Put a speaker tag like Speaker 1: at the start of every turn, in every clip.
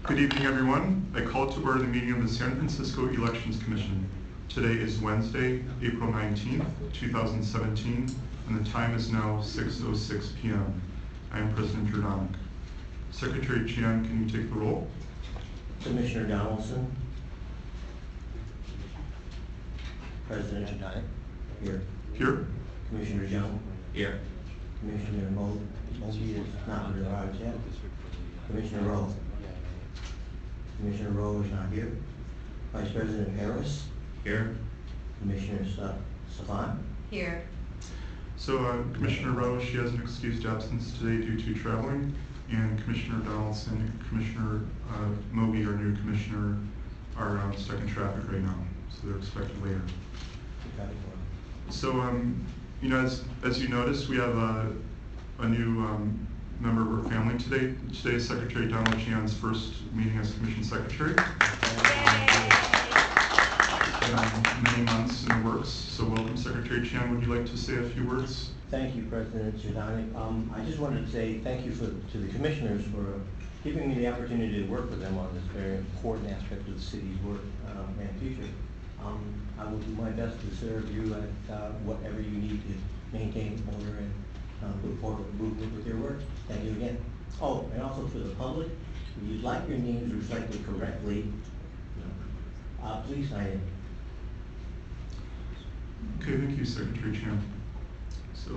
Speaker 1: Good evening, everyone. I call to order the meeting of the San Francisco Elections Commission. Today is Wednesday, April 19th, 2017, and the time is now 6:06 p.m. I am President Jordan. Secretary Chiang, can you take the roll?
Speaker 2: Commissioner Donaldson. President Jordan. Here.
Speaker 1: Here.
Speaker 2: Commissioner Young.
Speaker 3: Here.
Speaker 2: Commissioner Moby is not arrived yet. Commissioner Rowe. Commissioner Rowe is not here. Vice President Harris.
Speaker 3: Here.
Speaker 2: Commissioner Stefan.
Speaker 4: Here.
Speaker 1: So Commissioner Rowe, she has an excused absence today due to traveling, and Commissioner Donaldson and Commissioner Moby, our new commissioner, are stuck in traffic right now, so they're expected later. So, you know, as you noticed, we have a new member of our family today. Today is Secretary Donald Chiang's first meeting as Commission Secretary. Many months in the works. So welcome, Secretary Chiang. Would you like to say a few words?
Speaker 2: Thank you, President Jordan. I just wanted to say thank you to the commissioners for giving me the opportunity to work with them on this very important aspect of the city's work and future. I will do my best to serve you at whatever you need to maintain order and move forward with your work. Thank you again. Oh, and also for the public, if you'd like your names reflected correctly, please sign in.
Speaker 1: Okay, thank you, Secretary Chiang. So,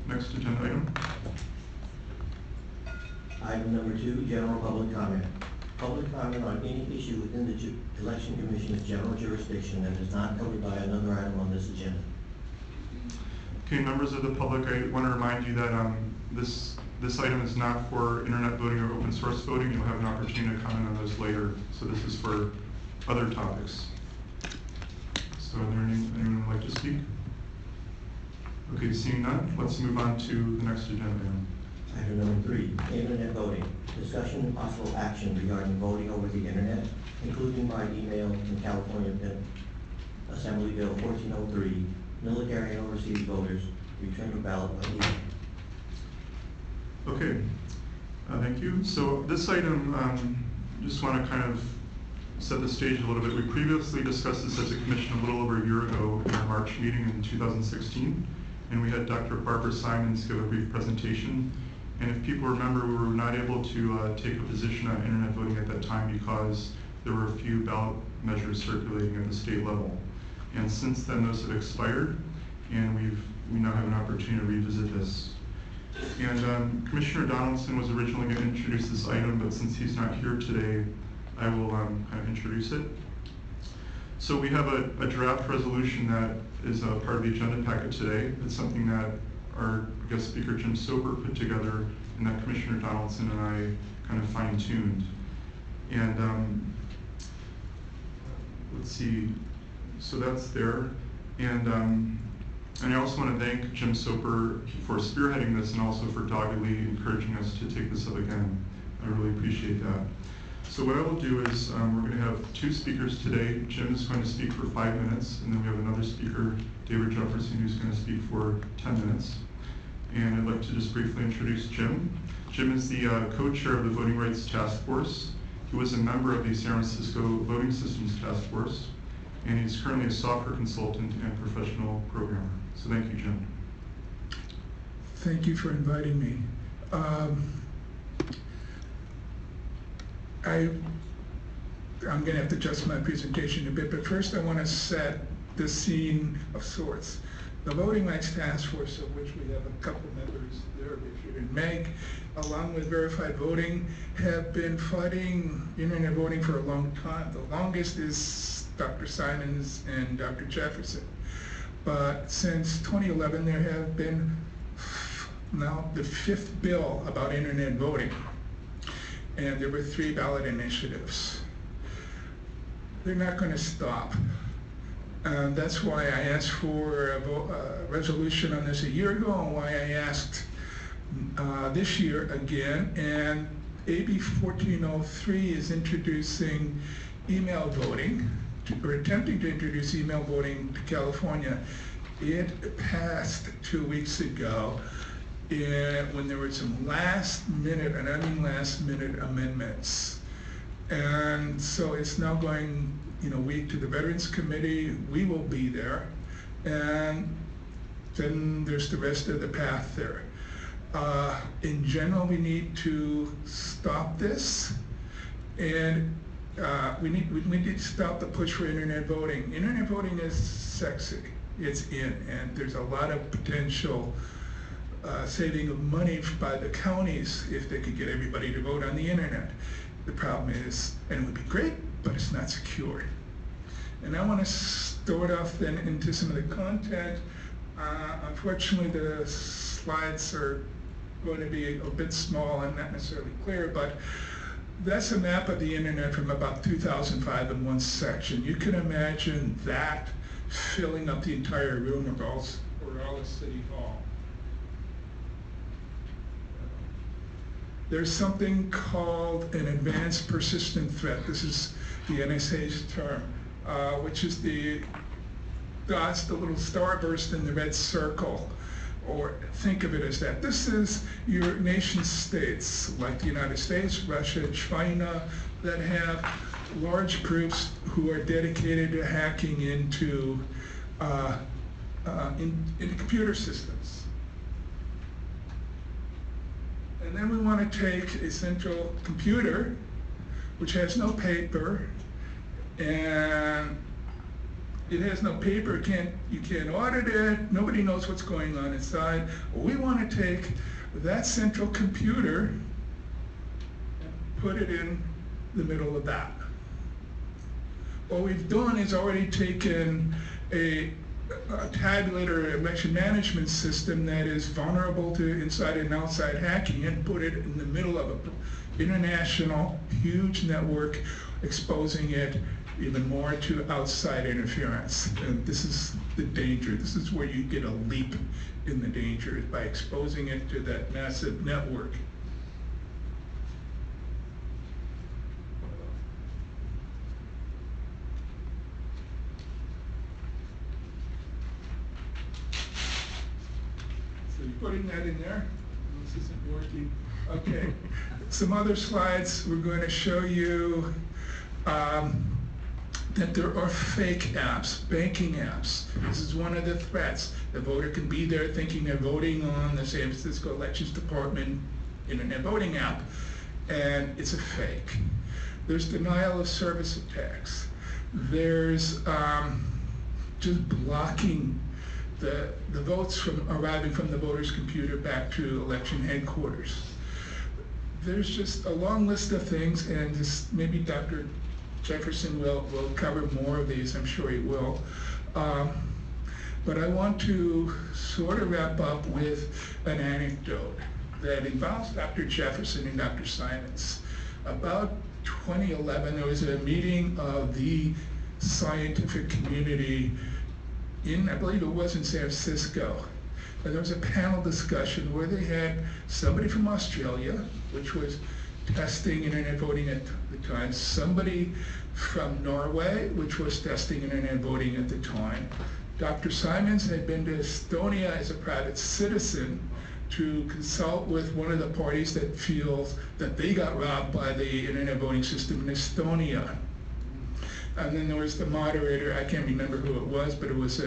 Speaker 1: next agenda item.
Speaker 2: Item number 2, general public comment. Public comment on any issue within the Election Commission's general jurisdiction that is not covered by another item on this agenda.
Speaker 1: Okay, members of the public, I want to remind you that this item is not for internet voting or open source voting. You'll have an opportunity to comment on those later. So this is for other topics. So, are there anyone who would like to speak? Okay, seeing none, let's move on to the next agenda item.
Speaker 2: Item number 3, internet voting. Discussion and possible action regarding voting over the internet, including by email in California Assembly Bill 1403, military and overseas voters, return to ballot by email.
Speaker 1: Okay, thank you. So this item, just want to kind of set the stage a little bit. We previously discussed this as a commission a little over a year ago in our March meeting in 2016, and we had Dr. Barbara Simons give a brief presentation. And if people remember, we were not able to take a position on internet voting at that time because there were a few ballot measures circulating at the state level. And since then, those have expired, and we now have an opportunity to revisit this. And Commissioner Donaldson was originally going to introduce this item, but since he's not here today, I will kind of introduce it. So we have a draft resolution that is a part of the agenda packet today. It's something that our guest speaker, Jim Soper, put together, and that Commissioner Donaldson and I kind of fine-tuned. And let's see, so that's there. And I also want to thank Jim Soper for spearheading this and also for doggedly encouraging us to take this up again. I really appreciate that. So what I will do is we're going to have 2 speakers today. Jim is going to speak for 5 minutes, and then we have another speaker, David Jefferson, who's going to speak for 10 minutes. And I'd like to just briefly introduce Jim. Jim is the co-chair of the Voting Rights Task Force. He was a member of the San Francisco Voting Systems Task Force, and he's currently a software consultant and professional programmer. So thank you, Jim.
Speaker 5: Thank you for inviting me. I'm going to have to adjust my presentation a bit, but first I want to set the scene of sorts. The Voting Rights Task Force, of which we have a couple members there here in Meg, along with Verified Voting, have been fighting internet voting for a long time. The longest is Dr. Simons and Dr. Jefferson. But since 2011, there have been now the 5th bill about internet voting. And there were 3 ballot initiatives. They're not going to stop. That's why I asked for a resolution on this a year ago, and why I asked this year again. And AB 1403 is introducing email voting, or attempting to introduce email voting to California. It passed 2 weeks ago, when there were some last minute, and I mean last minute amendments And so it's now going, week to the Veterans Committee. We will be there. And then there's the rest of the path there. In general, we need to stop this, and we need to stop the push for internet voting. Internet voting is sexy. It's in, and there's a lot of potential saving of money by the counties if they could get everybody to vote on the internet. The problem is, and it would be great, but it's not secure. And I want to start off then into some of the content. Unfortunately, the slides are going to be a bit small and not necessarily clear, but that's a map of the internet from about 2005 in one section. You can imagine that filling up the entire room or all of City Hall. There's something called an advanced persistent threat. This is the NSA's term, which is the dots, the little starburst in the red circle, or think of it as that. This is your nation states, like the United States, Russia, China, that have large groups who are dedicated to hacking into computer systems. And then we want to take a central computer, which has no paper, and it has no paper, you can't audit it, nobody knows what's going on inside. We want to take that central computer and put it in the middle of that. What we've done is already taken a tabulator election management system that is vulnerable to inside and outside hacking and put it in the middle of an international huge network, exposing it even more to outside interference. And this is the danger. This is where you get a leap in the danger, is by exposing it to that massive network. So you're putting that in there? This isn't working. Okay. Some other slides. We're going to show you that there are fake apps, banking apps. This is one of the threats. The voter can be there thinking they're voting on the San Francisco Elections Department internet voting app, and it's a fake. There's denial of service attacks. There's just blocking the votes from arriving from the voter's computer back to election headquarters. There's just a long list of things, and just maybe Dr. Jefferson will cover more of these, I'm sure he will. But I want to sort of wrap up with an anecdote that involves Dr. Jefferson and Dr. Simons. About 2011, there was a meeting of the scientific community I believe it was in San Francisco. And there was a panel discussion where they had somebody from Australia, which was testing internet voting at the time, somebody from Norway, which was testing internet voting at the time. Dr. Simons had been to Estonia as a private citizen to consult with one of the parties that feels that they got robbed by the internet voting system in Estonia. And then there was the moderator, I can't remember who it was, but it was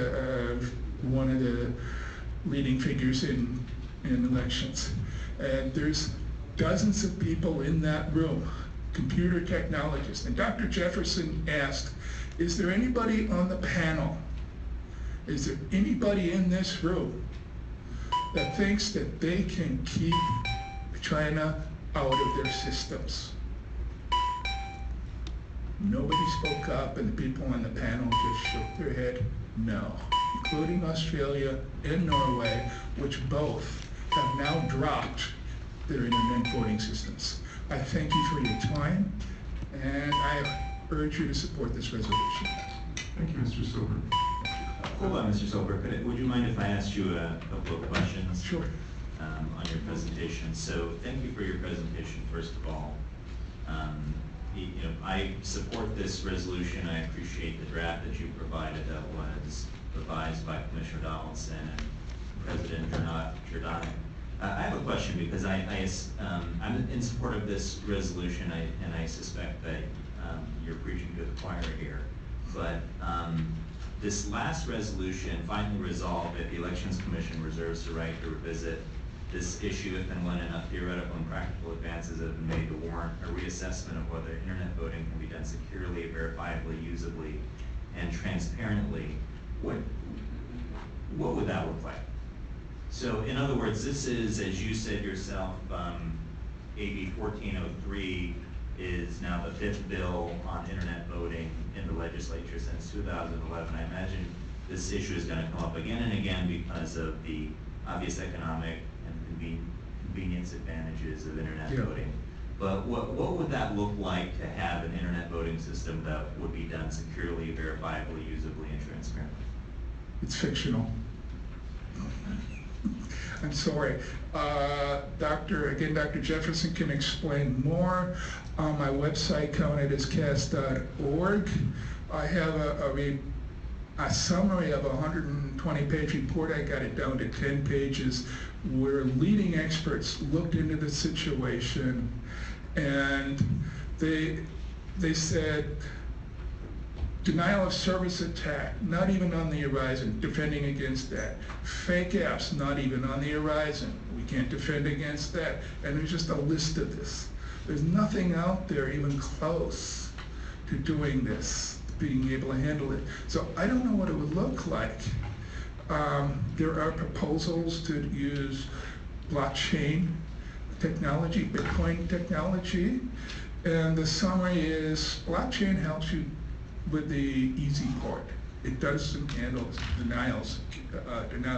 Speaker 5: one of the leading figures in elections. And there's dozens of people in that room, computer technologists. And Dr. Jefferson asked, is there anybody on the panel? Is there anybody in this room that thinks that they can keep China out of their systems? Nobody spoke up, and the people on the panel just shook their head no, including Australia and Norway, which both have now dropped their internet voting systems. I thank you for your time, and I urge you to support this resolution.
Speaker 1: Thank you, Mr. Soper.
Speaker 3: Hold on, Mr. Soper. Would you mind if I asked you a couple of questions?
Speaker 5: Sure.
Speaker 3: On your presentation. So thank you for your presentation, first of all. I support this resolution. I appreciate the draft that you provided that was revised by Commissioner Donaldson and President Giordano. I have a question because I'm in support of this resolution, and I suspect that you're preaching to the choir here. But this last resolution finally resolved that the Elections Commission reserves the right to revisit this issue if and when enough theoretical and practical advances have been made to warrant a reassessment of whether internet voting can be done securely, verifiably, usably, and transparently. What would that look like? So in other words, this is, as you said yourself, AB 1403 is now the 5th bill on internet voting in the legislature since 2011. I imagine this issue is going to come up again and again because of the obvious economic and convenience advantages of internet voting. But what would that look like to have an internet voting system that would be done securely, verifiably, usably, and transparently?
Speaker 5: It's fictional. I'm sorry. Dr. Jefferson can explain more. On my website, countedascast.org, I have a summary of a 120-page report. I got it down to 10 pages where leading experts looked into the situation, and they said denial of service attack, not even on the horizon, defending against that. Fake apps, not even on the horizon. We can't defend against that. And there's just a list of this. There's nothing out there even close to doing this, being able to handle it. So I don't know what it would look like. There are proposals to use blockchain technology, Bitcoin technology, and the summary is blockchain helps you with the easy part. It doesn't handle denial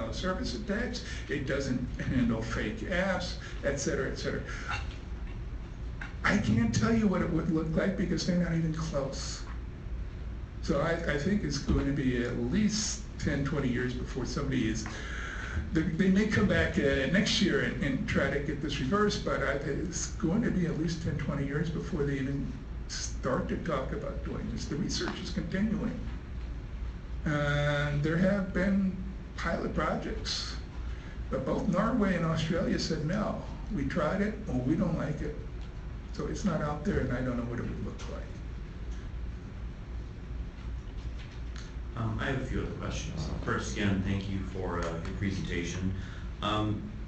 Speaker 5: of service attacks, it doesn't handle fake apps, et cetera, et cetera. I can't tell you what it would look like because they're not even close. So I think it's going to be at least 10, 20 years before somebody is, they may come back next year and try to get this reversed, but it's going to be at least 10, 20 years before they even start to talk about doing this. The research is continuing. And there have been pilot projects, but both Norway and Australia said, no, we tried it, or we don't like it. So it's not out there, and I don't know what it would look like.
Speaker 4: I have a few other questions. First, again, thank you for your presentation.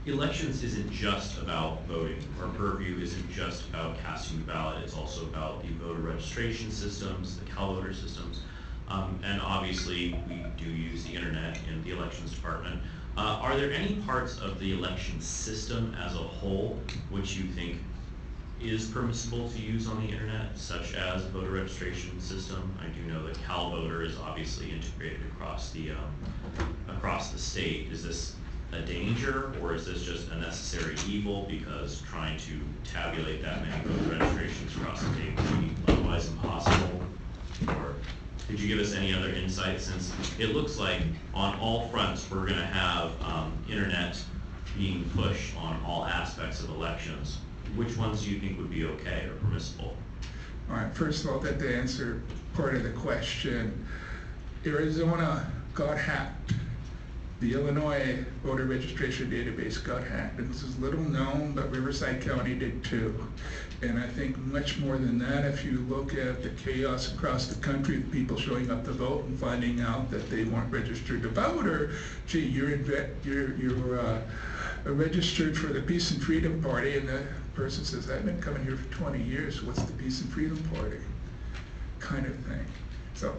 Speaker 4: Elections isn't just about voting. Our purview isn't just about casting the ballot. It's also about the voter registration systems, the CalVoter systems, and obviously we do use the internet in the elections department. Are there any parts of the election system as a whole which you think is permissible to use on the internet, such as a voter registration system? I do know that CalVoter is obviously integrated across the state. Is this a danger, or is this just a necessary evil because trying to tabulate that many voter registrations across the state would be otherwise impossible? Or could you give us any other insight, since it looks like on all fronts we're going to have internet being pushed on all aspects of elections? Which ones do you think would be okay or permissible?
Speaker 5: All right, first of all, that to answer part of the question, Arizona got hacked. The Illinois voter registration database got hacked. And this is little known, but Riverside County did too. And I think much more than that, if you look at the chaos across the country of people showing up to vote and finding out that they weren't registered to vote, or gee, you're registered for the Peace and Freedom Party, and the person says, I've been coming here for 20 years, what's the Peace and Freedom Party? Kind of thing. So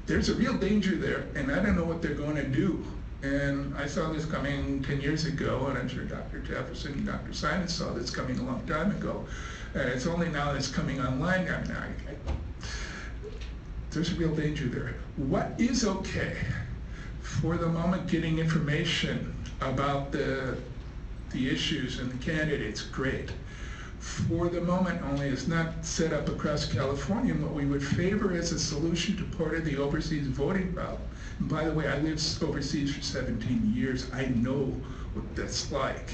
Speaker 5: there's a real danger there, and I don't know what they're going to do. And I saw this coming 10 years ago, and I'm sure Dr. Jefferson and Dr. Simon saw this coming a long time ago. And it's only now that it's coming online. I mean, there's a real danger there. What is okay? For the moment, getting information about the issues and the candidates, great. For the moment only, it's not set up across California. What we would favor as a solution to part of the overseas voting problem. And by the way, I lived overseas for 17 years. I know what that's like.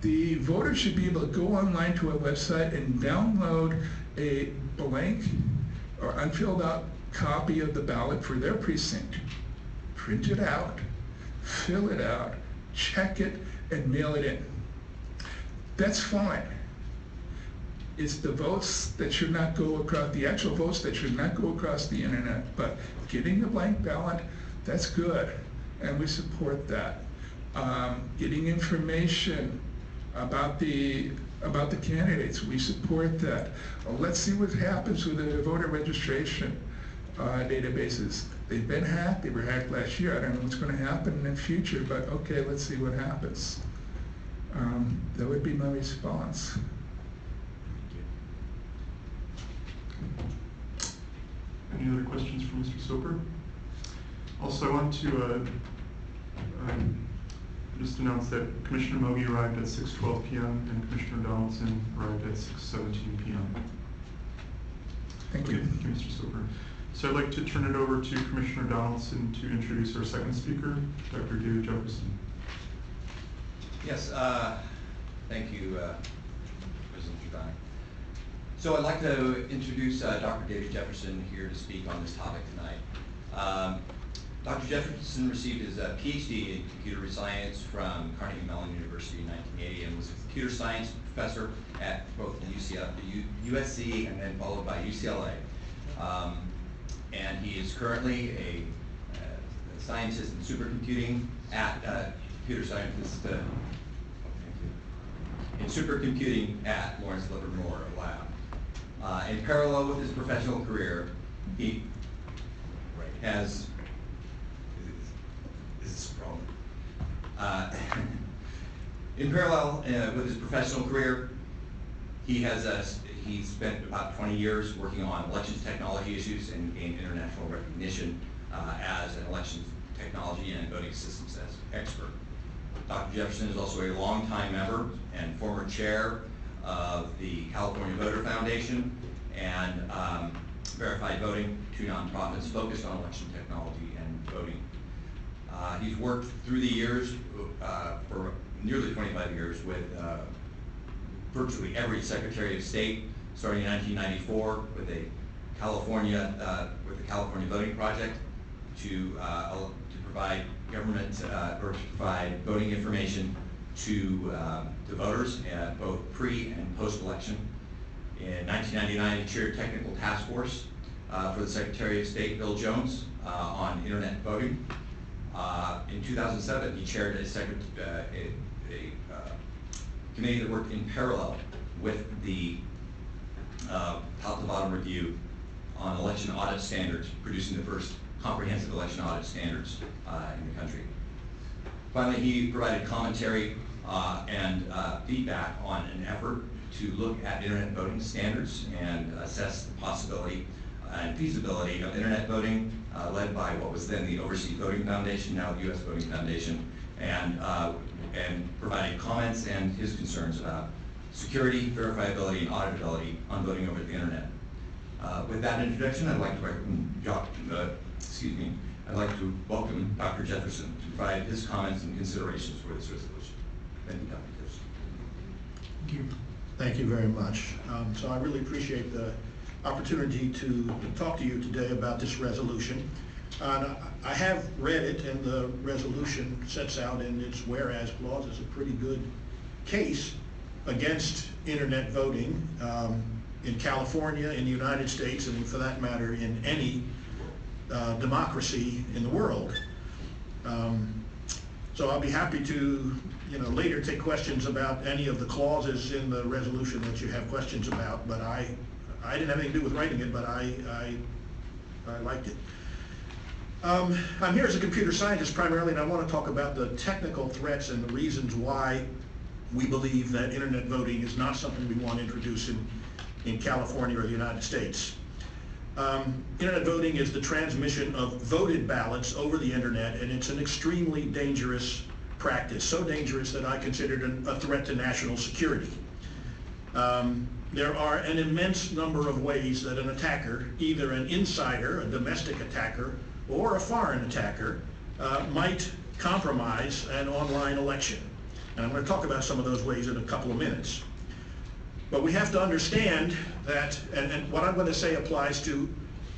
Speaker 5: The voters should be able to go online to a website and download a blank or unfilled out copy of the ballot for their precinct. Print it out, fill it out, check it, and mail it in. That's fine. It's the votes that should not go across, the actual votes that should not go across the internet, but getting the blank ballot, that's good, and we support that. Getting information about the candidates, we support that. Let's see what happens with the voter registration databases. They've been hacked, they were hacked last year. I don't know what's going to happen in the future, but okay, let's see what happens. That would be my response.
Speaker 1: Any other questions for Mr. Soper? Also, I want to just announce that Commissioner Mogi arrived at 6:12 p.m. and Commissioner Donaldson arrived at 6:17 p.m.
Speaker 5: Thank you.
Speaker 1: Okay, thank you, Mr. Soper. So I'd like to turn it over to Commissioner Donaldson to introduce our second speaker, Dr. David Jefferson.
Speaker 6: Yes, thank you, President Giordani. So I'd like to introduce Dr. David Jefferson here to speak on this topic tonight. Dr. Jefferson received his PhD in computer science from Carnegie Mellon University in 1980 and was a computer science professor at both USC and then followed by UCLA. And he is currently a scientist in supercomputing at supercomputing at Lawrence Livermore Lab. In parallel with his professional career, he has in parallel with his professional career, he's spent about 20 years working on elections technology issues and gained international recognition as an elections technology and voting systems expert. Dr. Jefferson is also a longtime member and former chair of the California Voter Foundation and Verified Voting, two nonprofits focused on election technology and voting. He's worked through the years for nearly 25 years with virtually every Secretary of State, starting in 1994 with the California Voting Project to provide government or to provide voting information to voters, both pre and post-election. In 1999, he chaired technical task force for the Secretary of State, Bill Jones, on internet voting. In 2007, he chaired a committee that worked in parallel with the top-to-bottom review on election audit standards, producing the first comprehensive election audit standards in the country. Finally, he provided commentary and feedback on an effort to look at internet voting standards and assess the possibility and feasibility of internet voting, led by what was then the Overseas Voting Foundation, now the U.S. Voting Foundation, and provided comments and his concerns about security, verifiability, and auditability on voting over the internet. With that introduction, I'd like to welcome Dr. Jefferson to provide his comments and considerations for this resolution. Thank you, Dr. Jefferson.
Speaker 1: Thank you.
Speaker 7: Thank you very much. So I really appreciate the opportunity to talk to you today about this resolution. I have read it, and the resolution sets out in its whereas clause as a pretty good case against internet voting in California, in the United States, and for that matter in any democracy in the world. So I'll be happy to later take questions about any of the clauses in the resolution that you have questions about, but I didn't have anything to do with writing it, but I liked it. I'm here as a computer scientist primarily, and I want to talk about the technical threats and the reasons why we believe that internet voting is not something we want to introduce in California or the United States. Internet voting is the transmission of voted ballots over the internet, and it's an extremely dangerous practice, so dangerous that I consider it a threat to national security. There are an immense number of ways that an attacker, either an insider, a domestic attacker, or a foreign attacker, might compromise an online election. And I'm going to talk about some of those ways in a couple of minutes. But we have to understand that, and what I'm going to say applies to,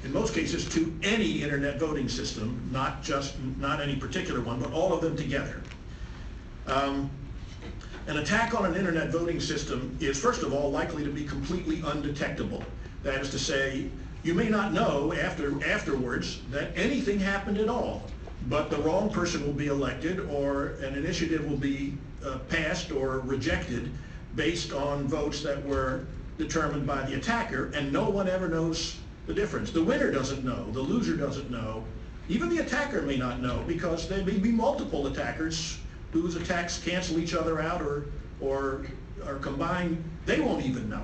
Speaker 7: in most cases, to any internet voting system, not any particular one, but all of them together. An attack on an internet voting system is, first of all, likely to be completely undetectable. That is to say, you may not know afterwards that anything happened at all, but the wrong person will be elected or an initiative will be passed or rejected based on votes that were determined by the attacker, and no one ever knows the difference. The winner doesn't know, the loser doesn't know, even the attacker may not know, because there may be multiple attackers whose attacks cancel each other out or are combined. They won't even know.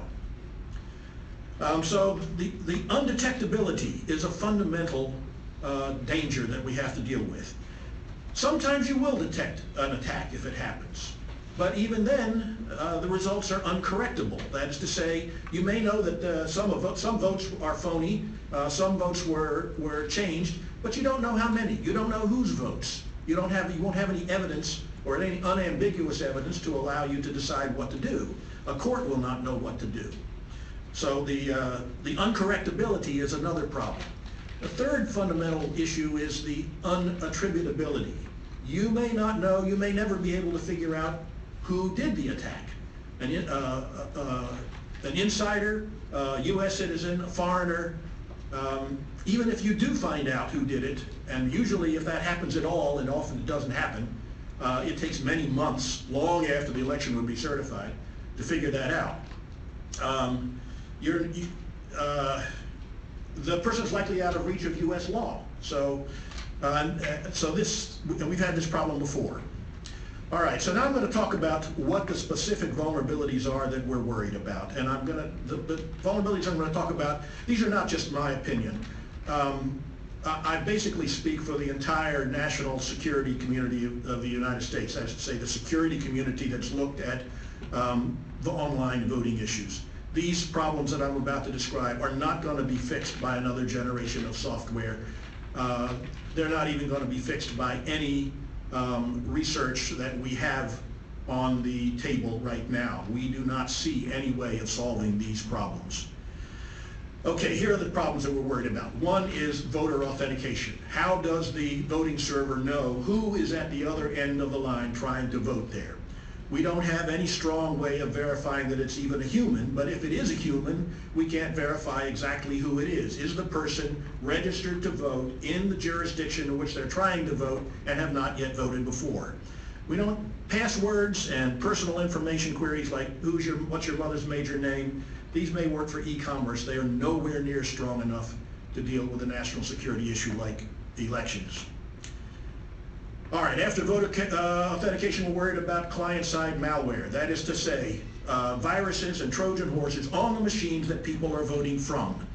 Speaker 7: So the undetectability is a fundamental danger that we have to deal with. Sometimes you will detect an attack if it happens, but even then the results are uncorrectable. That is to say, you may know that some votes are phony, some votes were changed, but you don't know how many. You don't know whose votes. You won't have any evidence or any unambiguous evidence to allow you to decide what to do. A court will not know what to do. So the uncorrectability is another problem. The third fundamental issue is the unattributability. You may not know, you may never be able to figure out who did the attack. An insider, a U.S. citizen, a foreigner, even if you do find out who did it, and usually if that happens at all, and often it doesn't happen, it takes many months, long after the election would be certified, to figure that out. The person's likely out of reach of U.S. law. So we've had this problem before. All right, so now I'm going to talk about what the specific vulnerabilities are that we're worried about. And the vulnerabilities I'm going to talk about, these are not just my opinion. I basically speak for the entire national security community of the United States. That is to say, the security community that's looked at the online voting issues. These problems that I'm about to describe are not going to be fixed by another generation of software. They're not even going to be fixed by any research that we have on the table right now. We do not see any way of solving these problems. Okay, here are the problems that we're worried about. One is voter authentication. How does the voting server know who is at the other end of the line trying to vote there? We don't have any strong way of verifying that it's even a human, but if it is a human, we can't verify exactly who it is. Is the person registered to vote in the jurisdiction in which they're trying to vote and have not yet voted before? We don't, passwords and personal information queries like what's your mother's major name, these may work for e-commerce. They are nowhere near strong enough to deal with a national security issue like elections. All right, after voter authentication, we're worried about client-side malware. That is to say, viruses and Trojan horses on the machines that people are voting from.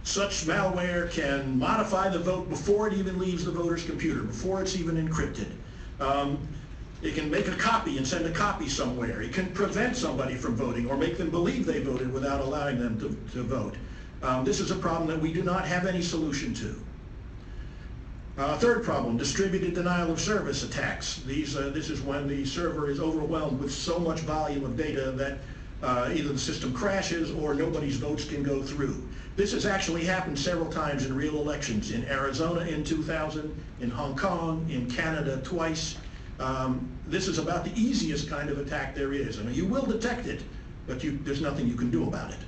Speaker 7: Such malware can modify the vote before it even leaves the voter's computer, before it's even encrypted. It can make a copy and send a copy somewhere. It can prevent somebody from voting or make them believe they voted without allowing them to vote. This is a problem that we do not have any solution to. Third problem, distributed denial of service attacks. This is when the server is overwhelmed with so much volume of data that either the system crashes or nobody's votes can go through. This has actually happened several times in real elections, in Arizona in 2000, in Hong Kong, in Canada twice. This is about the easiest kind of attack there is. I mean, you will detect it, but there's nothing you can do about it.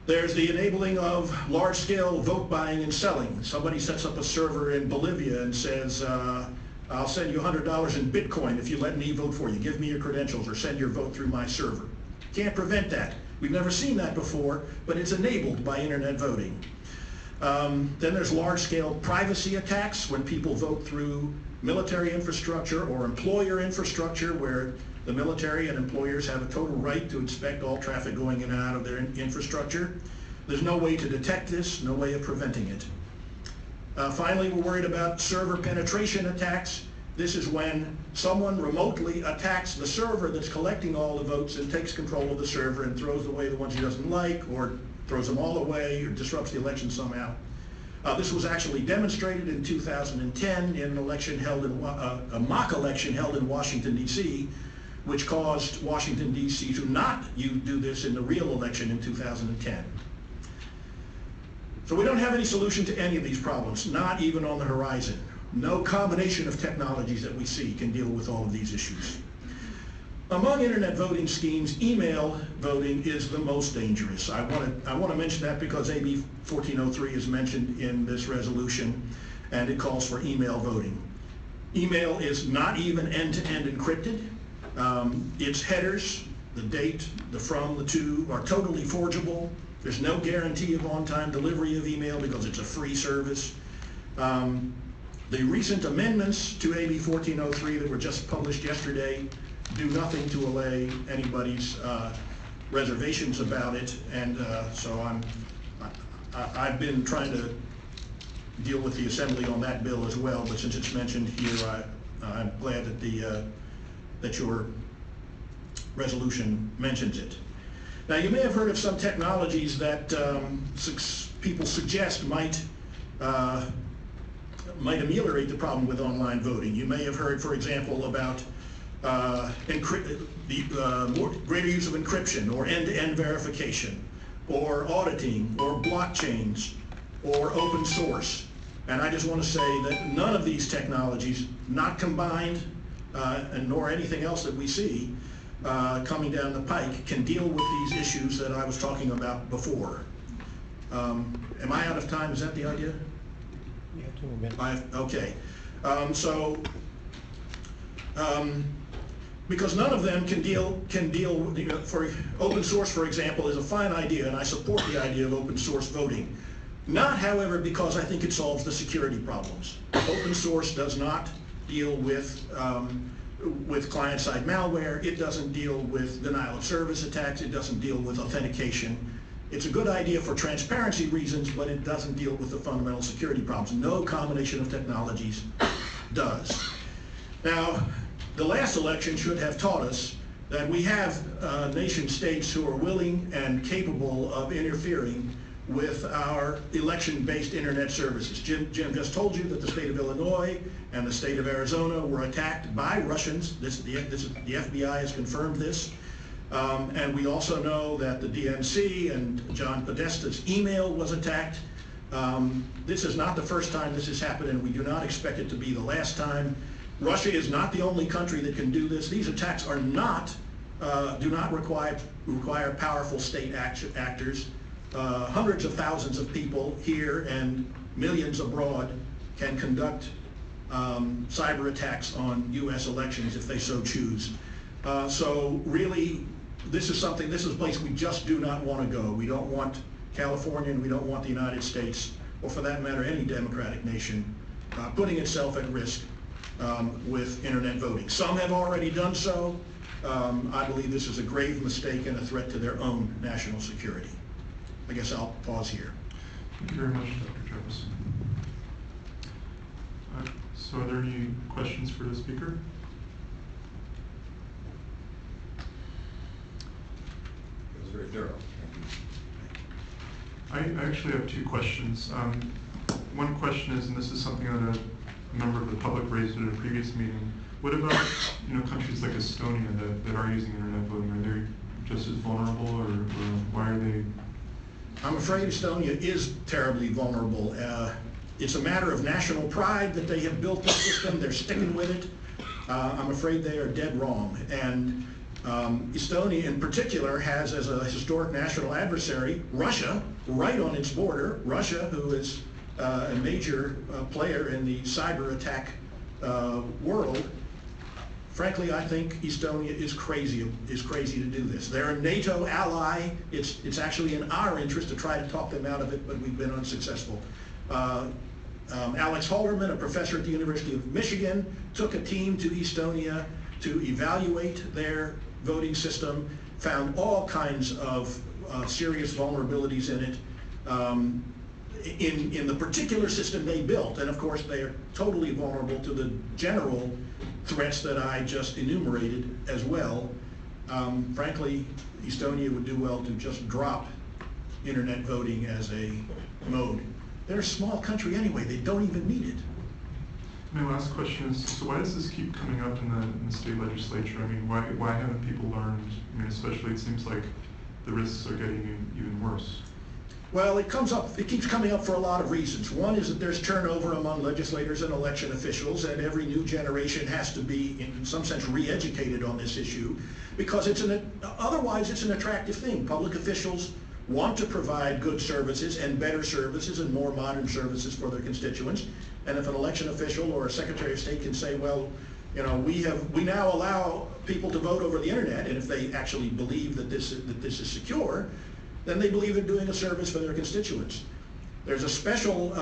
Speaker 7: There's the enabling of large-scale vote buying and selling. Somebody sets up a server in Bolivia and says, I'll send you $100 in Bitcoin if you let me vote for you. Give me your credentials or send your vote through my server. Can't prevent that. We've never seen that before, but it's enabled by internet voting. Then there's large-scale privacy attacks when people vote through military infrastructure or employer infrastructure where the military and employers have a total right to inspect all traffic going in and out of their infrastructure. There's no way to detect this, no way of preventing it. Finally, we're worried about server penetration attacks. This is when someone remotely attacks the server that's collecting all the votes and takes control of the server and throws away the ones he doesn't like, or throws them all away, or disrupts the election somehow. This was actually demonstrated in 2010 in an election held in a mock election held in Washington, D.C., which caused Washington, D.C. to not do this in the real election in 2010. So we don't have any solution to any of these problems, not even on the horizon. No combination of technologies that we see can deal with all of these issues. Among internet voting schemes, email voting is the most dangerous. I want to mention that because AB 1403 is mentioned in this resolution, and it calls for email voting. Email is not even end-to-end encrypted. Its headers, the date, the from, the to, are totally forgeable. There's no guarantee of on-time delivery of email because it's a free service. The recent amendments to AB 1403 that were just published yesterday do nothing to allay anybody's reservations about it, and so I've been trying to deal with the Assembly on that bill as well, but since it's mentioned here, I'm glad that that your resolution mentions it. Now, you may have heard of some technologies that people suggest might ameliorate the problem with online voting. You may have heard, for example, about greater use of encryption or end-to-end verification or auditing or blockchains or open source. And I just want to say that none of these technologies, not combined, and nor anything else that we see coming down the pike, can deal with these issues that I was talking about before. Am I out of time? Is that the idea?
Speaker 2: You have 2 more minutes.
Speaker 7: Okay. Because none of them can deal, you know, for open source, for example, is a fine idea, and I support the idea of open source voting. Not, however, because I think it solves the security problems. Open source does not deal with client-side malware. It doesn't deal with denial of service attacks. It doesn't deal with authentication. It's a good idea for transparency reasons, but it doesn't deal with the fundamental security problems. No combination of technologies does. Now, the last election should have taught us that we have nation states who are willing and capable of interfering with our election-based internet services. Jim just told you that the state of Illinois and the state of Arizona were attacked by Russians. The FBI has confirmed this. And we also know that the DNC and John Podesta's email was attacked. This is not the first time this has happened, and we do not expect it to be the last time. Russia is not the only country that can do this. These attacks are do not require powerful state actors. Hundreds of thousands of people here and millions abroad can conduct cyber attacks on U.S. elections if they so choose. So really, this is a place we just do not want to go. We don't want California, and we don't want the United States, or for that matter, any democratic nation, putting itself at risk with internet voting. Some have already done so. I believe this is a grave mistake and a threat to their own national security. I guess I'll pause here.
Speaker 1: Thank you very much, Dr. Jefferson. So are there any questions for the speaker?
Speaker 6: It was very thorough. Thank you.
Speaker 1: I actually have 2 questions. One question is, and this is something that a member of the public raised at a previous meeting, what about countries like Estonia that are using internet voting? Are they just as vulnerable, or why are they?
Speaker 7: I'm afraid Estonia is terribly vulnerable. It's a matter of national pride that they have built this system. They're sticking with it. I'm afraid they are dead wrong. And Estonia in particular has as a historic national adversary Russia right on its border. Russia, who is a major player in the cyber attack world. Frankly, I think Estonia is crazy to do this. They're a NATO ally. It's actually in our interest to try to talk them out of it, but we've been unsuccessful. Alex Halderman, a professor at the University of Michigan, took a team to Estonia to evaluate their voting system, found all kinds of serious vulnerabilities in it. In the particular system they built, and of course they are totally vulnerable to the general threats that I just enumerated as well. Frankly, Estonia would do well to just drop internet voting as a mode. They're a small country anyway, they don't even need it.
Speaker 1: My last question is, so why does this keep coming up in the state legislature? I mean, why haven't people learned? I mean, especially it seems like the risks are getting even worse.
Speaker 7: Well, it keeps coming up for a lot of reasons. One is that there's turnover among legislators and election officials, and every new generation has to be, in some sense, re-educated on this issue, because otherwise it's an attractive thing. Public officials want to provide good services and better services and more modern services for their constituents. And if an election official or a Secretary of State can say, well, you know, we now allow people to vote over the internet, and if they actually believe that this is secure, then they believe they're doing a service for their constituents. There's a special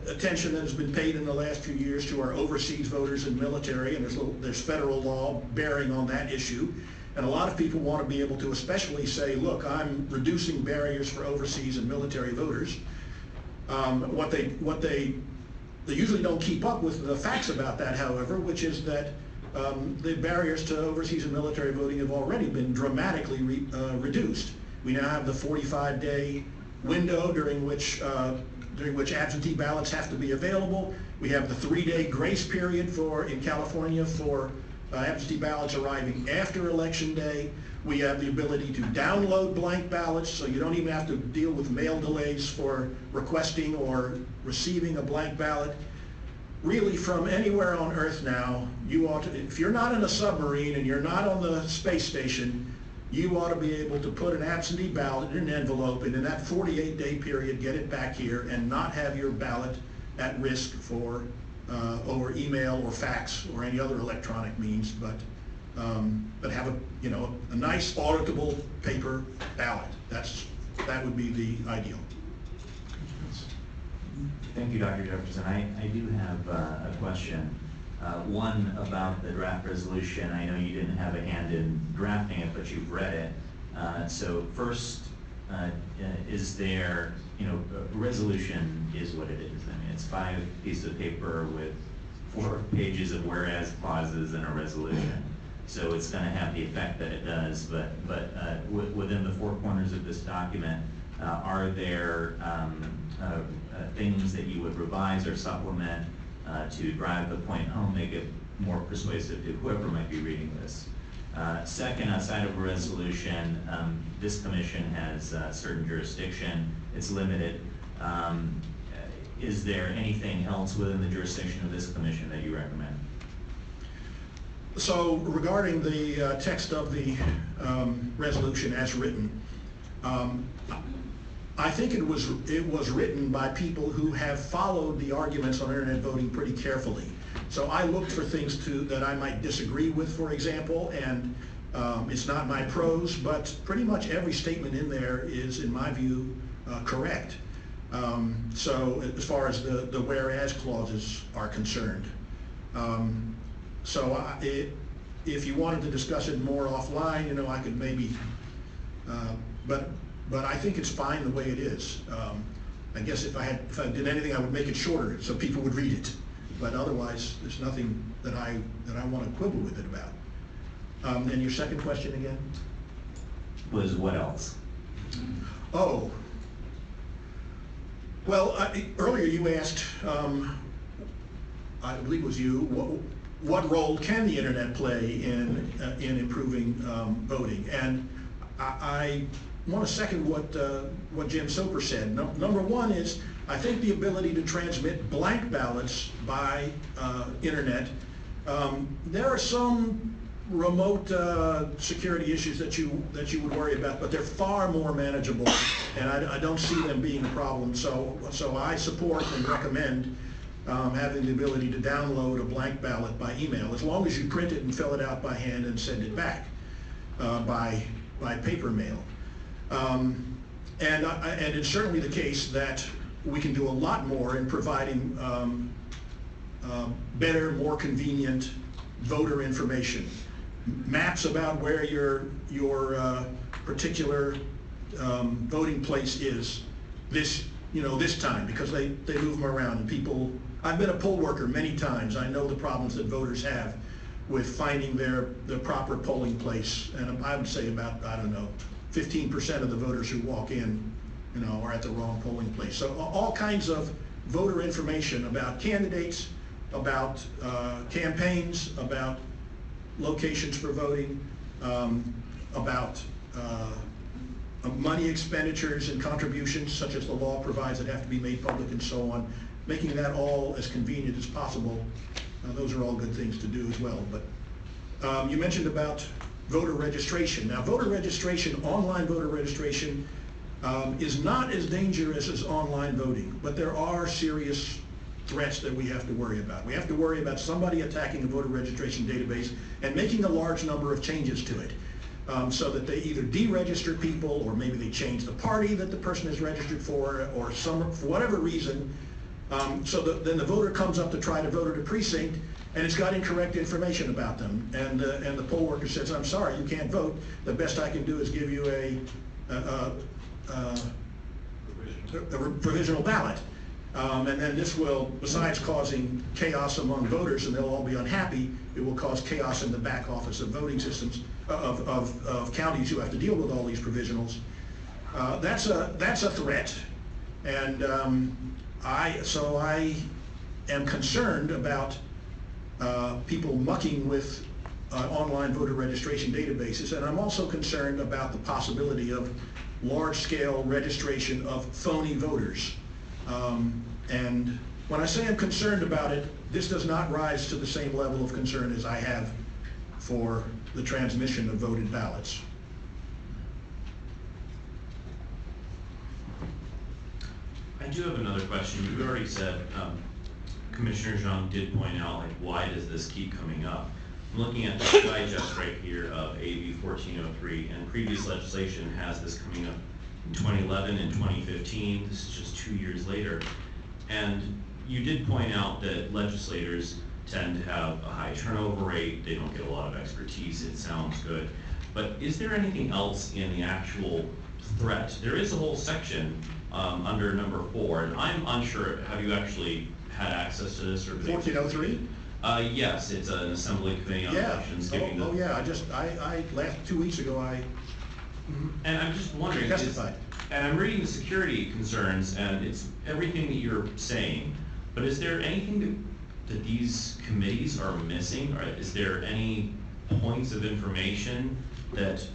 Speaker 7: attention that has been paid in the last few years to our overseas voters and military, and there's federal law bearing on that issue. And a lot of people want to be able to especially say, look, I'm reducing barriers for overseas and military voters. What they usually don't keep up with the facts about that, however, which is that the barriers to overseas and military voting have already been dramatically reduced. We now have the 45-day window during which absentee ballots have to be available. We have the 3-day grace period in California for absentee ballots arriving after Election Day. We have the ability to download blank ballots, so you don't even have to deal with mail delays for requesting or receiving a blank ballot. Really, from anywhere on Earth now, if you're not in a submarine and you're not on the space station, you ought to be able to put an absentee ballot in an envelope, and in that 48-day period, get it back here and not have your ballot at risk for over email or fax or any other electronic means, but have a nice auditable paper ballot. That would be the ideal.
Speaker 3: Thank you, Dr. Jefferson. I do have a question. One about the draft resolution. I know you didn't have a hand in drafting it, but you've read it. So first, is there, a resolution is what it is. I mean, it's 5 pieces of paper with 4 pages of whereas clauses and a resolution. So it's going to have the effect that it does, but within the 4 corners of this document, are there things that you would revise or supplement to drive the point home, make it more persuasive to whoever might be reading this? Second, outside of a resolution, this commission has certain jurisdiction. It's limited. Is there anything else within the jurisdiction of this commission that you recommend?
Speaker 7: So regarding the text of the resolution as written, I think it was written by people who have followed the arguments on internet voting pretty carefully. So I looked for things that I might disagree with, for example, and it's not my prose, but pretty much every statement in there is, in my view, correct. So as far as the whereas clauses are concerned. If you wanted to discuss it more offline, I could maybe, but I think it's fine the way it is. I guess if I did anything, I would make it shorter so people would read it. But otherwise, there's nothing that I want to quibble with it about. And your second question again?
Speaker 3: Was what else?
Speaker 7: Oh. Well, earlier you asked, I believe it was you, what role can the internet play in improving voting? And I want to second what Jim Soper said. Number one is, I think the ability to transmit blank ballots by internet, there are some remote security issues that you would worry about, but they're far more manageable, and I don't see them being a problem. So I support and recommend having the ability to download a blank ballot by email, as long as you print it and fill it out by hand and send it back by paper mail. And it's certainly the case that we can do a lot more in providing better, more convenient voter information. Maps about where your particular voting place is this time, because they move them around, and people. I've been a poll worker many times. I know the problems that voters have with finding their proper polling place, and I would say about 15% of the voters who walk in, are at the wrong polling place. So all kinds of voter information about candidates, about campaigns, about locations for voting, about money expenditures and contributions, such as the law provides, that have to be made public and so on, making that all as convenient as possible. Those are all good things to do as well. But you mentioned about voter registration. Now, voter registration, online voter registration, is not as dangerous as online voting, but there are serious threats that we have to worry about. We have to worry about somebody attacking a voter registration database and making a large number of changes to it, so that they either deregister people, or maybe they change the party that the person is registered for, or for whatever reason, so that then the voter comes up to try to vote at a precinct, and it's got incorrect information about them, and the poll worker says, "I'm sorry, you can't vote. The best I can do is give you a provisional ballot." And then this will, besides causing chaos among voters, and they'll all be unhappy, it will cause chaos in the back office of voting systems, of counties who have to deal with all these provisionals. That's a threat, and so I am concerned about people mucking with online voter registration databases, and I'm also concerned about the possibility of large-scale registration of phony voters. And when I say I'm concerned about it, this does not rise to the same level of concern as I have for the transmission of voted ballots.
Speaker 4: I do have another question. You already said, Commissioner Zhang did point out, like, why does this keep coming up? I'm looking at the digest right here of AB 1403, and previous legislation has this coming up in 2011 and 2015. This is just 2 years later. And you did point out that legislators tend to have a high turnover rate. They don't get a lot of expertise. It sounds good. But is there anything else in the actual threat? There is a whole section under number 4, and I'm unsure, have you actually had access to this? Or
Speaker 7: 1403?
Speaker 4: Yes, it's an assembly committee on elections.
Speaker 7: Oh yeah, I last 2 weeks ago,
Speaker 4: and I'm just wondering,
Speaker 7: testified.
Speaker 4: And I'm reading the security concerns, and it's everything that you're saying, but is there anything that these committees are missing? Or is there any points of information that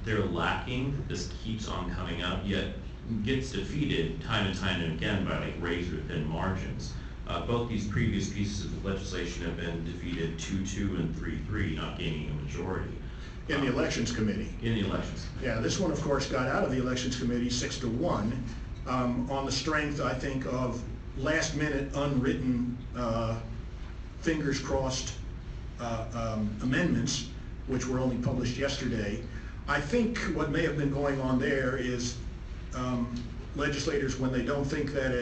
Speaker 4: they're lacking that this keeps on coming up, yet gets defeated time and time and again by like razor-thin margins? Both these previous pieces of legislation have been defeated 2-2 and 3-3, not gaining a majority.
Speaker 7: In the Elections Committee.
Speaker 4: In the elections.
Speaker 7: Yeah, this one, of course, got out of the Elections Committee 6-1 on the strength, I think, of last-minute, unwritten, fingers crossed amendments, which were only published yesterday. I think what may have been going on there is legislators, when they don't think that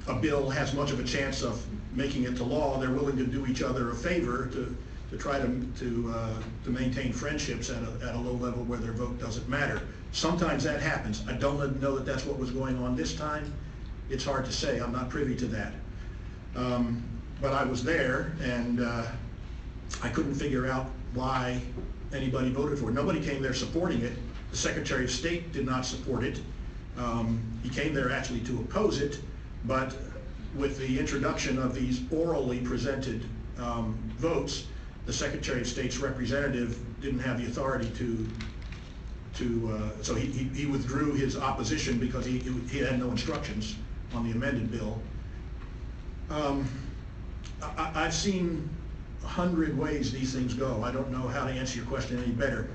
Speaker 7: a bill has much of a chance of making it to law, they're willing to do each other a favor to try to maintain friendships at a low level where their vote doesn't matter. Sometimes that happens. I don't know that that's what was going on this time. It's hard to say. I'm not privy to that. But I was there, and I couldn't figure out why anybody voted for it. Nobody came there supporting it. The Secretary of State did not support it. He came there actually to oppose it, but with the introduction of these orally presented votes, the Secretary of State's representative didn't have the authority so he withdrew his opposition because he had no instructions on the amended bill. I've seen 100 ways these things go. I don't know how to answer your question any better.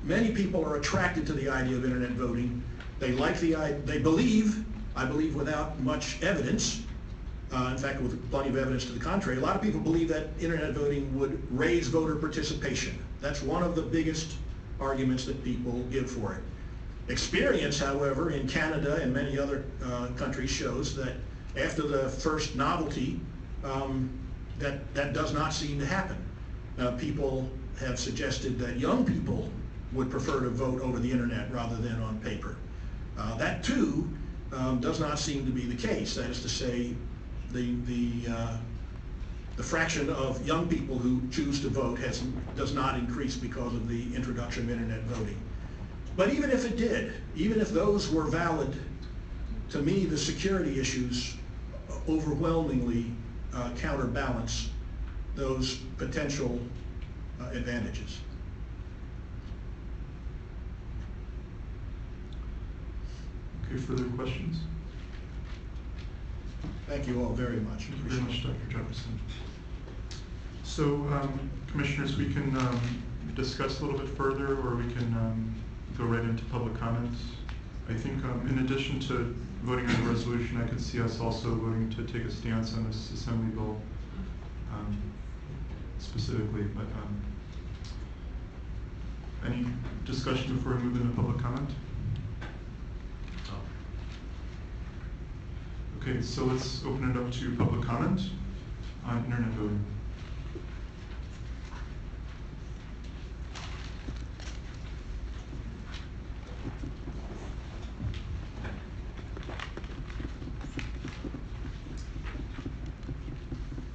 Speaker 7: Many people are attracted to the idea of internet voting. They like they believe, I believe without much evidence, in fact with plenty of evidence to the contrary, a lot of people believe that internet voting would raise voter participation. That's one of the biggest arguments that people give for it. Experience, however, in Canada and many other countries shows that after the first novelty, that does not seem to happen. People have suggested that young people would prefer to vote over the internet rather than on paper. That too does not seem to be the case. That is to say, the fraction of young people who choose to vote does not increase because of the introduction of internet voting. But even if it did, even if those were valid, to me the security issues overwhelmingly counterbalance those potential advantages.
Speaker 1: Okay, further questions?
Speaker 7: Thank you all very much.
Speaker 1: Thank you very much, Dr. Jefferson. So, commissioners, we can discuss a little bit further, or we can go right into public comments. I think in addition to voting on the resolution, I could see us also voting to take a stance on this assembly bill specifically. But any discussion before we move into public comment? Okay, so let's open it up to public comment on internet voting.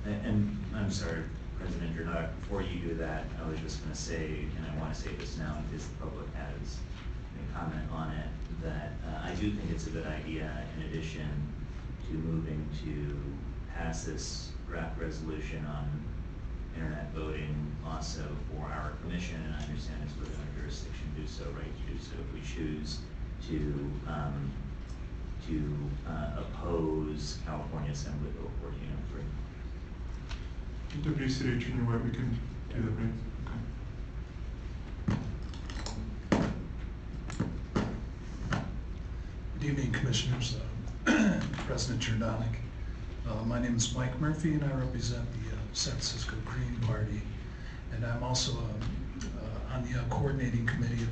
Speaker 3: And I'm sorry, President Jernot, before you do that, I was just going to say, and I want to say this now in case the public has a comment on it, that I do think it's a good idea, in addition to moving to pass this draft resolution on internet voting also for our commission, and I understand it's within our jurisdiction to do so, right, to do so if we choose to oppose California Assembly Bill 1403.
Speaker 1: Deputy City Attorney White, we can do that, right? Okay.
Speaker 8: Good evening, Commissioners. President Jerdonic. My name is Mike Murphy, and I represent the San Francisco Green Party, and I'm also on the coordinating committee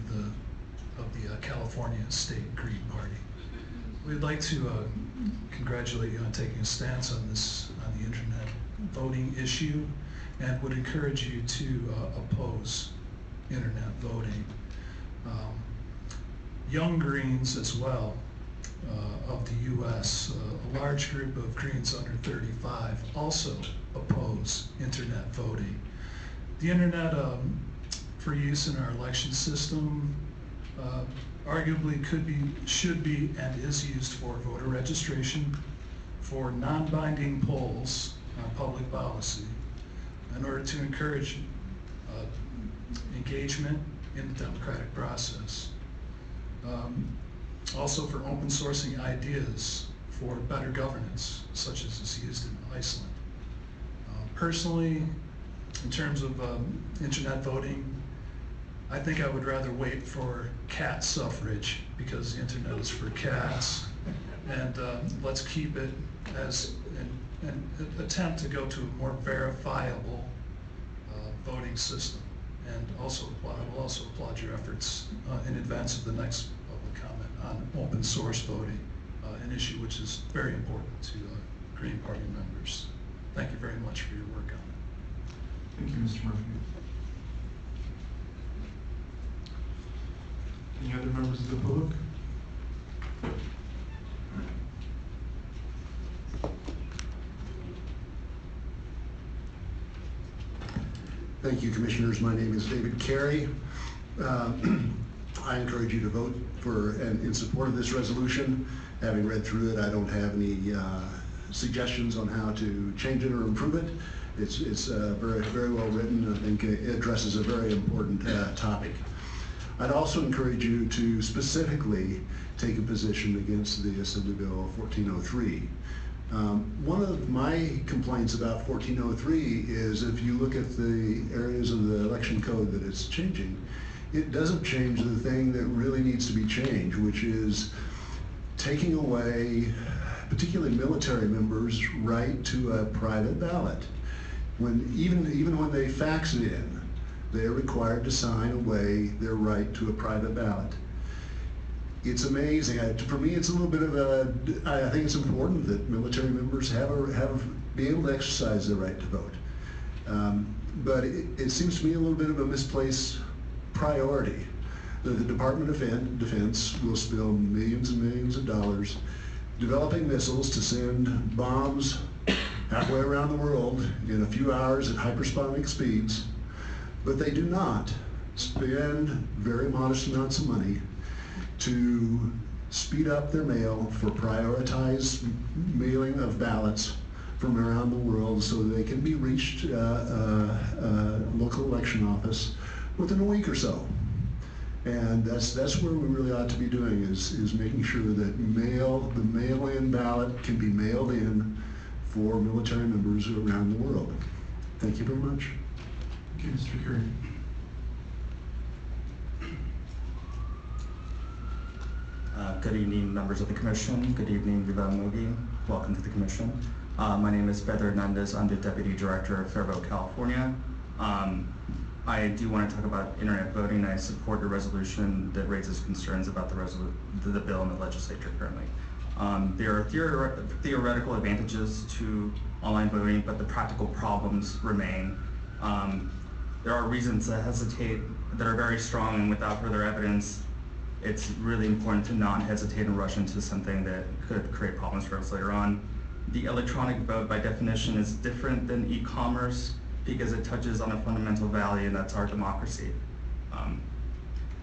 Speaker 8: of the California State Green Party. We'd like to congratulate you on taking a stance on the internet voting issue, and would encourage you to oppose internet voting. Young Greens as well of the U.S., a large group of Greens under 35 also oppose internet voting. The internet for use in our election system arguably should be, and is used for voter registration, for non-binding polls on public policy, in order to encourage engagement in the democratic process. Also for open sourcing ideas for better governance, such as is used in Iceland. Personally, in terms of internet voting, I think I would rather wait for cat suffrage, because the internet is for cats, and let's keep it as an attempt to go to a more verifiable voting system. And also, I will also applaud your efforts in advance of the next public comment on open source voting, an issue which is very important to Green Party members. Thank you very much for your work on it.
Speaker 1: Thank you, Mr. Murphy. Any other members of the public?
Speaker 9: Thank you, Commissioners. My name is David Carey. I encourage you to vote for and in support of this resolution. Having read through it, I don't have any suggestions on how to change it or improve it. It's very, very well written. I think it addresses a very important topic. I'd also encourage you to specifically take a position against the Assembly Bill 1403. One of my complaints about 1403 is if you look at the areas of the election code that it's changing, it doesn't change the thing that really needs to be changed, which is taking away particularly military members' right to a private ballot. Even when they fax it in, they're required to sign away their right to a private ballot. It's amazing. For me, it's a little bit of I think it's important that military members be able to exercise their right to vote. But it seems to me a little bit of a misplaced priority. The Department of Defense will spill millions and millions of dollars developing missiles to send bombs halfway around the world in a few hours at hypersonic speeds, but they do not spend very modest amounts of money to speed up their mail for prioritized mailing of ballots from around the world so they can be reached local election office within a week or so. And that's where we really ought to be doing is making sure that the mail-in ballot can be mailed in for military members around the world. Thank you very much.
Speaker 1: Thank you, Mr. Curry.
Speaker 10: Good evening, members of the Commission. Good evening, Viva Mogi. Welcome to the Commission. My name is Pedro Hernandez. I'm the Deputy Director of Fairville, California. I do want to talk about internet voting. I support the resolution that raises concerns about the bill in the legislature currently. There are theoretical advantages to online voting, but the practical problems remain. There are reasons to hesitate that are very strong, and without further evidence, it's really important to not hesitate and rush into something that could create problems for us later on. The electronic vote, by definition, is different than e-commerce because it touches on a fundamental value, and that's our democracy.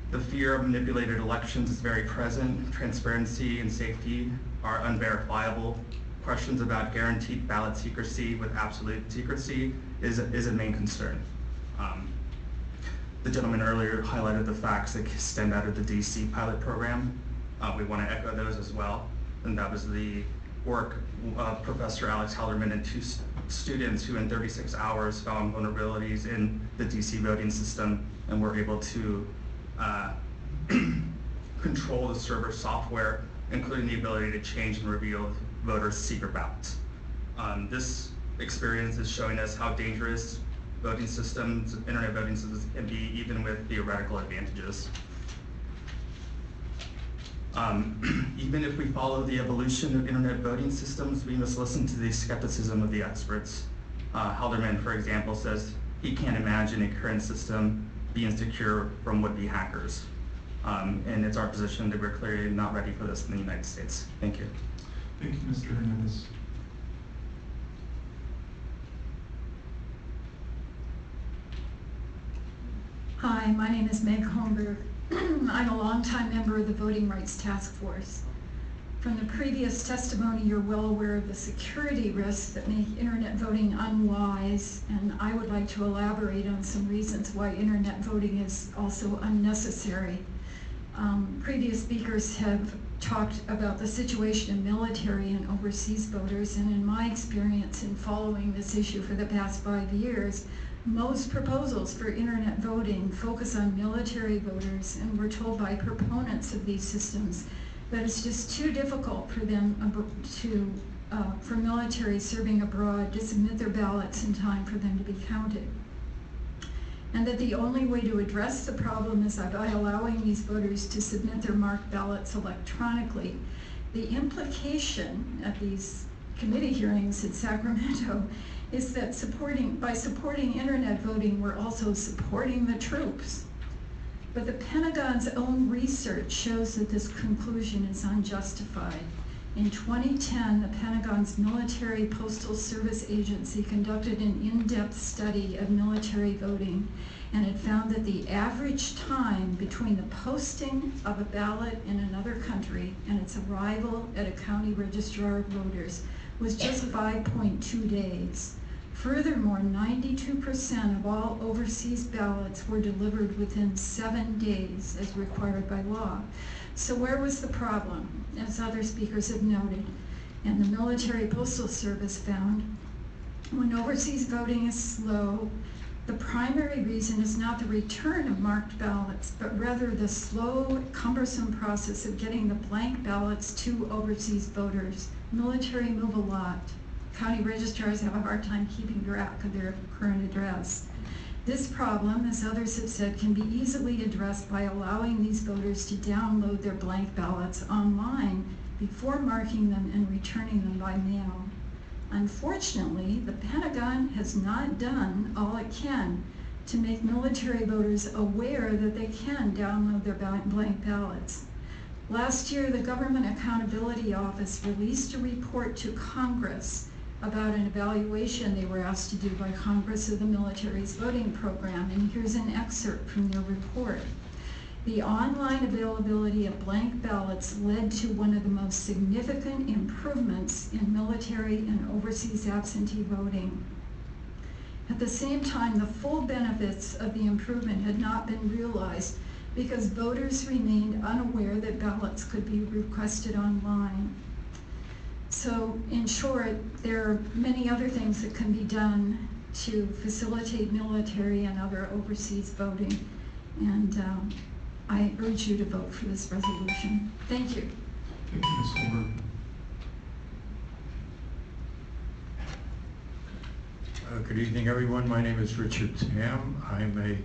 Speaker 10: The fear of manipulated elections is very present. Transparency and safety are unverifiable. Questions about guaranteed ballot secrecy with absolute secrecy is a main concern. The gentleman earlier highlighted the facts that stem out of the DC pilot program. We want to echo those as well. And that was the work of Professor Alex Hallerman and 2 students who in 36 hours found vulnerabilities in the DC voting system and were able to control the server software, including the ability to change and reveal voters' secret ballots. This experience is showing us how dangerous voting systems, internet voting systems can be, even with theoretical advantages. Even if we follow the evolution of internet voting systems, we must listen to the skepticism of the experts. Halderman, for example, says he can't imagine a current system being secure from would-be hackers. And it's our position that we're clearly not ready for this in the United States. Thank you.
Speaker 1: Thank you, Mr. Hernandez.
Speaker 11: Hi, my name is Meg Holmberg. I'm a longtime member of the Voting Rights Task Force. From the previous testimony, you're well aware of the security risks that make internet voting unwise, and I would like to elaborate on some reasons why internet voting is also unnecessary. Previous speakers have talked about the situation of military and overseas voters, and in my experience in following this issue for the past 5 years, most proposals for internet voting focus on military voters, and we're told by proponents of these systems that it's just too difficult for them for military serving abroad to submit their ballots in time for them to be counted. And that the only way to address the problem is by allowing these voters to submit their marked ballots electronically. The implication at these committee hearings in Sacramento is that by supporting internet voting, we're also supporting the troops. But the Pentagon's own research shows that this conclusion is unjustified. In 2010, the Pentagon's Military Postal Service Agency conducted an in-depth study of military voting, and it found that the average time between the posting of a ballot in another country and its arrival at a county registrar of voters was just 5.2 days. Furthermore, 92% of all overseas ballots were delivered within 7 days as required by law. So where was the problem? As other speakers have noted, and the Military Postal Service found, when overseas voting is slow, the primary reason is not the return of marked ballots, but rather the slow, cumbersome process of getting the blank ballots to overseas voters. Military move a lot. County registrars have a hard time keeping track of their current address. This problem, as others have said, can be easily addressed by allowing these voters to download their blank ballots online before marking them and returning them by mail. Unfortunately, the Pentagon has not done all it can to make military voters aware that they can download their blank ballots. Last year, the Government Accountability Office released a report to Congress about an evaluation they were asked to do by Congress of the military's voting program, and here's an excerpt from their report. The online availability of blank ballots led to one of the most significant improvements in military and overseas absentee voting. At the same time, the full benefits of the improvement had not been realized because voters remained unaware that ballots could be requested online. So in short, there are many other things that can be done to facilitate military and other overseas voting. And I urge you to vote for this resolution. Thank you.
Speaker 1: Thank you, Ms. Holmberg.
Speaker 12: Good evening, everyone. My name is Richard Tam. I'm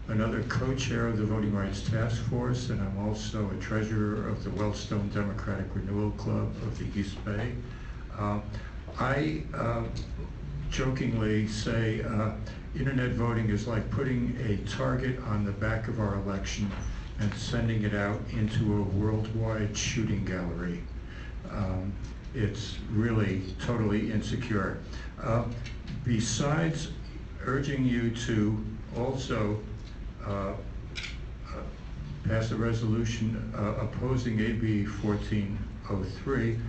Speaker 12: another co-chair of the Voting Rights Task Force, and I'm also a treasurer of the Wellstone Democratic Renewal Club of the East Bay. I jokingly say internet voting is like putting a target on the back of our election and sending it out into a worldwide shooting gallery. It's really totally insecure. Besides urging you to also pass a resolution opposing AB 1403,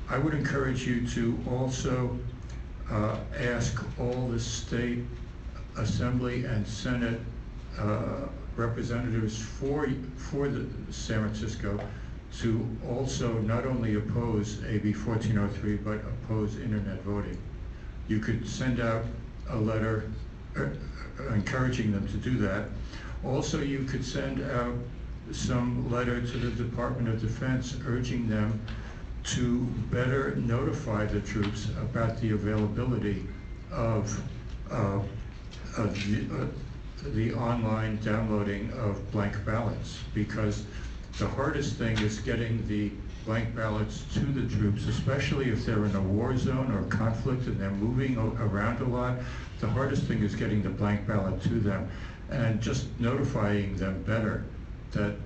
Speaker 12: I would encourage you to also ask all the state assembly and senate representatives for the San Francisco to also not only oppose AB 1403 but oppose internet voting. You could send out a letter encouraging them to do that. Also, you could send out some letter to the Department of Defense urging them to better notify the troops about the availability of the online downloading of blank ballots, because the hardest thing is getting the blank ballots to the troops, especially if they're in a war zone or conflict and they're moving around a lot. The hardest thing is getting the blank ballot to them, and just notifying them better that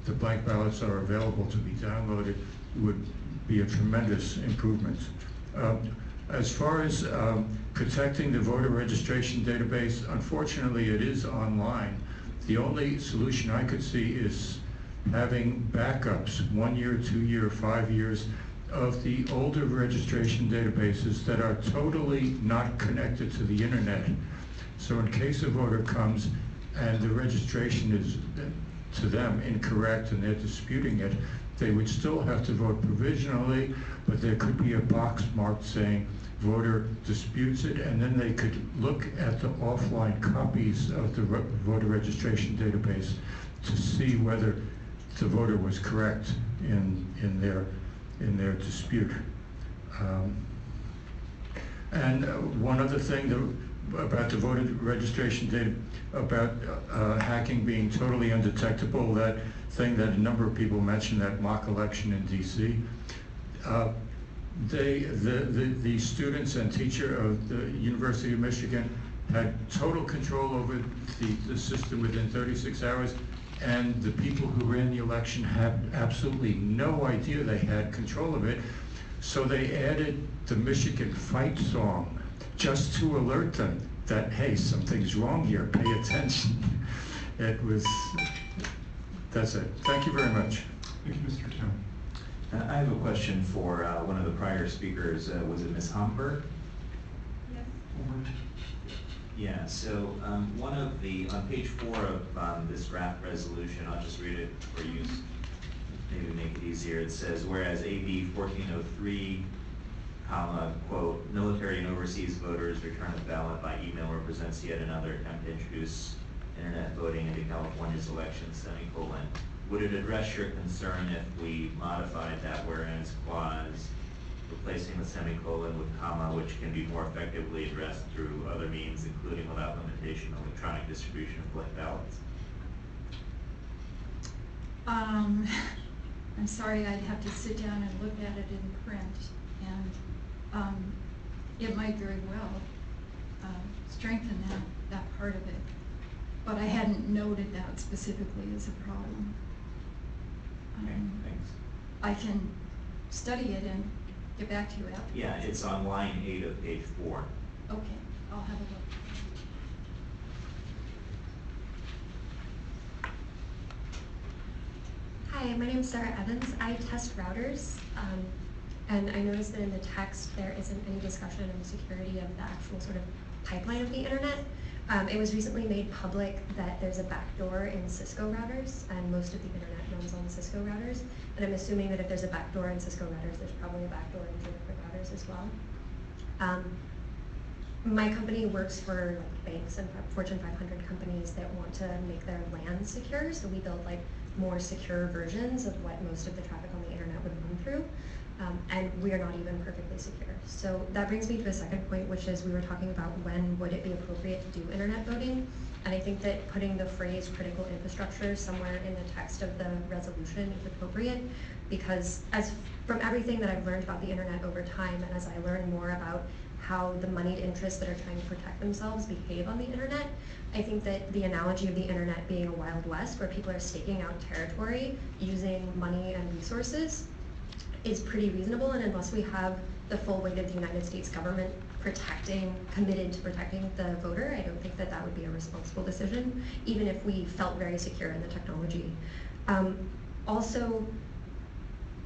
Speaker 12: the blank ballots are available to be downloaded would be a tremendous improvement. As far as protecting the voter registration database, unfortunately it is online. The only solution I could see is having backups, 1 year, 2 year, 5 years, of the older registration databases that are totally not connected to the internet. So in case a voter comes and the registration is to them incorrect and they're disputing it, they would still have to vote provisionally, but there could be a box marked saying voter disputes it, and then they could look at the offline copies of the voter registration database to see whether the voter was correct in their dispute. And one other thing about the voter registration data, about hacking being totally undetectable, that thing that a number of people mentioned, that mock election in DC. The students and teacher of the University of Michigan had total control over the system within 36 hours. And the people who ran the election had absolutely no idea they had control of it. So they added the Michigan fight song just to alert them that, hey, something's wrong here, pay attention. That's it. Thank you very much.
Speaker 1: Thank you, Mr. Tam.
Speaker 3: I have a question for one of the prior speakers. Was it Ms. Homberg?
Speaker 11: Yes.
Speaker 3: Yeah, so one of the, on page 4 of this draft resolution, I'll just read it for you, maybe make it easier. It says, whereas AB 1403, quote, military and overseas voters return the ballot by email represents yet another attempt to introduce internet voting into California's election, semicolon. Would it address your concern if we modified that whereas clause, replacing the semicolon with comma, which can be more effectively addressed through other means, including without limitation, electronic distribution of blank ballots?
Speaker 11: I'm sorry, I'd have to sit down and look at it in print, and it might very well strengthen that part of it. But I hadn't noted that specifically as a problem.
Speaker 3: Okay, thanks.
Speaker 11: I can study it and get back to you after.
Speaker 3: Yeah, it's on line 8 of page 4.
Speaker 11: Okay, I'll have a look.
Speaker 13: Hi, my name is Sarah Evans. I test routers, and I noticed that in the text there isn't any discussion of the security of the actual sort of pipeline of the internet. It was recently made public that there's a backdoor in Cisco routers, and most of the internet runs on Cisco routers. And I'm assuming that if there's a backdoor in Cisco routers, there's probably a backdoor in Juniper routers as well. My company works for banks and Fortune 500 companies that want to make their LAN secure, so we build more secure versions of what most of the traffic on the internet would run through. And we are not even perfectly secure. So that brings me to a second point, which is we were talking about when would it be appropriate to do internet voting. And I think that putting the phrase critical infrastructure somewhere in the text of the resolution is appropriate, because from everything that I've learned about the internet over time, and as I learn more about how the moneyed interests that are trying to protect themselves behave on the internet, I think that the analogy of the internet being a Wild West where people are staking out territory using money and resources is pretty reasonable. And unless we have the full weight of the United States government committed to protecting the voter, I don't think that that would be a responsible decision, even if we felt very secure in the technology. Also,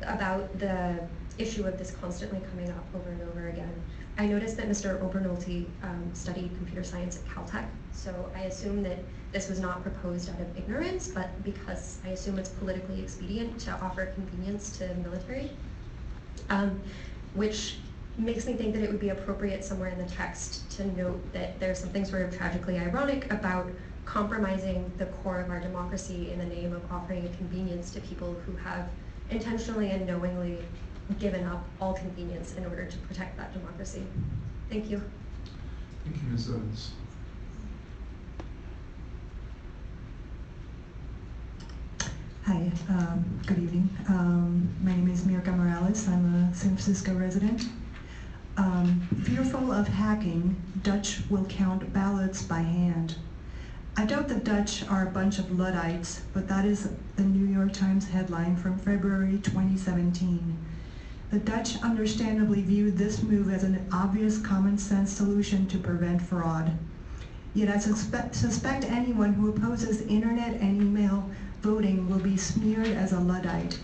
Speaker 13: about the issue of this constantly coming up over and over again, I noticed that Mr. Obernolte studied computer science at Caltech, so I assume that this was not proposed out of ignorance, but because I assume it's politically expedient to offer convenience to the military, which makes me think that it would be appropriate somewhere in the text to note that there's something sort of tragically ironic about compromising the core of our democracy in the name of offering a convenience to people who have intentionally and knowingly given up all convenience in order to protect that democracy. Thank you.
Speaker 1: Thank you, Ms. Evans.
Speaker 14: Hi, good evening. My name is Mirka Morales. I'm a San Francisco resident. Fearful of hacking, Dutch will count ballots by hand. I doubt the Dutch are a bunch of Luddites, but that is the New York Times headline from February 2017. The Dutch understandably viewed this move as an obvious common sense solution to prevent fraud. Yet I suspect anyone who opposes internet and email voting will be smeared as a Luddite.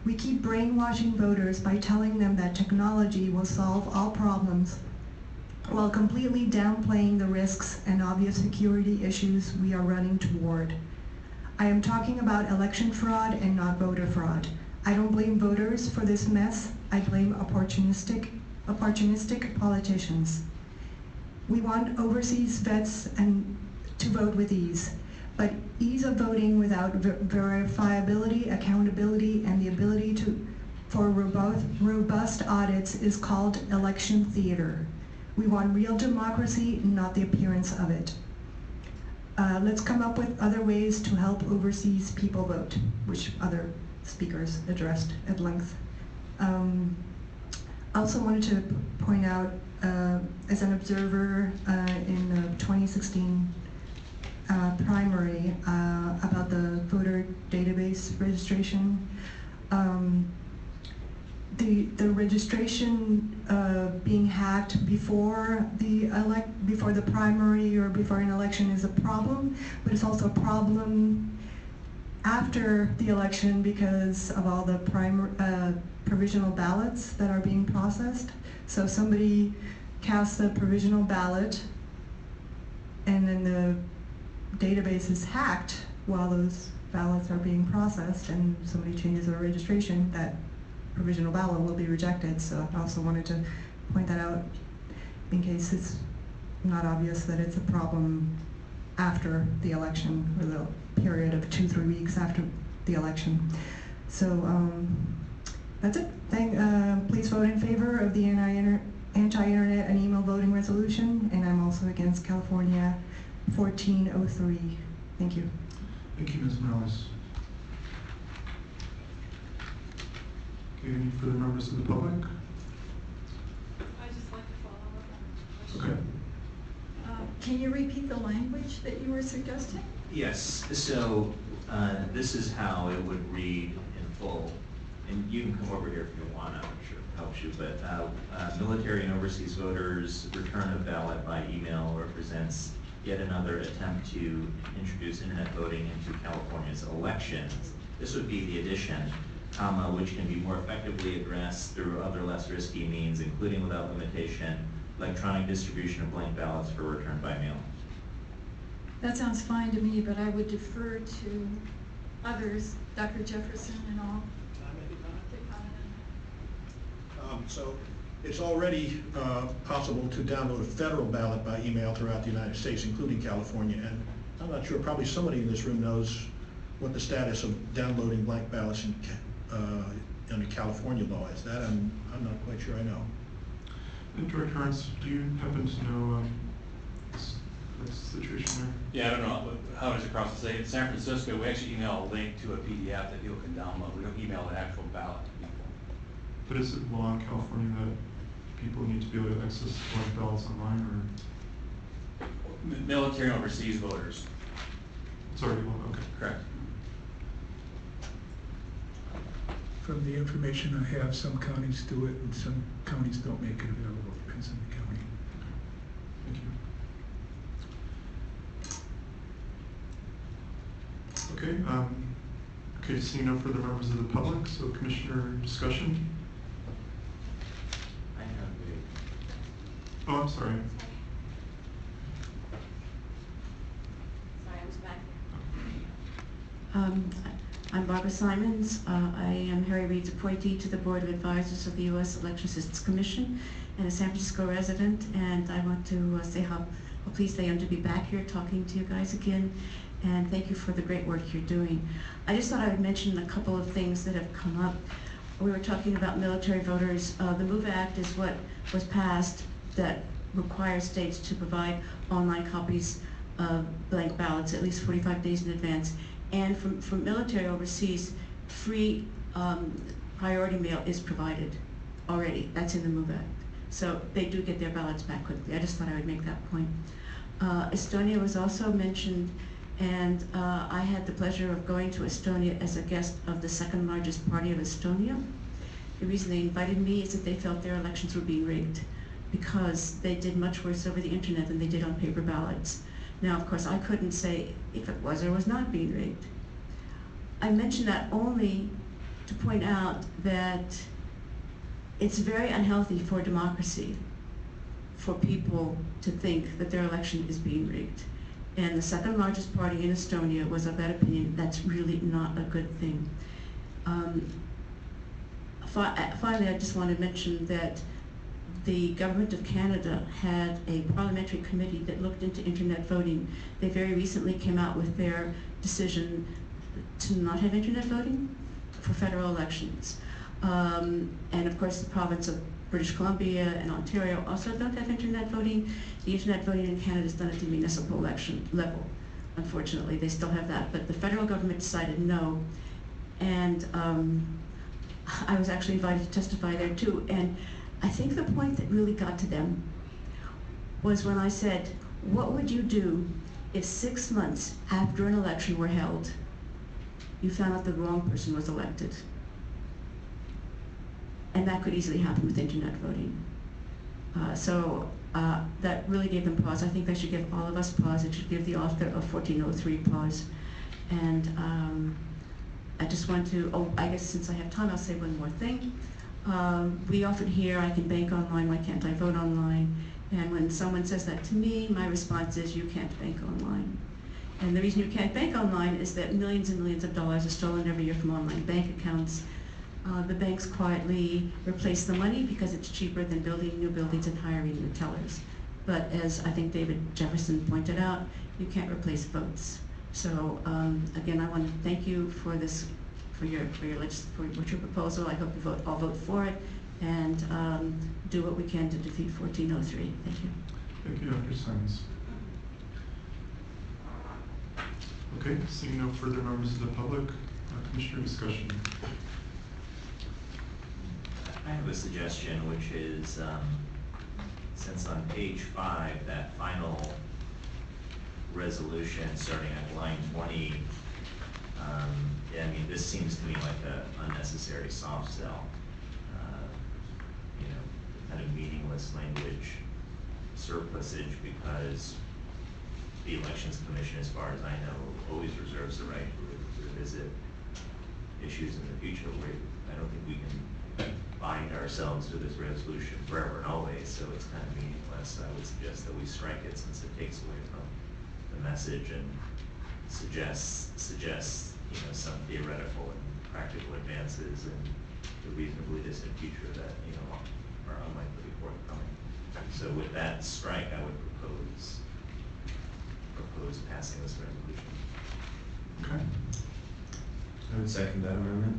Speaker 14: We keep brainwashing voters by telling them that technology will solve all problems, while completely downplaying the risks and obvious security issues we are running toward. I am talking about election fraud and not voter fraud. I don't blame voters for this mess. I blame opportunistic politicians. We want overseas vets to vote with ease, but ease of voting without verifiability, accountability, and the ability for robust audits is called election theater. We want real democracy, not the appearance of it. Let's come up with other ways to help overseas people vote, which other speakers addressed at length. Also wanted to point out, as an observer in the 2016 primary about the voter database registration, the registration being hacked before the primary or before an election is a problem, but it's also a problem after the election because of all the provisional ballots that are being processed. So somebody casts a provisional ballot and then the database is hacked while those ballots are being processed, and somebody changes their registration, that provisional ballot will be rejected. So I also wanted to point that out in case it's not obvious that it's a problem after the election, or the period of 2-3 weeks after the election. So that's it. Please vote in favor of the anti-internet and email voting resolution, and I'm also against California 1403. Thank you.
Speaker 1: Thank you, Ms. Morales. Okay, any further members of the public?
Speaker 11: I'd just like to follow up on the question.
Speaker 1: Okay.
Speaker 11: Can you repeat the language that you were suggesting?
Speaker 3: Yes, so this is how it would read in full. And you can come over here if you want, I'm sure it helps you, but military and overseas voters' return of ballot by email represents yet another attempt to introduce internet voting into California's elections. This would be the addition, which can be more effectively addressed through other less risky means, including without limitation, electronic distribution of blank ballots for return by mail.
Speaker 11: That sounds fine to me, but I would defer to others, Dr. Jefferson and all.
Speaker 7: Can I make a comment?
Speaker 11: to comment on that.
Speaker 7: So it's already possible to download a federal ballot by email throughout the United States, including California. And I'm not sure, probably somebody in this room knows what the status of downloading blank ballots under California law is. That I'm not quite sure I know.
Speaker 1: And Director Harns, do you happen to know the situation there?
Speaker 15: Yeah, I don't know how it is across the state. In San Francisco, we actually email a link to a PDF that people can download. We don't email an actual ballot to people.
Speaker 1: But is it law in California that people need to be able to access blank ballots online, or?
Speaker 15: Military and overseas voters.
Speaker 1: It's already law, okay.
Speaker 15: Correct.
Speaker 5: From the information I have, some counties do it and some counties don't make it available. Depends on the county.
Speaker 1: Thank you. Okay, okay, seeing no further members of the public, so Commissioner discussion.
Speaker 3: I have
Speaker 1: Oh, I'm sorry.
Speaker 16: Sorry, I was back there. I'm Barbara Simons. I am Harry Reid's appointee to the Board of Advisors of the U.S. Election Systems Commission and a San Francisco resident. And I want to say how pleased I am to be back here talking to you guys again. And thank you for the great work you're doing. I just thought I would mention a couple of things that have come up. We were talking about military voters. The MOVE Act is what was passed that requires states to provide online copies of blank ballots at least 45 days in advance. And from military overseas, free priority mail is provided already. That's in the MOVE Act. So they do get their ballots back quickly. I just thought I would make that point. Estonia was also mentioned, and I had the pleasure of going to Estonia as a guest of the second largest party of Estonia. The reason they invited me is that they felt their elections were being rigged because they did much worse over the internet than they did on paper ballots. Now, of course, I couldn't say if it was or was not being rigged. I mention that only to point out that it's very unhealthy for democracy for people to think that their election is being rigged. And the second largest party in Estonia was of that opinion. That's really not a good thing. Finally, I just want to mention that the government of Canada had a parliamentary committee that looked into internet voting. They very recently came out with their decision to not have internet voting for federal elections. And of course, the province of British Columbia and Ontario also don't have internet voting. The internet voting in Canada is done at the municipal election level. Unfortunately, they still have that, but the federal government decided no. And I was actually invited to testify there too. And I think the point that really got to them was when I said, what would you do if 6 months after an election were held, you found out the wrong person was elected? And that could easily happen with internet voting. So that really gave them pause. I think that should give all of us pause. It should give the author of 1403 pause. And I just want to, I guess since I have time, I'll say one more thing. We often hear, I can bank online, why can't I vote online? And when someone says that to me, my response is, you can't bank online. And the reason you can't bank online is that millions and millions of dollars are stolen every year from online bank accounts. The banks quietly replace the money because it's cheaper than building new buildings and hiring new tellers. But as I think David Jefferson pointed out, you can't replace votes. So again, I want to thank you for this, for your proposal. I hope you all vote for it and do what we can to defeat 1403. Thank you.
Speaker 1: Thank you, Dr. Simons. Okay, seeing no further members of the public, Commissioner discussion.
Speaker 3: I have a suggestion, which is, since on page 5, that final resolution starting at line 20, I mean, this seems to me like an unnecessary soft sell. You know, kind of meaningless language surplusage, because the Elections Commission, as far as I know, always reserves the right to revisit issues in the future. I don't think we can bind ourselves to this resolution forever and always, so it's kind of meaningless. I would suggest that we strike it since it takes away from the message and suggests some theoretical and practical advances in the reasonably distant future that are unlikely to be forthcoming. So with that strike, I would propose passing this resolution.
Speaker 1: Okay.
Speaker 4: I would second that amendment.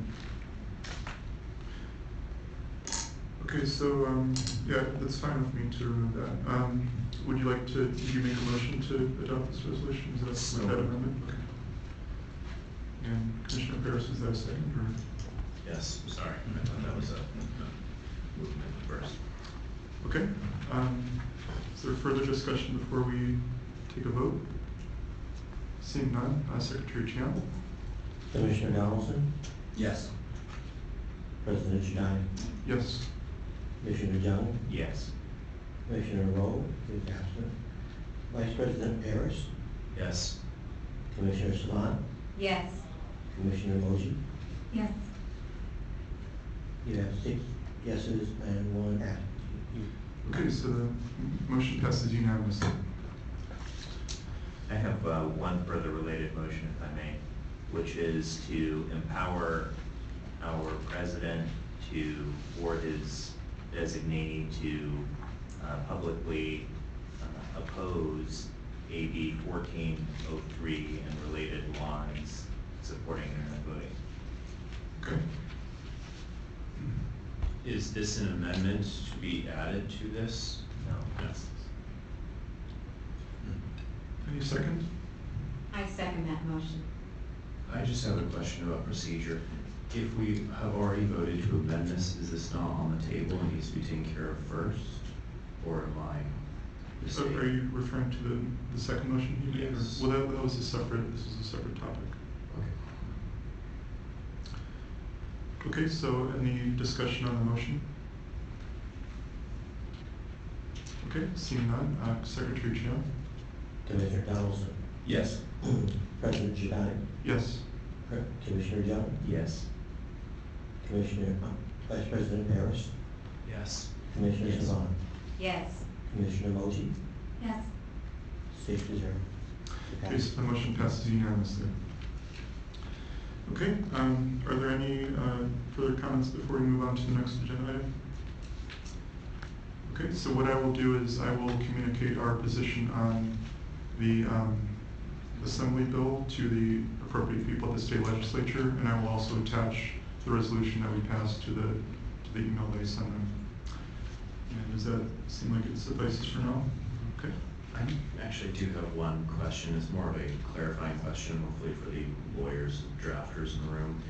Speaker 1: Okay, so, yeah, that's fine with me to remove that. Would you like to, did you make a motion to adopt this resolution? Is that
Speaker 4: So-
Speaker 1: with that amendment? Okay. And Commissioner Paris, is that a second, or?
Speaker 4: Yes, sorry, I thought that was a movement first.
Speaker 1: Okay. Is there further discussion before we take a vote? Seeing none, Secretary Chiang?
Speaker 2: Commissioner Donaldson,
Speaker 6: Yes.
Speaker 2: President Giordano,
Speaker 1: Yes.
Speaker 2: Commissioner Young,
Speaker 3: Yes.
Speaker 2: Commissioner Rowe is absent, Vice President Paris,
Speaker 4: Yes.
Speaker 2: Commissioner Savant,
Speaker 16: Yes.
Speaker 2: Commissioner Moji.
Speaker 11: Yes.
Speaker 2: You have 6 yeses and 1 absent.
Speaker 1: Okay, so the motion passes unanimously.
Speaker 3: I have one further related motion, if I may, which is to empower our president or his designee to publicly oppose AB 1403 and related laws supporting internet voting.
Speaker 1: Okay.
Speaker 4: Is this an amendment to be added to this?
Speaker 3: No.
Speaker 4: Yes.
Speaker 1: Any second?
Speaker 16: I second that motion.
Speaker 4: I just have a question about procedure. If we have already voted to amend this, is this not on the table and needs to be taken care of first? Or am I
Speaker 1: So
Speaker 4: mistaken?
Speaker 1: are you referring to the second motion you made? or-
Speaker 4: Yes.
Speaker 1: Well, that was this is a separate topic.
Speaker 4: Okay.
Speaker 1: Okay, so any discussion on the motion? Okay, seeing none, Secretary Chiang?
Speaker 2: Commissioner Donaldson,
Speaker 4: Yes.
Speaker 2: President Giordano,
Speaker 1: Yes.
Speaker 2: Commissioner Young,
Speaker 3: Yes.
Speaker 2: Commissioner, Vice President Paris,
Speaker 4: Yes.
Speaker 2: Commissioner
Speaker 3: Yes.
Speaker 2: Savant,
Speaker 16: Yes.
Speaker 2: Commissioner Moji,
Speaker 11: Yes.
Speaker 2: 6-0.
Speaker 1: Okay, so the motion passes unanimously. Okay, are there any further comments before we move on to the next agenda item? Okay, so what I will do is I will communicate our position on the Assembly bill to the appropriate people at the state legislature, and I will also attach the resolution that we passed to the email that I sent them. And does that seem like it suffices for now? Okay.
Speaker 4: I actually do have one question. It's more of a clarifying question, hopefully for the lawyers and drafters in the room.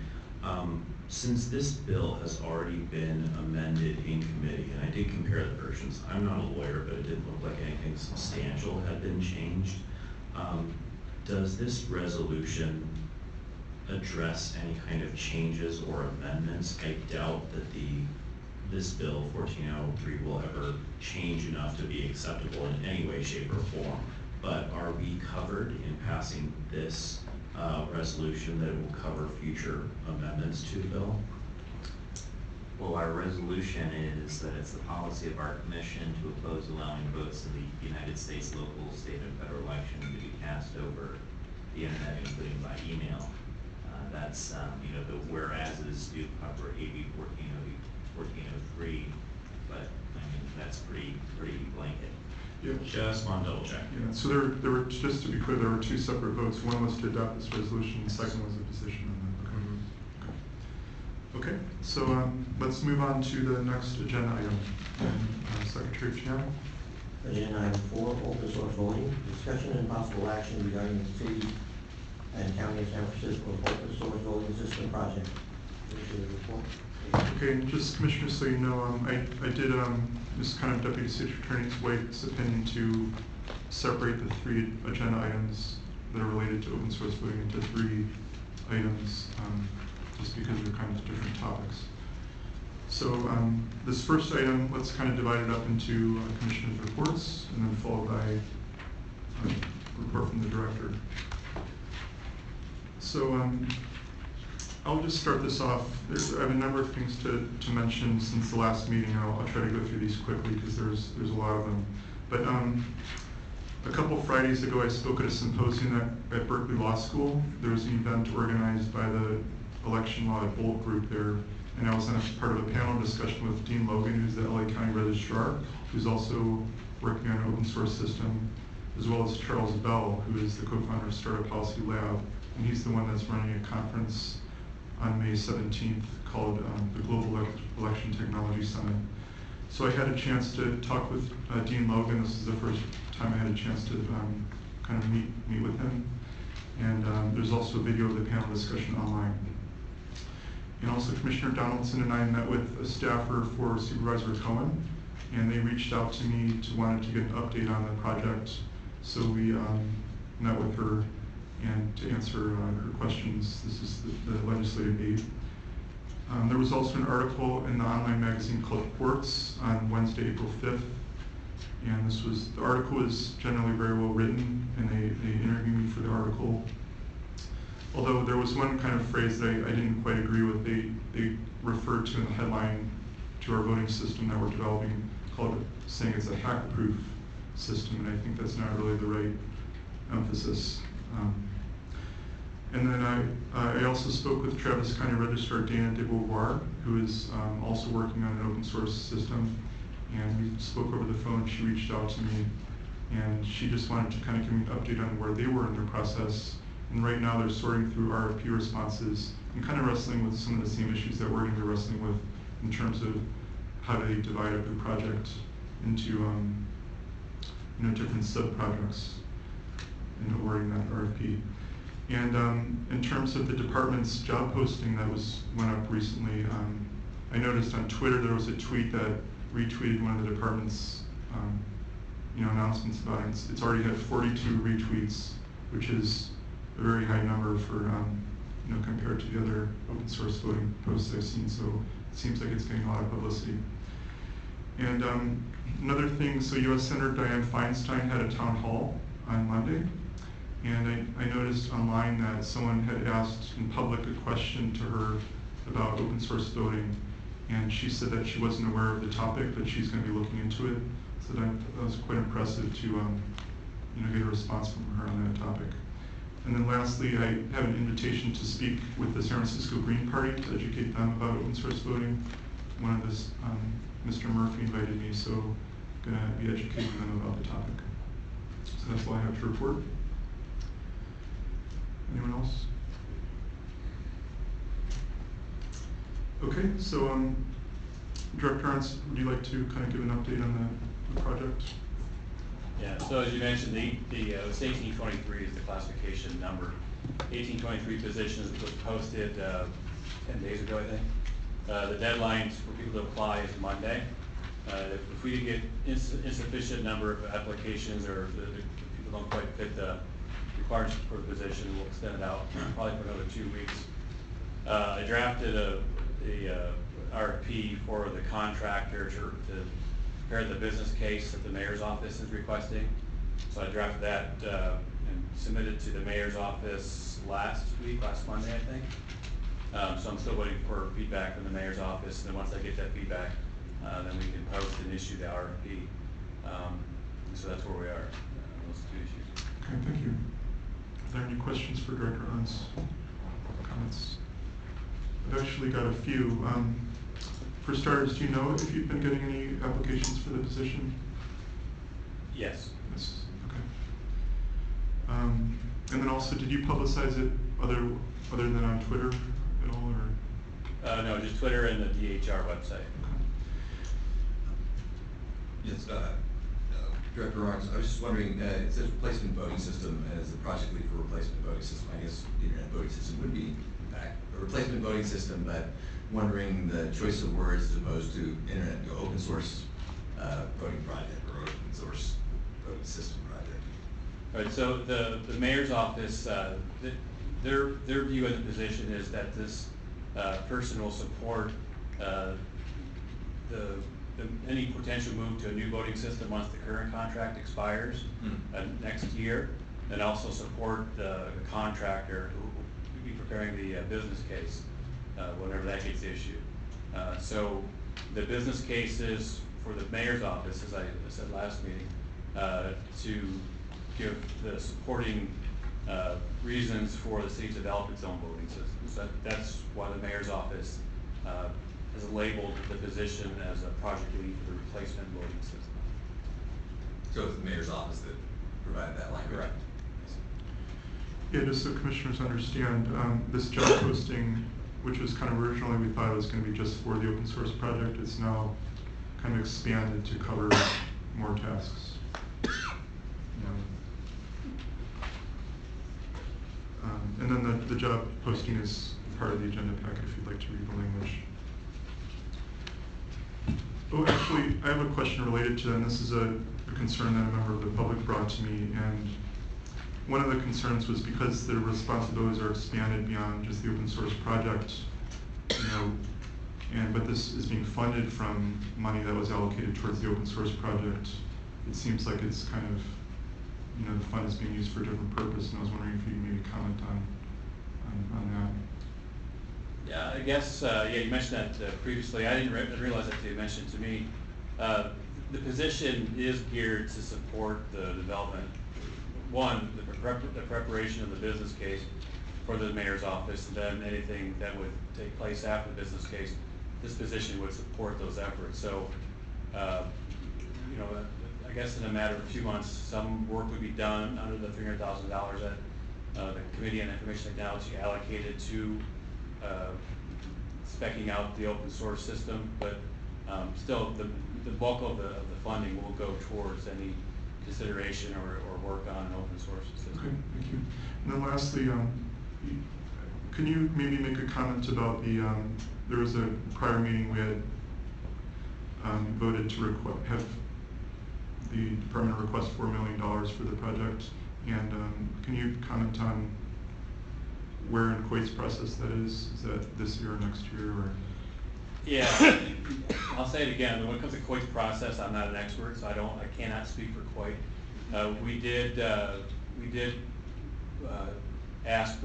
Speaker 4: Since this bill has already been amended in committee, and I did compare the versions, I'm not a lawyer, but it didn't look like anything substantial had been changed. Does this resolution address any kind of changes or amendments? I doubt that this bill 1403 will ever change enough to be acceptable in any way, shape, or form. But are we covered in passing this resolution that it will cover future amendments to the bill?
Speaker 3: Well, our resolution is that it's the policy of our commission to oppose allowing votes in the United States local, state, and federal election to be cast over the internet, including by email. That's, the whereases do cover AB 1403, but, I mean, that's pretty blanket.
Speaker 1: Yeah.
Speaker 4: Just want to double check.
Speaker 1: Yeah, so there were, just to be clear, there were 2 separate votes. One was to adopt this resolution, the second was a position on that. Okay, so let's move on to the next agenda item. And Secretary Chiang?
Speaker 2: Agenda item 4, open source voting, discussion and possible action regarding the city and county of San Francisco's open source voting system project. Commissioner report.
Speaker 1: Okay, and just Commissioner, so you know, I did just kind of Deputy City Attorney's White's opinion to separate the 3 agenda items that are related to open source voting into 3 items, just because they're kind of different topics. So this first item, let's kind of divide it up into Commissioner's reports, and then followed by a report from the Director. So I'll just start this off. I have a number of things to mention since the last meeting. I'll try to go through these quickly because there's a lot of them. But A couple Fridays ago, I spoke at a symposium at Berkeley Law School. There was an event organized by the Election Law Bolt Group there, and I was on a part of a panel discussion with Dean Logan, who's the LA County Registrar, who's also working on an open source system, as well as Charles Bell, who is the co-founder of Startup Policy Lab, and he's the one that's running a conference on May 17th called the Global Election Technology Summit. So I had a chance to talk with Dean Logan. This is the first time I had a chance to kind of meet with him. And there's also a video of the panel discussion online. And also Commissioner Donaldson and I met with a staffer for Supervisor Cohen, and they reached out to me to wanted to get an update on the project. So we met with her and to answer her questions. This is the legislative aid. There was also an article in the online magazine called Quartz on Wednesday, April 5th. And the article was generally very well written, and they interviewed me for the article. Although there was one kind of phrase that I didn't quite agree with. They referred to in the headline to our voting system that we're developing, saying it's a hack-proof system, and I think that's not really the right emphasis. And then I also spoke with Travis County Registrar Dana DeBeauvoir, who is also working on an open source system. And we spoke over the phone. She reached out to me, and she just wanted to kind of give me an update on where they were in their process. And right now they're sorting through RFP responses and kind of wrestling with some of the same issues that we're going to be wrestling with in terms of how do they divide up the project into different sub-projects in awarding that RFP. And in terms of the department's job posting that went up recently, I noticed on Twitter there was a tweet that retweeted one of the department's announcements about it. It's already had 42 retweets, which is a very high number for compared to the other open source voting posts I've seen. So it seems like it's getting a lot of publicity. And another thing, so U.S. Senator Dianne Feinstein had a town hall on Monday. And I noticed online that someone had asked in public a question to her about open source voting, and she said that she wasn't aware of the topic, but she's going to be looking into it. So that was quite impressive to get a response from her on that topic. And then lastly, I have an invitation to speak with the San Francisco Green Party to educate them about open source voting. One of this, Mr. Murphy invited me, so I'm going to be educating them about the topic. So that's all I have to report. Anyone else? Okay, so Director Arntz, would you like to kind of give an update on the project?
Speaker 15: Yeah, so as you mentioned, the 1823 is the classification number. 1823 positions was posted 10 days ago, I think. The deadline for people to apply is Monday. If we get insufficient number of applications, or if the people don't quite fit the requirements for the position, we'll extend it out probably for another 2 weeks. I drafted a RFP for the contractor to prepare the business case that the mayor's office is requesting. So I drafted that and submitted to the mayor's office last Monday, I think. So I'm still waiting for feedback from the mayor's office, and then once I get that feedback, then we can post and issue the RFP. So that's where we are, those two issues.
Speaker 1: Okay, thank you. Are there any questions for Director Arntz? Comments? I've actually got a few. For starters, do you know if you've been getting any applications for the position?
Speaker 15: Yes.
Speaker 1: Yes. Okay. And then also, did you publicize it other than on Twitter at all, or?
Speaker 15: No, just Twitter and the DHR website.
Speaker 1: Okay.
Speaker 6: Yes, Director Arntz, I was just wondering, it says replacement voting system as the project lead for replacement voting system. I guess the internet voting system would be, in fact, a replacement voting system, but wondering the choice of words as opposed to internet, open source voting project or open source voting system project.
Speaker 15: Right, so the mayor's office, their view of the position is that this person will support any potential move to a new voting system once the current contract expires next year, and also support the contractor who will be preparing the business case whenever that gets issued. So the business case is for the mayor's office, as I said last meeting, to give the supporting reasons for the city to develop its own voting systems. That's why the mayor's office has labeled the position as a project lead for the replacement voting system.
Speaker 6: So it's the mayor's office that provided that language?
Speaker 15: Correct.
Speaker 1: Yeah, just so commissioners understand, this job posting, which was kind of originally we thought it was going to be just for the open source project, it's now kind of expanded to cover more tasks. And then the job posting is part of the agenda packet if you'd like to read the language. Oh, actually, I have a question related to that, and this is a concern that a member of the public brought to me. And one of the concerns was because the responsibilities are expanded beyond just the open source project, but this is being funded from money that was allocated towards the open source project. It seems like it's kind of, the fund is being used for a different purpose, and I was wondering if you could maybe comment on that.
Speaker 15: Yeah, I guess, you mentioned that previously. I didn't realize that you mentioned to me. The position is geared to support the development. One, the preparation of the business case for the mayor's office, and then anything that would take place after the business case, this position would support those efforts. So, I guess in a matter of a few months, some work would be done under the $300,000 that the Committee on Information Technology allocated to specking out the open source system, but still the bulk of the funding will go towards any consideration or work on an open source system.
Speaker 1: Okay, thank you. And then lastly, can you maybe make a comment about there was a prior meeting we had voted to have the department request $4 million for the project, and can you comment on where in Coit's process that is? Is that this year or next year? Or?
Speaker 15: Yeah, I'll say it again. When it comes to Coit's process, I'm not an expert, so I cannot speak for Coit. We did ask.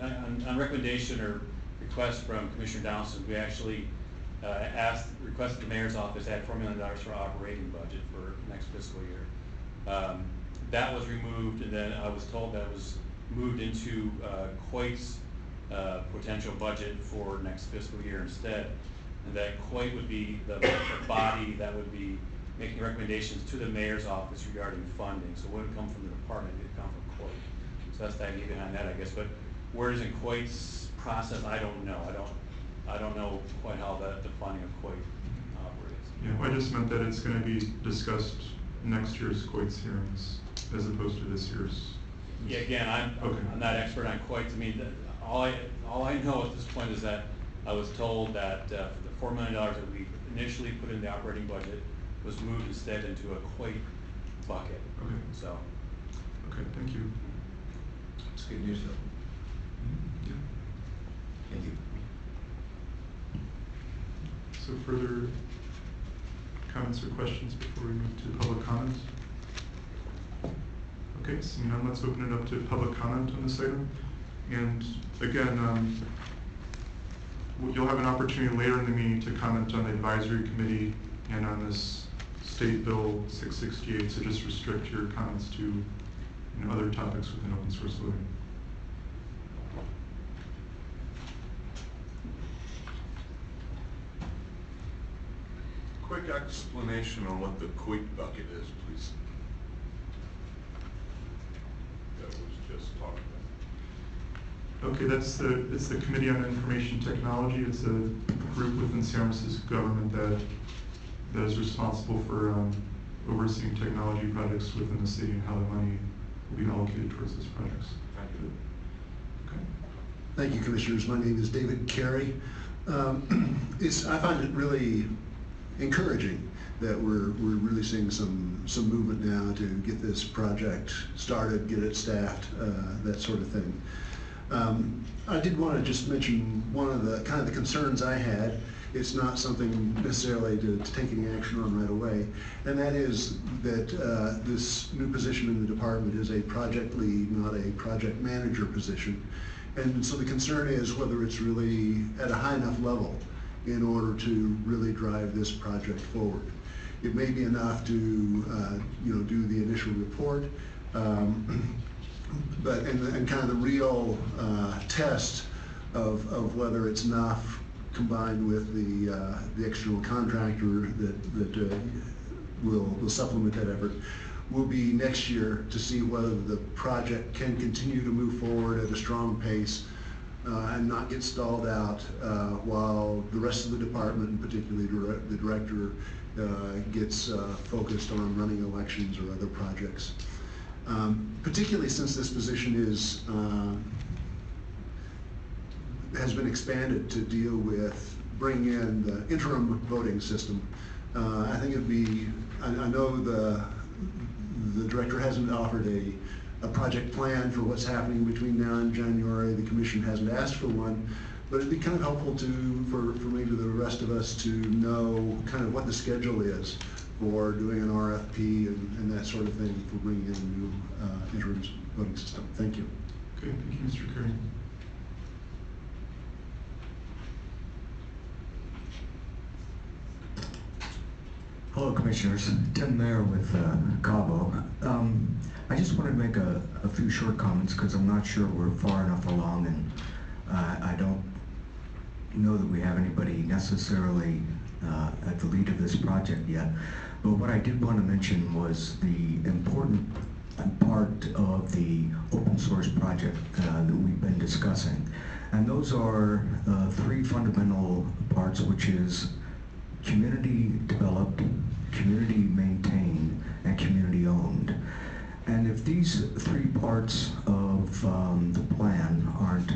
Speaker 15: On recommendation or request from Commissioner Downson, we actually requested the mayor's office add $4 million for our operating budget for next fiscal year. That was removed, and then I was told that was moved into Coit's potential budget for next fiscal year instead, and that Coit would be the body that would be making recommendations to the mayor's office regarding funding. So it wouldn't come from the department, it would come from Coit. So that's the idea behind that, I guess. But where is in Coit's process, I don't know. I don't know quite how the funding of Coit operates.
Speaker 1: Yeah, I just meant that it's going to be discussed next year's Coit's hearings as opposed to this year's.
Speaker 15: Yeah, again, I'm not expert on Coit. I mean, all I know at this point is that I was told that the $4 million that we initially put in the operating budget was moved instead into a Coit bucket.
Speaker 1: Okay.
Speaker 15: So.
Speaker 1: Okay, thank you.
Speaker 6: It's good news, though.
Speaker 1: Yeah.
Speaker 6: Thank you.
Speaker 1: So further comments or questions before we move to public comment? Okay, seeing none, let's open it up to public comment on this item. And again, you'll have an opportunity later in the meeting to comment on the advisory committee and on this State Bill 668, so just restrict your comments to other topics within open source voting.
Speaker 17: Quick explanation on what the Coit bucket is, please. That was just talked about.
Speaker 1: Okay, it's the Committee on Information Technology. It's a group within San Francisco government that is responsible for overseeing technology projects within the city and how the money will be allocated towards those projects.
Speaker 17: Thank you.
Speaker 1: Okay.
Speaker 9: Thank you, Commissioners. My name is David Carey. I find it really encouraging that we're really seeing some movement now to get this project started, get it staffed, that sort of thing. I did want to just mention one of the kind of the concerns I had. It's not something necessarily to take any action on right away, and that is that this new position in the department is a project lead, not a project manager position. And so the concern is whether it's really at a high enough level in order to really drive this project forward. it may be enough to do the initial report. But and kind of the real test of whether it's enough combined with the external contractor that will supplement that effort will be next year to see whether the project can continue to move forward at a strong pace and not get stalled out while the rest of the department, and particularly the director, gets focused on running elections or other projects. Particularly since this position has been expanded to deal with bringing in the interim voting system. I think it'd be, I know the director hasn't offered a project plan for what's happening between now and January. The commission hasn't asked for one, but it'd be kind of helpful for maybe the rest of us to know kind of what the schedule is for doing an RFP and that sort of thing for bringing in a new interim voting system. Thank you.
Speaker 1: Okay, thank you, Mr. Curry.
Speaker 18: Hello, Commissioners. Tim Mayer with Cabo. I just wanted to make a few short comments because I'm not sure we're far enough along, and I don't know that we have anybody necessarily at the lead of this project yet. But what I did want to mention was the important part of the open source project that we've been discussing. And those are three fundamental parts, which is community developed, community maintained, and community owned. And if these three parts of the plan aren't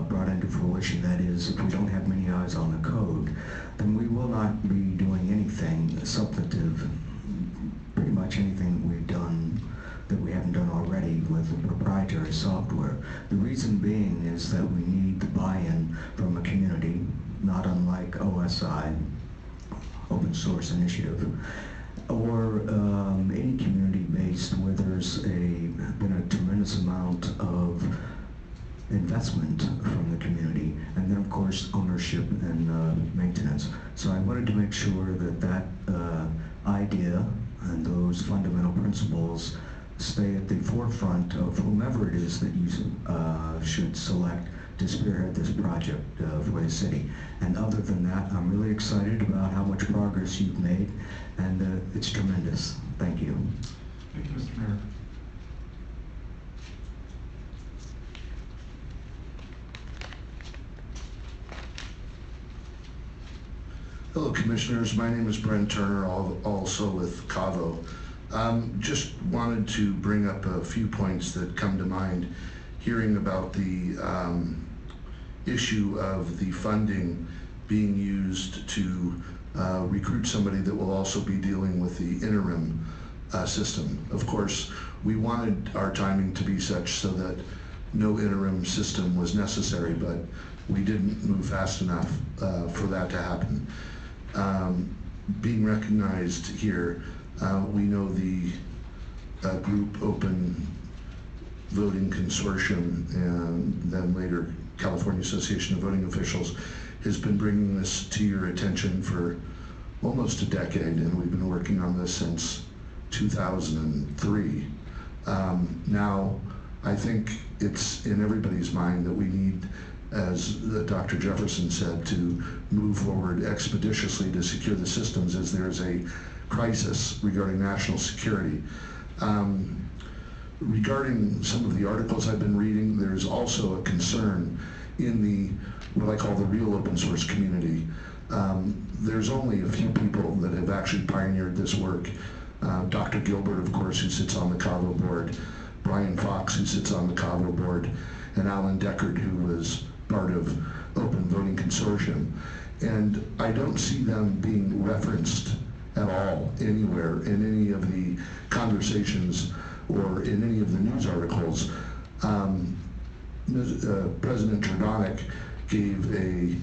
Speaker 18: brought into fruition, that is, if we don't have many eyes on the code, then we will not be doing anything substantive, pretty much anything we've done that we haven't done already with proprietary software. The reason being is that we need the buy-in from a community, not unlike OSI, Open Source Initiative, or any community-based where there's been a tremendous amount of investment from the community, and then of course ownership and maintenance. So I wanted to make sure that idea and those fundamental principles stay at the forefront of whomever it is that you should select to spearhead this project for the city. And other than that, I'm really excited about how much progress you've made, and it's tremendous. Thank you.
Speaker 1: Thank you, Mr. Mayor.
Speaker 9: Hello, Commissioners. My name is Brent Turner, also with Cavo. Just wanted to bring up a few points that come to mind hearing about the issue of the funding being used to recruit somebody that will also be dealing with the interim system. Of course, we wanted our timing to be such so that no interim system was necessary, but we didn't move fast enough for that to happen. Being recognized here, we know the group Open Voting Consortium and then later California Association of Voting Officials has been bringing this to your attention for almost a decade, and we've been working on this since 2003. Now, I think it's in everybody's mind that we need, as Dr. Jefferson said, to move forward expeditiously to secure the systems as there's a crisis regarding national security. Regarding some of the articles I've been reading, there's also a concern in the, what I call the real open source community. There's only a few people that have actually pioneered this work. Dr. Gilbert, of course, who sits on the Cavo board, Brian Fox, who sits on the Cavo board, and Alan Deckard, who was part of Open Voting Consortium. And I don't see them being referenced at all anywhere in any of the conversations or in any of the news articles. President Jordanic gave a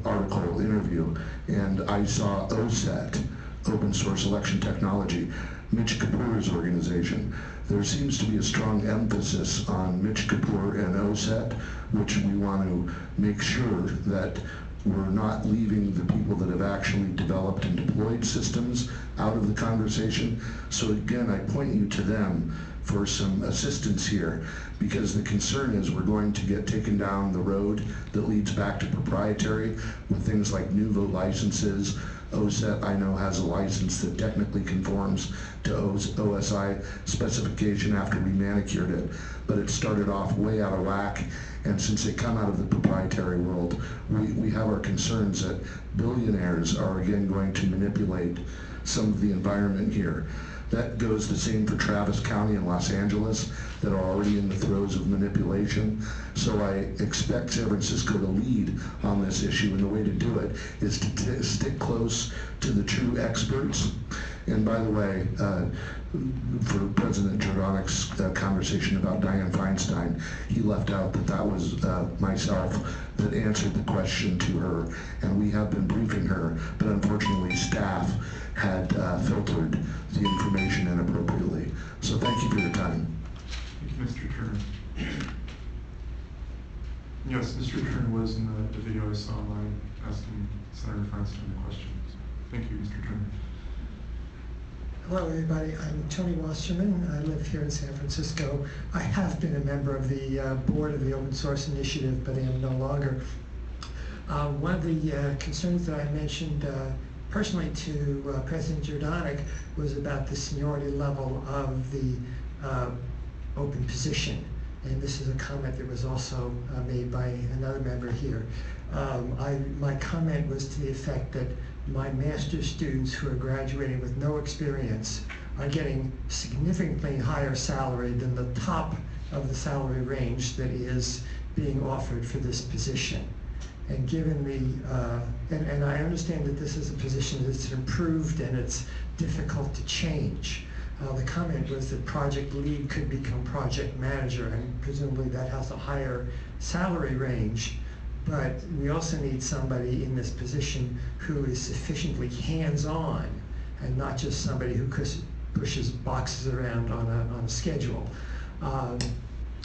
Speaker 9: article interview, and I saw OSET, Open Source Election Technology, Mitch Kapoor's organization. There seems to be a strong emphasis on Mitch Kapoor and OSET, which we want to make sure that we're not leaving the people that have actually developed and deployed systems out of the conversation. So again, I point you to them for some assistance here, because the concern is we're going to get taken down the road that leads back to proprietary with things like new vote licenses. OSET, I know, has a license that technically conforms to OSI specification after we manicured it, but it started off way out of whack. And since they come out of the proprietary world, we have our concerns that billionaires are again going to manipulate some of the environment here. That goes the same for Travis County and Los Angeles that are already in the throes of manipulation. So I expect San Francisco to lead on this issue, and the way to do it is to stick close to the true experts. And by the way, for President Jordanik's conversation about Dianne Feinstein, he left out that that was myself that answered the question to her, and we have been briefing her, but unfortunately staff had filtered the information inappropriately. So thank you for your time.
Speaker 1: Thank you, Mr. Turner. Yes, Mr. Turner was in the video I saw online asking Senator Feinstein the question. Thank you, Mr. Turner.
Speaker 19: Hello, everybody. I'm Tony Wasserman. I live here in San Francisco. I have been a member of the board of the Open Source Initiative, but I am no longer. One of the concerns that I mentioned personally to President Jordanik was about the seniority level of the open position. And this is a comment that was also made by another member here. My comment was to the effect that my master's students who are graduating with no experience are getting significantly higher salary than the top of the salary range that is being offered for this position. And given the, and I understand that this is a position that's improved and it's difficult to change. The comment was that project lead could become project manager, and presumably that has a higher salary range. But we also need somebody in this position who is sufficiently hands-on and not just somebody who pushes boxes around on a schedule.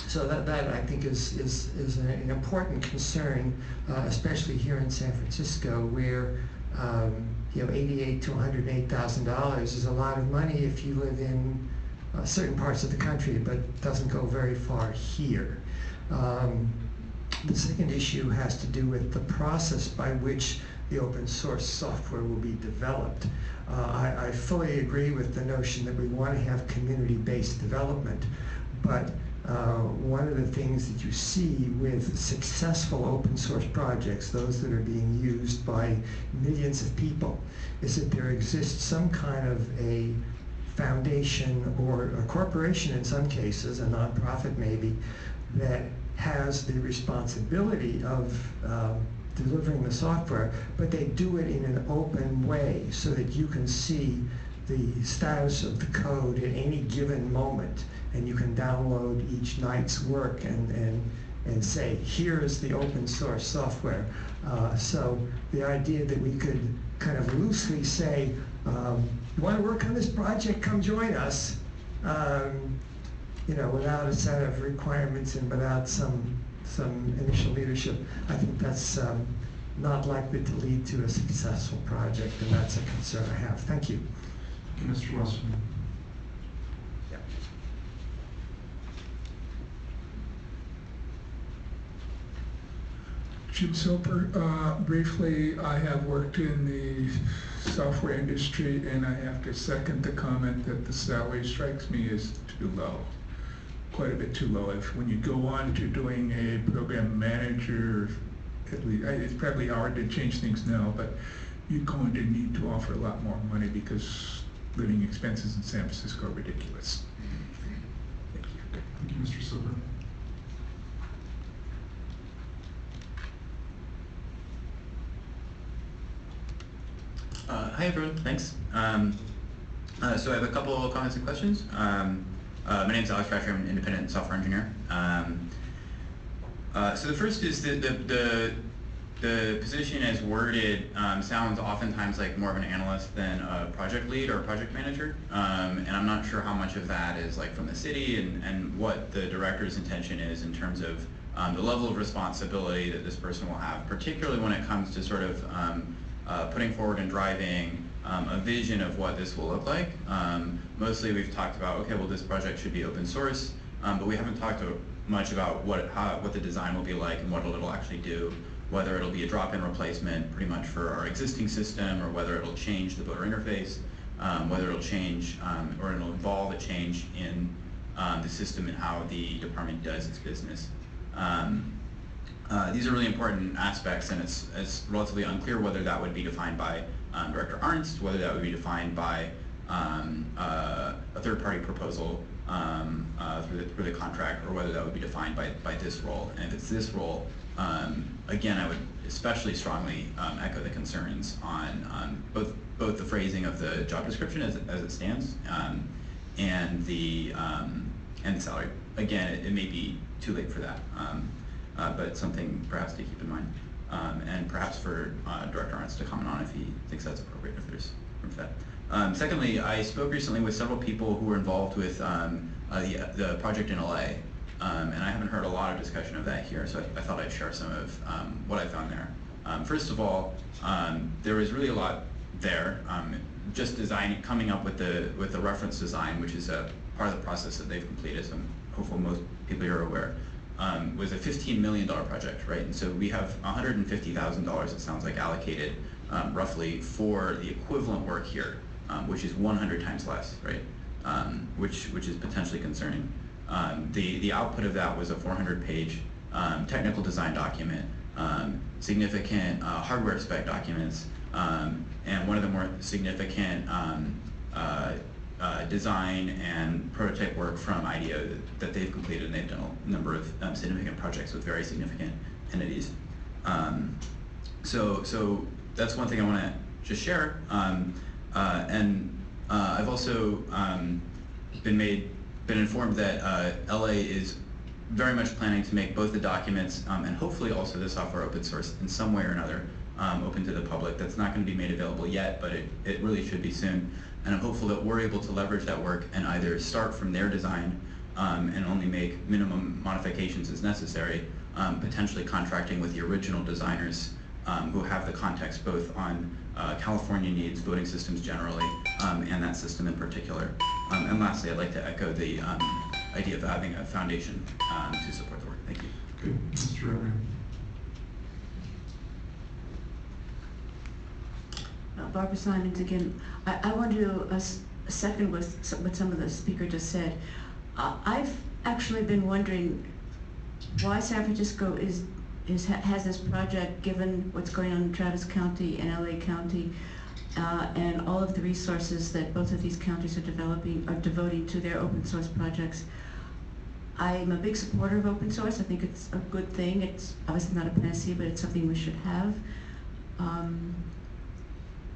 Speaker 19: So that I think is an important concern, especially here in San Francisco, where $88,000 to $108,000 is a lot of money if you live in certain parts of the country, but doesn't go very far here. The second issue has to do with the process by which the open source software will be developed. I fully agree with the notion that we want to have community-based development, but one of the things that you see with successful open source projects, those that are being used by millions of people, is that there exists some kind of a foundation or a corporation in some cases, a nonprofit maybe, that has the responsibility of delivering the software, but they do it in an open way so that you can see the status of the code at any given moment, and you can download each night's work and say, here is the open source software. So the idea that we could kind of loosely say, you want to work on this project, come join us, without a set of requirements and without some initial leadership, I think that's not likely to lead to a successful project, and that's a concern I have. Thank you.
Speaker 1: Mr. Wasserman.
Speaker 5: Jim Soper. Briefly, I have worked in the software industry, and I have to second the comment that the salary strikes me as too low, quite a bit too low. When you go on to doing a program manager, at least, it's probably hard to change things now, but you're going to need to offer a lot more money because living expenses in San Francisco are ridiculous. Thank you.
Speaker 1: Thank you, Mr. Soper.
Speaker 20: Hi everyone, thanks. So I have a couple of comments and questions. My name is Alex Ratcher, I'm an independent software engineer. So the first is the position as worded sounds oftentimes like more of an analyst than a project lead or a project manager. And I'm not sure how much of that is like from the city and what the director's intention is in terms of the level of responsibility that this person will have, particularly when it comes to sort of putting forward and driving a vision of what this will look like. Mostly we've talked about, okay, well, this project should be open source, but we haven't talked much about what the design will be like and what it'll actually do, whether it'll be a drop-in replacement pretty much for our existing system, or whether it'll change the voter interface, whether it'll change or it'll involve a change in the system and how the department does its business. These are really important aspects, and it's relatively unclear whether that would be defined by Director Arnst, whether that would be defined by a third-party proposal through the contract, or whether that would be defined by this role. And if it's this role, again, I would especially strongly echo the concerns on both the phrasing of the job description as it stands, and the salary. Again, it may be too late for that, but something perhaps to keep in mind, and perhaps for Director Arnst to comment on if he thinks that's appropriate, if there's room for that. Secondly, I spoke recently with several people who were involved with the project in LA, and I haven't heard a lot of discussion of that here, so I thought I'd share some of what I found there. First of all, there was really a lot there. Just coming up with the reference design, which is a part of the process that they've completed, so I'm hopeful most people here are aware, was a $15 million project, right? And so we have $150,000, it sounds like, allocated roughly for the equivalent work here, which is 100 times less, right? Which is potentially concerning. The output of that was a 400-page technical design document, significant hardware spec documents, and one of the more significant design and prototype work from IDEO that they've completed, and they've done a number of significant projects with very significant entities. So that's one thing I want to just share. And I've also been informed that LA is very much planning to make both the documents and hopefully also the software open source in some way or another, open to the public. That's not going to be made available yet, but it really should be soon. And I'm hopeful that we're able to leverage that work and either start from their design and only make minimum modifications as necessary, potentially contracting with the original designers who have the context both on California needs, voting systems generally, and that system in particular. And lastly, I'd like to echo the idea of having a foundation to support the work. Thank you.
Speaker 1: Good. Mr. Redman.
Speaker 16: Barbara Simons again. I want to second what some of the speaker just said. I've actually been wondering why San Francisco has this project, given what's going on in Travis County and LA County, and all of the resources that both of these counties are devoting to their open source projects. I'm a big supporter of open source. I think it's a good thing. It's obviously not a panacea, but it's something we should have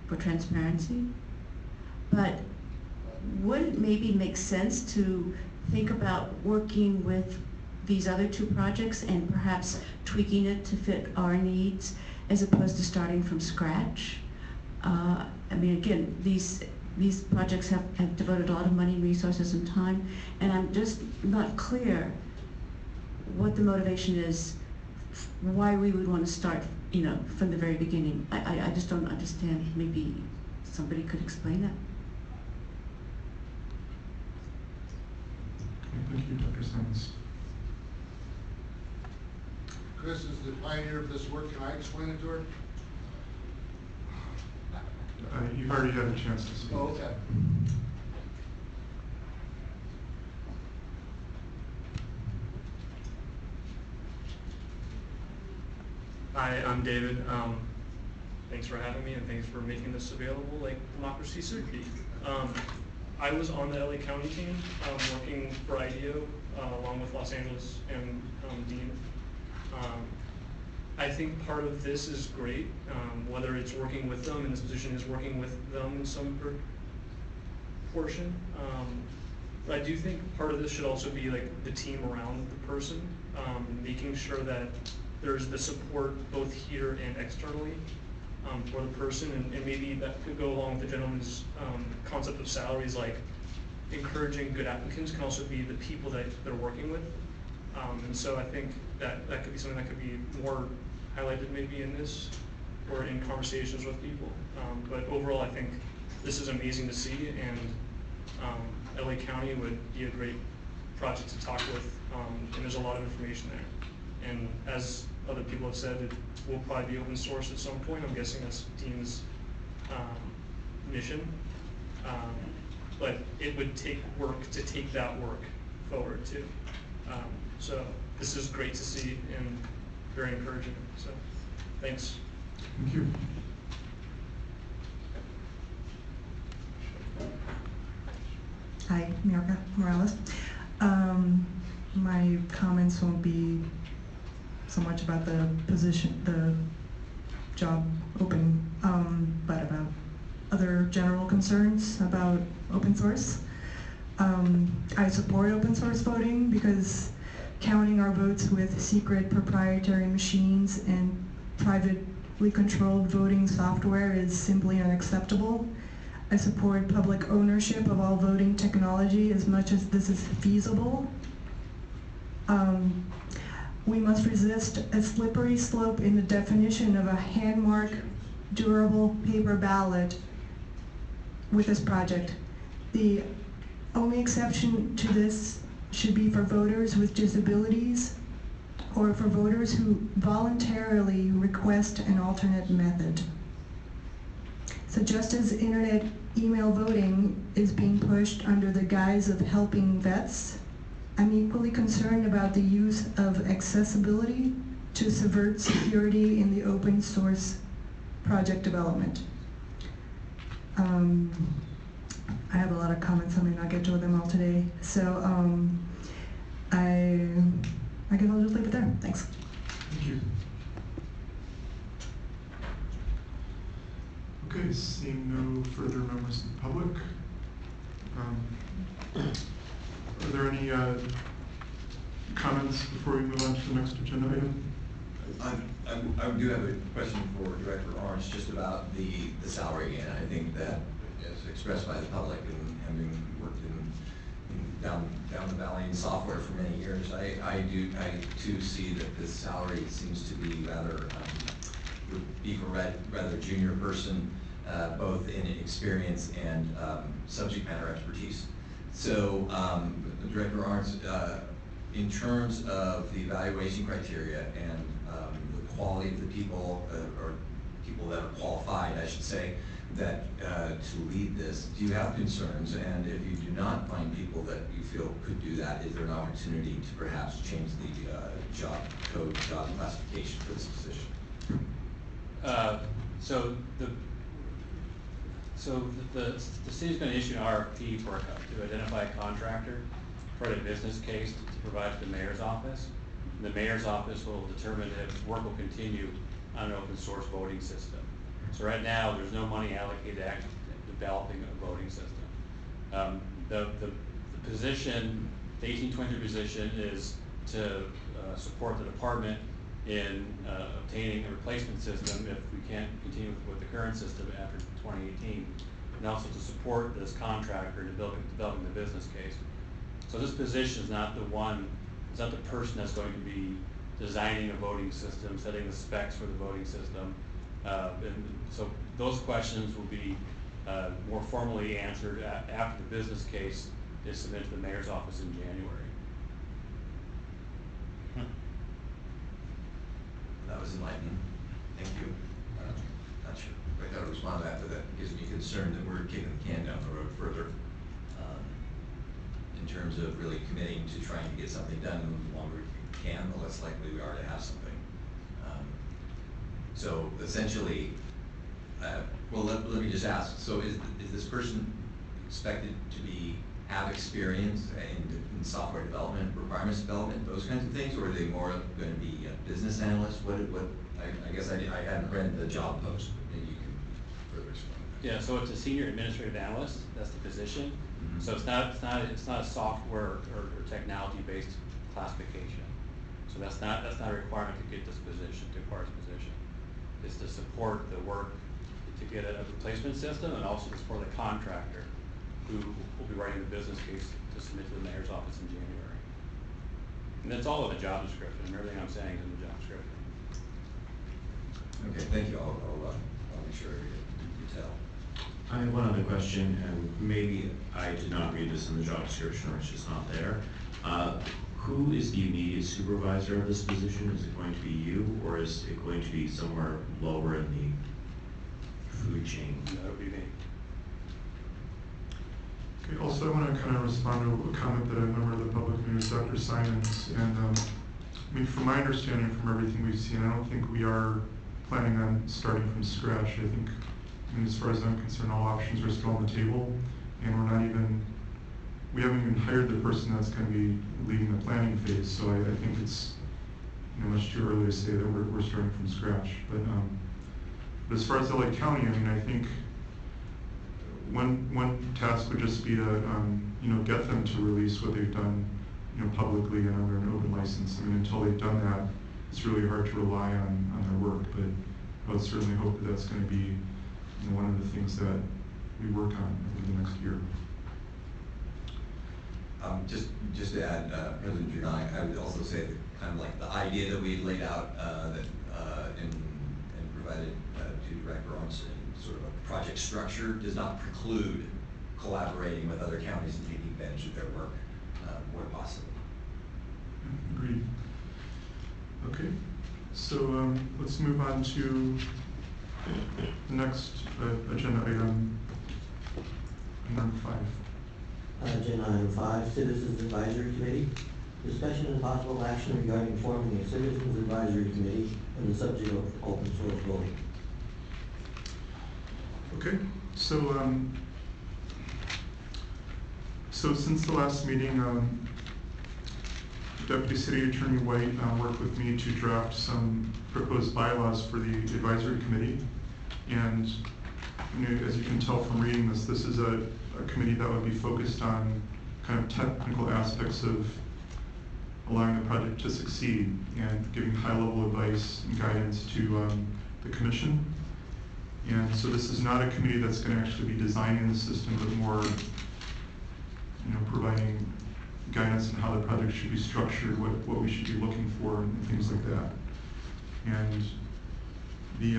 Speaker 16: for transparency. But would it maybe make sense to think about working with these other two projects and perhaps tweaking it to fit our needs as opposed to starting from scratch? I mean, again, these projects have devoted a lot of money, resources, and time, and I'm just not clear what the motivation is, why we would want to start, from the very beginning. I just don't understand. Maybe somebody could explain that.
Speaker 1: Thank you, Dr. Simons.
Speaker 21: Chris is the pioneer of this work. Can I explain it to her?
Speaker 1: You've already had a chance to speak.
Speaker 21: Oh, okay.
Speaker 22: Hi, I'm David. Thanks for having me and thanks for making this available like democracy should be. I was on the LA County team working for IDEO along with Los Angeles and Dean. I think part of this is great, whether it's working with them, and this position is working with them in some portion. But I do think part of this should also be like the team around the person, making sure that there's the support both here and externally for the person, and maybe that could go along with the gentleman's concept of salaries, like encouraging good applicants can also be the people that they're working with. And so I think that could be something that could be more highlighted maybe in this or in conversations with people. But overall, I think this is amazing to see, and LA County would be a great project to talk with, and there's a lot of information there. And as other people have said, it will probably be open source at some point. I'm guessing that's Dean's mission. But it would take work to take that work forward too. So this is great to see and very encouraging. So thanks.
Speaker 1: Thank you.
Speaker 14: Hi, Mirka Morales. My comments won't be so much about the position, the job opening, but about other general concerns about open source. I support open source voting because counting our votes with secret proprietary machines and privately controlled voting software is simply unacceptable. I support public ownership of all voting technology as much as this is feasible. We must resist a slippery slope in the definition of a hand-marked, durable paper ballot with this project. The only exception to this should be for voters with disabilities or for voters who voluntarily request an alternate method. So just as internet email voting is being pushed under the guise of helping vets, I'm equally concerned about the use of accessibility to subvert security in the open source project development. I have a lot of comments, I may not get to them all today. So I guess I'll just leave it there. Thanks.
Speaker 1: Thank you. Okay, seeing no further members of the public, are there any comments before we move on to the next agenda item?
Speaker 6: I do have a question for Director Orange just about the salary, and I think that as expressed by the public and having worked down the valley in software for many years, I too see that this salary seems to be would be for a rather junior person, both in experience and subject matter expertise. So, Director Arns, in terms of the evaluation criteria and the quality of the people, or people that are qualified, I should say, that to lead this, do you have concerns? And if you do not find people that you feel could do that, is there an opportunity to perhaps change the job classification for this position?
Speaker 15: The city's going to issue an RFP to identify a contractor for the business case to provide to the mayor's office. And the mayor's office will determine if work will continue on an open source voting system. So right now, there's no money allocated to actually developing a voting system. The position, the 1823 position, is to support the department in obtaining a replacement system if we can't continue with the current system after 2018, and also to support this contractor in developing the business case. So this position is not the one, it's not the person that's going to be designing a voting system, setting the specs for the voting system. And so those questions will be more formally answered after the business case is submitted to the mayor's office in January.
Speaker 6: That was enlightening. Thank you. Not sure if I got to respond after that. It gives me concern that we're kicking the can down the road further in terms of really committing to trying to get something done. The longer we can, the less likely we are to have something. So essentially, well, let me just ask. So is this person expected to have experience in software development, requirements development, those kinds of things, or are they more going to be business analysts? I guess I hadn't read the job post, but maybe you can further explain that.
Speaker 15: Yeah, so it's a senior administrative analyst. That's the position. Mm-hmm. So it's not a software or technology-based classification. So that's not a requirement to get this position, to acquire this position. It's to support the work to get a replacement system, and also to support the contractor who will be writing the business case to submit to the mayor's office in January. And that's all in the job description, everything I'm saying is in the job description.
Speaker 6: Okay, thank you. I'll make sure you tell.
Speaker 4: I have one other question, and maybe I did not read this in the job description, or it's just not there. Who is the immediate supervisor of this position? Is it going to be you, or is it going to be somewhere lower in the food chain?
Speaker 15: That would be me.
Speaker 1: Okay, also I want to kind of respond to a comment that a member of the public made, Dr. Simons, and I mean, from my understanding, from everything we've seen, I don't think we are planning on starting from scratch. I think, I mean, as far as I'm concerned, all options are still on the table, and we haven't even hired the person that's going to be leading the planning phase, so I think it's, you know, much too early to say that we're starting from scratch. But as far as LA County, I mean, I think one task would just be to, you know, get them to release what they've done, you know, publicly and under an open license. I mean, until they've done that, it's really hard to rely on their work, but I would certainly hope that that's going to be, you know, one of the things that we work on over the next year.
Speaker 6: Just to add, President Giordani, I would also say that kind of like the idea that we laid out and provided to Director Arnson, sort of a project structure, does not preclude collaborating with other counties and taking advantage of their work where possible.
Speaker 1: Agreed. Okay, so let's move on to the next agenda item, number 5.
Speaker 2: Agenda item 5, Citizens Advisory Committee. Discussion and possible action regarding forming a Citizens Advisory Committee on the subject of open source voting.
Speaker 1: Okay, so so since the last meeting, Deputy City Attorney White worked with me to draft some proposed bylaws for the advisory committee, and you know, as you can tell from reading this, this is a committee that would be focused on kind of technical aspects of allowing the project to succeed and giving high-level advice and guidance to the commission. And so this is not a committee that's going to actually be designing the system, but more, you know, providing guidance on how the project should be structured, what we should be looking for, and things like that. And the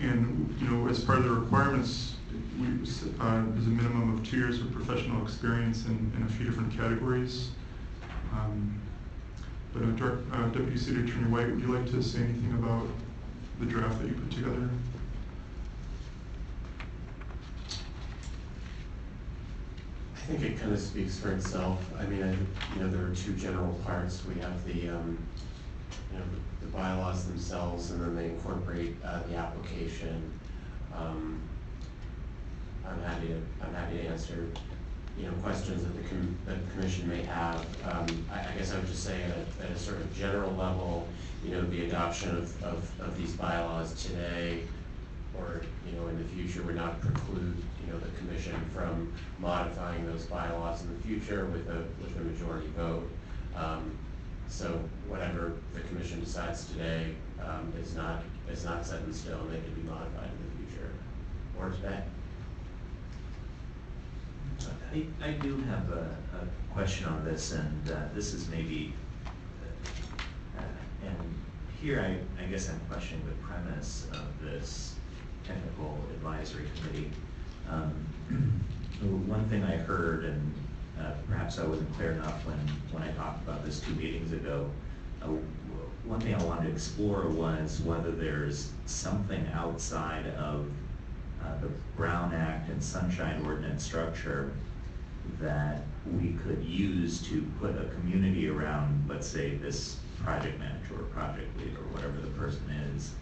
Speaker 1: and you know, as part of the requirements, there's a minimum of 2 years of professional experience in a few different categories. Deputy City Attorney White, would you like to say anything about the draft that you put together?
Speaker 8: I think it kind of speaks for itself. I mean, you know, there are 2 general parts. We have the, you know, the bylaws themselves, and then they incorporate the application. I'm happy to answer, you know, questions that the commission may have. I guess I would just say at a sort of general level, you know, the adoption of these bylaws today, or you know, in the future, would not preclude, you know, the commission from modifying those bylaws in the future with a majority vote. So whatever the commission decides today is not set in stone. They can be modified in the future or today.
Speaker 3: I do have a question on this, and this is maybe, and here I guess I'm questioning the premise of this technical advisory committee. One thing I heard, and perhaps I wasn't clear enough when I talked about this 2 meetings ago, one thing I wanted to explore was whether there's something outside of the Brown Act and Sunshine Ordinance structure that we could use to put a community around, let's say, this project manager or project lead or whatever the person is,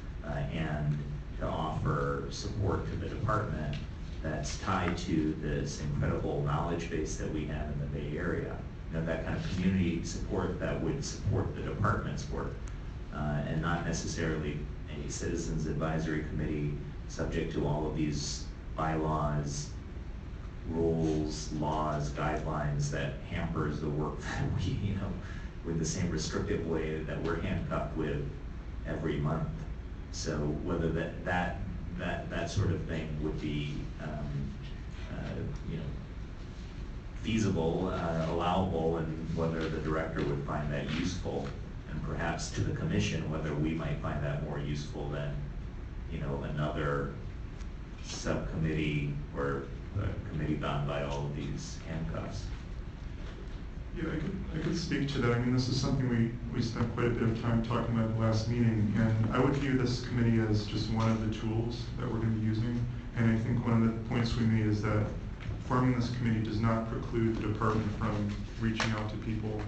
Speaker 3: and to offer support to the department that's tied to this incredible knowledge base that we have in the Bay Area. You know, that kind of community support that would support the department's work, and not necessarily a citizens advisory committee subject to all of these bylaws, rules, laws, guidelines that hampers the work that we, you know, with the same restrictive way that we're handcuffed with every month. So whether that sort of thing would be, you know, feasible, allowable, and whether the director would find that useful, and perhaps to the commission, whether we might find that more useful than, you know, another subcommittee or a committee bound by all of these handcuffs.
Speaker 1: Yeah, I could speak to that. I mean, this is something we spent quite a bit of time talking about at the last meeting, and I would view this committee as just one of the tools that we're going to be using. And I think one of the points we made is that forming this committee does not preclude the department from reaching out to people.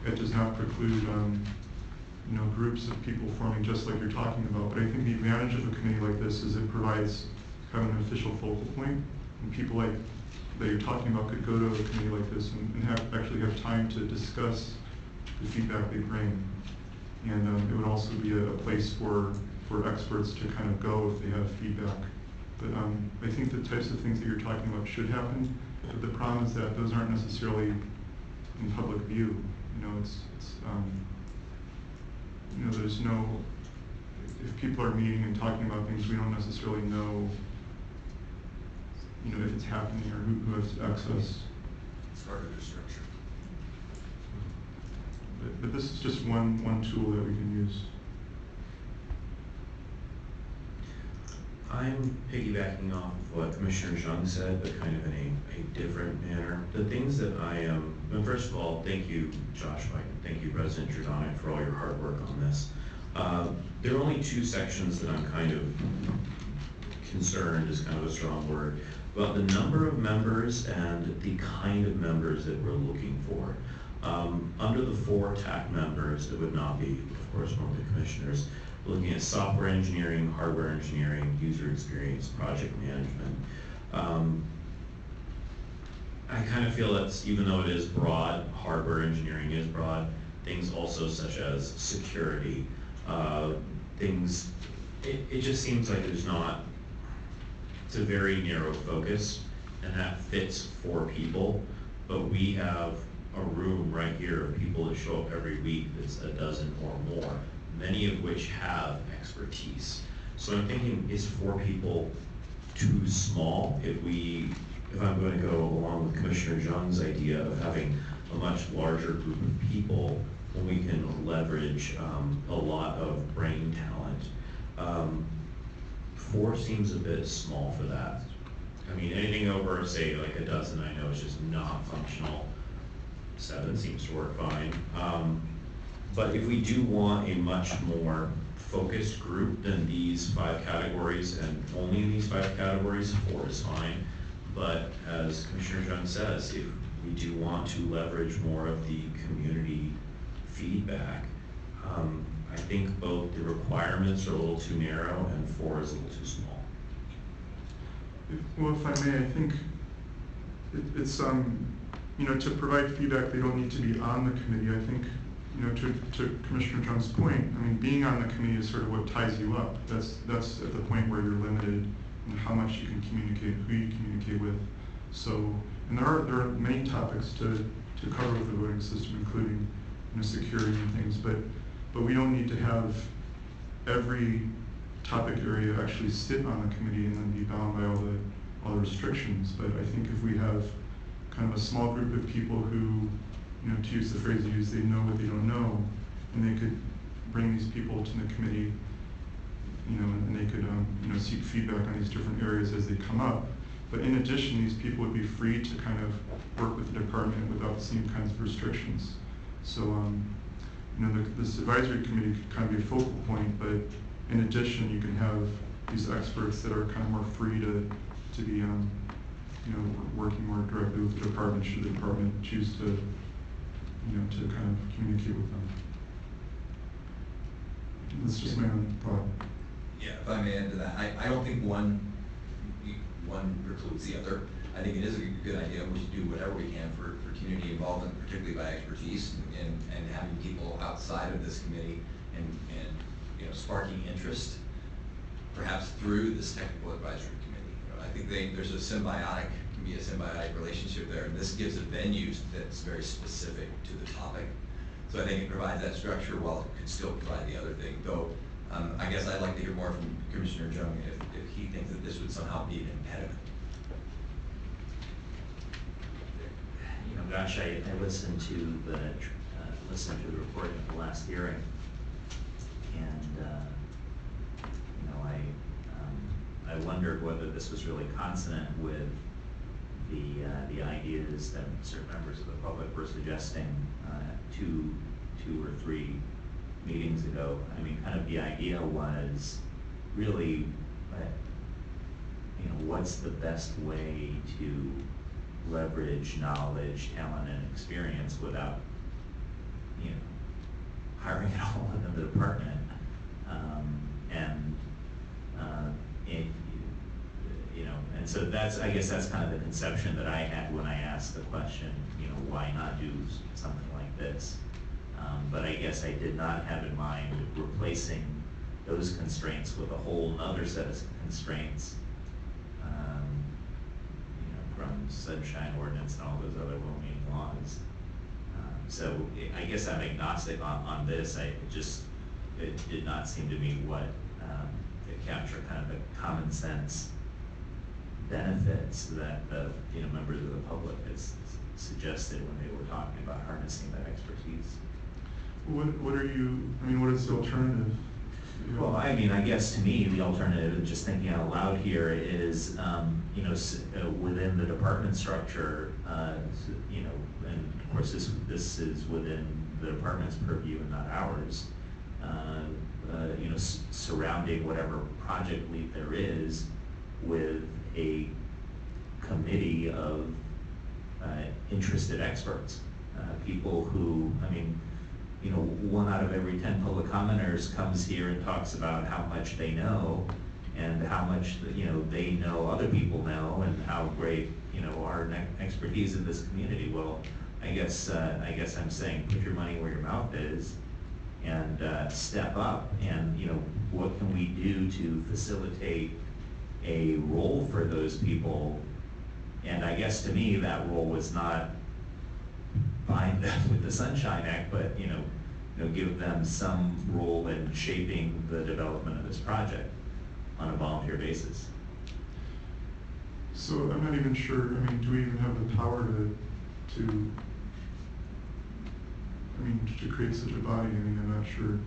Speaker 1: It does not preclude, you know, groups of people forming just like you're talking about. But I think the advantage of a committee like this is it provides kind of an official focal point, and people like that you're talking about could go to a committee like this and actually have time to discuss the feedback they bring. And it would also be a place for experts to kind of go if they have feedback. But I think the types of things that you're talking about should happen, but the problem is that those aren't necessarily in public view. You know, you know, there's no, if people are meeting and talking about things, we don't necessarily know, you know, if it's happening or who has access.
Speaker 6: It's harder to structure.
Speaker 1: But this is just one tool that we can use.
Speaker 4: I'm piggybacking off of what Commissioner Jung said, but kind of in a different manner. The things that I am, well, first of all, thank you, Josh White, thank you, President Giordano, for all your hard work on this. There are only two sections that I'm kind of concerned, is kind of a strong word, about the number of members and the kind of members that we're looking for. Under the 4 TAC members, it would not be, of course, one of the commissioners. We're looking at software engineering, hardware engineering, user experience, project management. I kind of feel that's, even though it is broad, hardware engineering is broad, things also such as security, things, it just seems like there's not, it's a very narrow focus, and that fits 4 people, but we have a room right here of people that show up every week that's a dozen or more, many of which have expertise. So I'm thinking, is 4 people too small? If I'm going to go along with Commissioner Jung's idea of having a much larger group of people, when we can leverage a lot of brain talent. 4 seems a bit small for that. I mean, anything over, say, like a dozen, I know is just not functional. 7 seems to work fine. But if we do want a much more focused group than these 5 categories, and only in these 5 categories, 4 is fine. But as Commissioner Jung says, if we do want to leverage more of the community feedback, I think both the requirements are a little too narrow and 4 is a little too small.
Speaker 1: Well, if I may, I think it's you know, to provide feedback, they don't need to be on the committee. I think, you know, to Commissioner Jung's point, I mean, being on the committee is sort of what ties you up. That's at the point where you're limited in how much you can communicate, who you communicate with. So, and there are many topics to cover with the voting system, including, you know, security and things, but we don't need to have every topic area actually sit on the committee and then be bound by all the restrictions. But I think if we have kind of a small group of people who, you know, to use the phrase used, they know what they don't know, and they could bring these people to the committee, you know, and they could, you know, seek feedback on these different areas as they come up. But in addition, these people would be free to kind of work with the department without the same kinds of restrictions. So, you know, this advisory committee could kind of be a focal point, but in addition, you can have these experts that are kind of more free to be, you know, working more directly with the department should the department choose to, you know, to kind of communicate with them. That's just my own thought.
Speaker 6: Yeah, if I may add to that, I don't think one precludes the other. I think it is a good idea. We should do whatever we can for community involvement, particularly by expertise and having people outside of this committee and you know, sparking interest, perhaps through this technical advisory committee. You know, I think there's can be a symbiotic relationship there, and this gives a venue that's very specific to the topic. So I think it provides that structure while it could still provide the other thing. Though, I guess I'd like to hear more from Commissioner Jung if he thinks that this would somehow be an impediment.
Speaker 3: Gosh, I listened to the recording of the last hearing, and I wondered whether this was really consonant with the ideas that certain members of the public were suggesting two or three meetings ago. I mean, kind of the idea was really, what's the best way to leverage knowledge, talent, and experience without, hiring it all within the department. And so I guess that's kind of the conception that I had when I asked the question, why not do something like this? But I guess I did not have in mind replacing those constraints with a whole other set of constraints, from sunshine ordinance and all those other well-meaning laws. So I guess I'm agnostic on this. It did not seem to me what to capture kind of the common sense benefits that members of the public has suggested when they were talking about harnessing that expertise.
Speaker 1: What is the alternative?
Speaker 3: Well, I mean, I guess to me, the alternative, just thinking out loud here, is, within the department structure, and of course this is within the department's purview and not ours, surrounding whatever project lead there is with a committee of interested experts, people who, 1 out of every 10 public commenters comes here and talks about how much they know and how much they know other people know and how great our expertise in this community. Well, I guess I'm saying put your money where your mouth is and step up, and what can we do to facilitate a role for those people? And I guess to me that role was not bind them with the Sunshine Act, but give them some role in shaping the development of this project on a volunteer basis.
Speaker 1: So I'm not even sure, do we even have the power to create such a body? I'm not sure.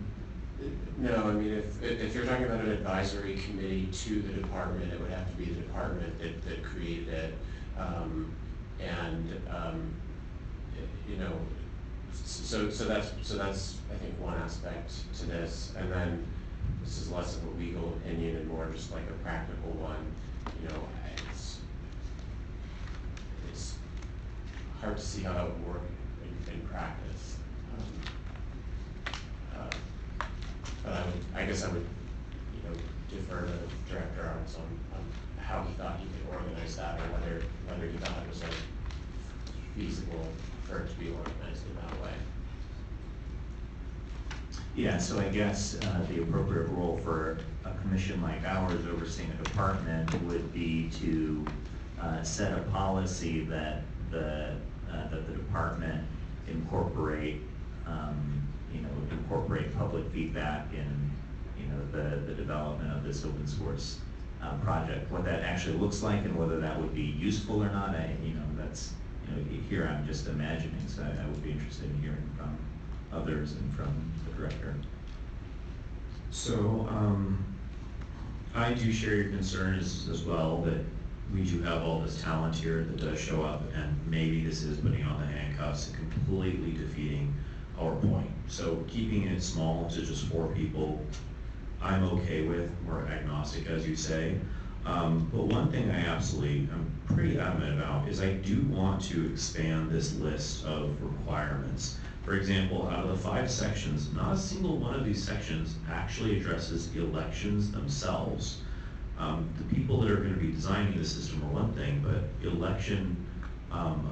Speaker 8: No, if you're talking about an advisory committee to the department, it would have to be the department that created it. So that's I think one aspect to this, and then this is less of a legal opinion and more just like a practical one. It's hard to see how that would work in practice. But I guess I would defer to Director Arns on how he thought he could organize that, or whether he thought it was feasible for it to be organized in that way.
Speaker 3: Yeah, so I guess the appropriate role for a commission like ours overseeing a department would be to set a policy that the department incorporate public feedback in the development of this open source project. What that actually looks like and whether that would be useful or not, that's here I'm just imagining. So I would be interested in hearing from others and from the director.
Speaker 4: So I do share your concerns as well that we do have all this talent here that does show up, and maybe this is putting on the handcuffs and completely defeating our point. So keeping it small to just 4 people, I'm okay with, or agnostic as you say. But one thing I'm pretty adamant about is I do want to expand this list of requirements. For example, out of the 5 sections, not a single one of these sections actually addresses elections themselves. The people that are going to be designing the system are one thing, but election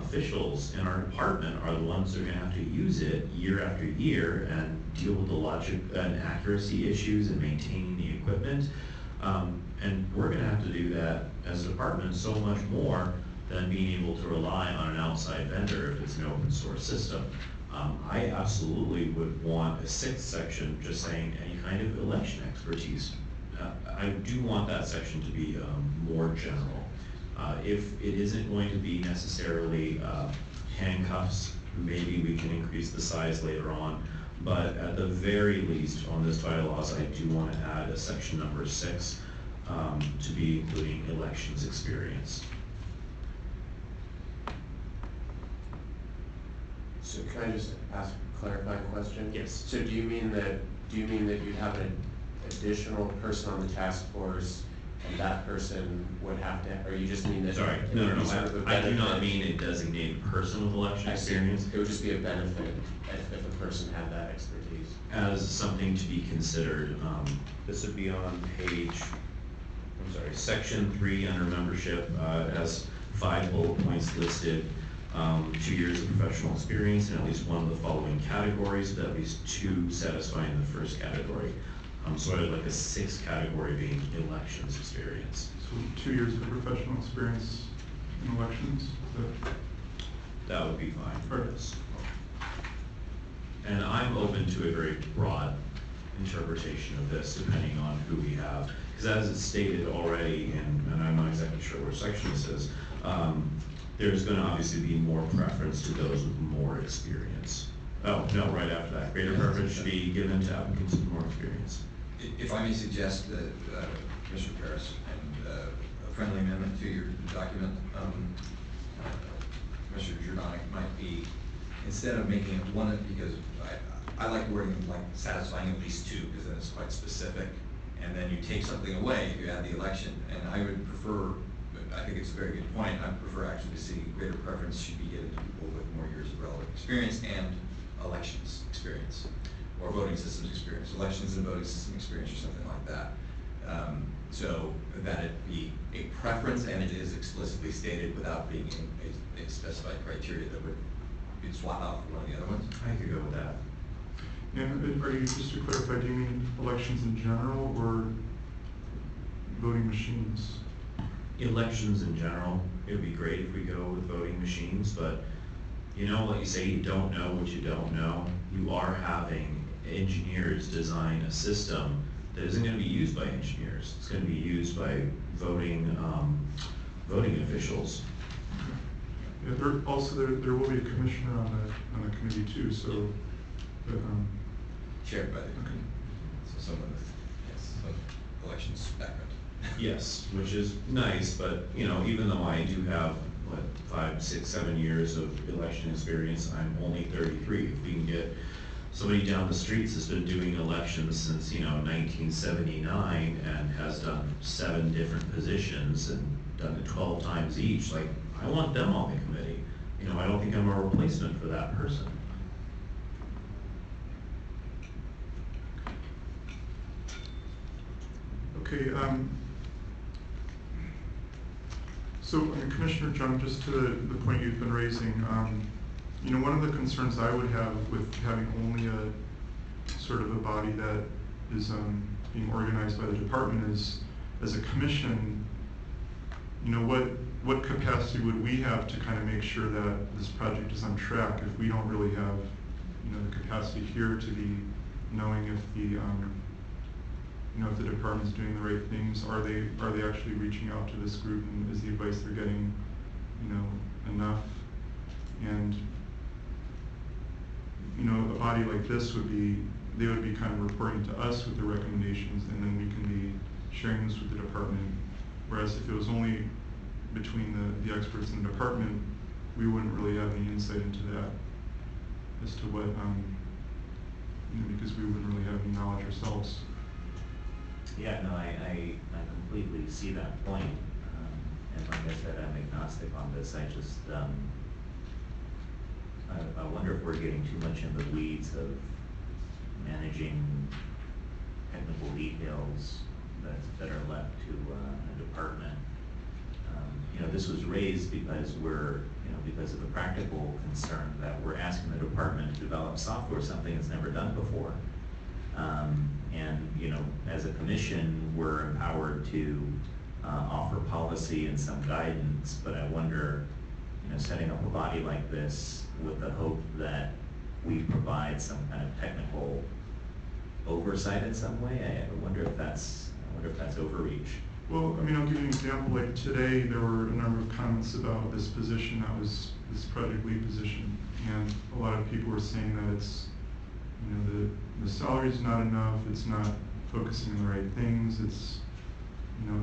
Speaker 4: officials in our department are the ones that are going to have to use it year after year and deal with the logic and accuracy issues and maintaining the equipment. And we're going to have to do that as a department so much more than being able to rely on an outside vendor if it's an open source system. I absolutely would want a 6th section just saying any kind of election expertise. I do want that section to be more general. If it isn't going to be necessarily handcuffs. Maybe we can increase the size later on, but at the very least, on this bylaws, I do want to add a section number 6 to be including elections experience.
Speaker 8: So can I just ask a clarifying question?
Speaker 4: Yes.
Speaker 8: So do you mean that you'd have an additional person on the task force, and that person would have to, or you just mean that?
Speaker 4: Sorry,
Speaker 8: it
Speaker 4: no,
Speaker 8: would be sort of a
Speaker 4: I do not
Speaker 8: benefit?
Speaker 4: mean a designated person with election
Speaker 8: I see.
Speaker 4: experience.
Speaker 8: It would just be a benefit if a person had that expertise.
Speaker 4: As something to be considered. This would be on section 3 under membership. It has 5 bullet points listed. 2 years of professional experience in at least one of the following categories, with at least 2 satisfying the first category. So I'd like a 6th category being elections experience.
Speaker 1: So 2 years of professional experience in elections?
Speaker 4: That would be fine for
Speaker 1: Perfect.
Speaker 4: this. And I'm open to a very broad interpretation of this, depending on who we have. Because as it's stated already, and I'm not exactly sure what section this is, there's going to obviously be more preference to those with more experience. Oh, no, right after that. Greater preference should be given to applicants with more experience.
Speaker 6: If I may suggest that, Mr. Paris, and a friendly amendment to your document, Mr. Giordanic might be, instead of making it one, because I like wording like satisfying at least 2, because then it's quite specific, and then you take something away if you add the election, and I would prefer, I think it's a very good point, I prefer actually to see greater preference should be given to people with more years of relevant experience and elections experience, or voting systems experience, elections and voting system experience, or something like that. So that it be a preference, and it is explicitly stated without being a specified criteria that would be swapped out for one of the other ones.
Speaker 4: I could go with that.
Speaker 1: And are you, just to clarify, do you mean elections in general or voting machines?
Speaker 4: Elections in general, it would be great if we go with voting machines, but you know what you say, you don't know what you don't know. You are having engineers design a system that isn't going to be used by engineers. It's going to be used by voting officials.
Speaker 1: Yeah, there will be a commissioner on the committee too, so.
Speaker 6: Chaired by the,
Speaker 1: okay.
Speaker 6: so someone with, yes, some elections background.
Speaker 4: Yes, which is nice, but you know, even though I do have 5, 6, 7 years of election experience, I'm only 33. If we can get somebody down the streets that's been doing elections since 1979 and has done 7 different positions and done it 12 times each, like I want them on the committee. I don't think I'm a replacement for that person.
Speaker 1: Okay, so Commissioner Jung, just to the point you've been raising, one of the concerns I would have with having only a sort of a body that is being organized by the department is, as a commission, what capacity would we have to kind of make sure that this project is on track if we don't really have, the capacity here to be knowing if the if the department's doing the right things, are they actually reaching out to this group, and is the advice they're getting, enough? And a body like this they would be kind of reporting to us with the recommendations, and then we can be sharing this with the department. Whereas if it was only between the experts in the department, we wouldn't really have any insight into that as to what, because we wouldn't really have any knowledge ourselves.
Speaker 3: Yeah, no, I completely see that point. And like I said, I'm agnostic on this. I just, I wonder if we're getting too much in the weeds of managing technical details that are left to a department. This was raised because because of the practical concern that we're asking the department to develop software, something it's never done before. And as a commission, we're empowered to offer policy and some guidance, but I wonder, setting up a body like this with the hope that we provide some kind of technical oversight in some way, I wonder if that's overreach.
Speaker 1: Well, I'll give you an example. Like today, there were a number of comments about this position that was this project lead position, and a lot of people were saying that it's, you know, the salary's not enough, it's not focusing on the right things, it's, you know,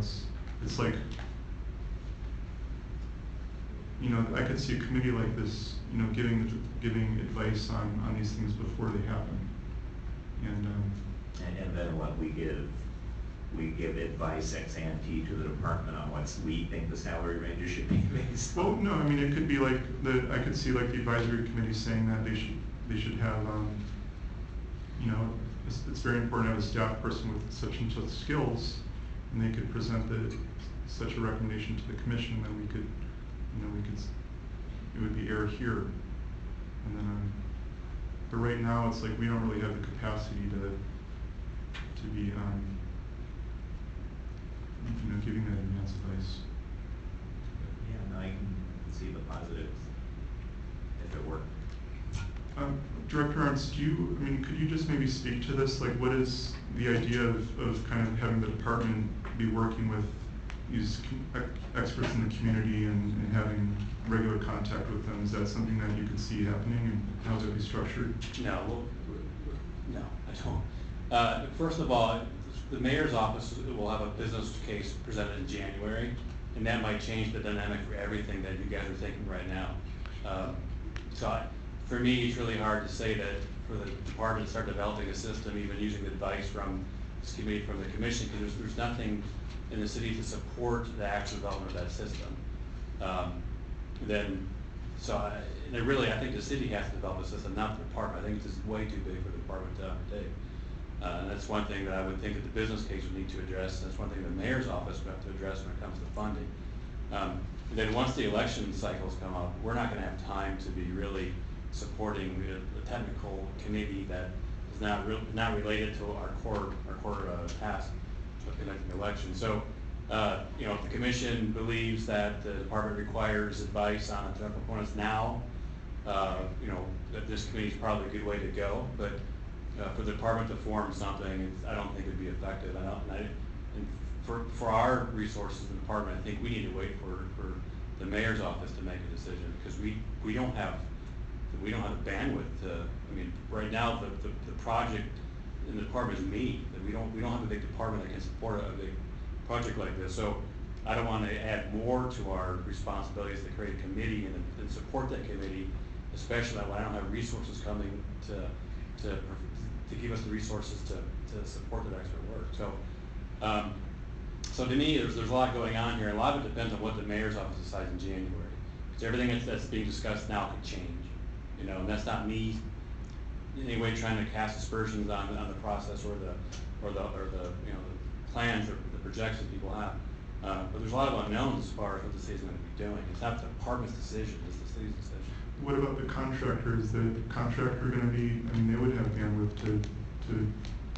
Speaker 1: it's like, you know, I could see a committee like this, you know, giving advice on these things before they happen.
Speaker 3: And then what we give advice ex ante to the department on what we think the salary ranges should be based on.
Speaker 1: Well, no, I mean, it could be like I could see like the advisory committee saying that they should have, you know, it's very important to have a staff person with such and such skills, and they could present such a recommendation to the commission that we could, you know, it would be aired here. And then, but right now it's like we don't really have the capacity to be, you know, giving that advance advice.
Speaker 3: Yeah, no, I can see the positives if it worked.
Speaker 1: Director Arntz, could you just maybe speak to this? Like, what is the idea of kind of having the department be working with these experts in the community and having regular contact with them? Is that something that you could see happening, and how would it be structured?
Speaker 15: No, no, I don't. First of all, the mayor's office will have a business case presented in January, and that might change the dynamic for everything that you guys are thinking right now. For me, it's really hard to say that for the department to start developing a system, even using the advice from this committee, from the commission, because there's nothing in the city to support the actual development of that system. I think the city has to develop a system, not the department. I think it's just way too big for the department to undertake. And that's one thing that I would think that the business case would need to address. That's one thing the mayor's office would have to address when it comes to funding. Then once the election cycles come up, we're not going to have time to be really supporting the technical committee that is not related to our core task of conducting elections. So, you know, if the commission believes that the department requires advice on technical components now, you know, that this committee is probably a good way to go. But for the department to form something, I don't think it would be effective. For our resources in the department, I think we need to wait for the mayor's office to make a decision, because we don't have the bandwidth to. I mean, right now the project in the department is me. That we don't have a big department that can support a big project like this. So I don't want to add more to our responsibilities to create a committee and support that committee, especially when I don't have resources coming to give us the resources to support that extra work. So to me, there's a lot going on here. A lot of it depends on what the mayor's office decides in January. Because everything that's being discussed now could change, you know, and that's not me in any way trying to cast aspersions on the process or the you know, the plans or the projections people have. But there's a lot of unknowns as far as what the city's going to be doing. It's not the department's decision; it's the city's decision.
Speaker 1: What about the contractor? Is the contractor going to be? I mean, they would have bandwidth to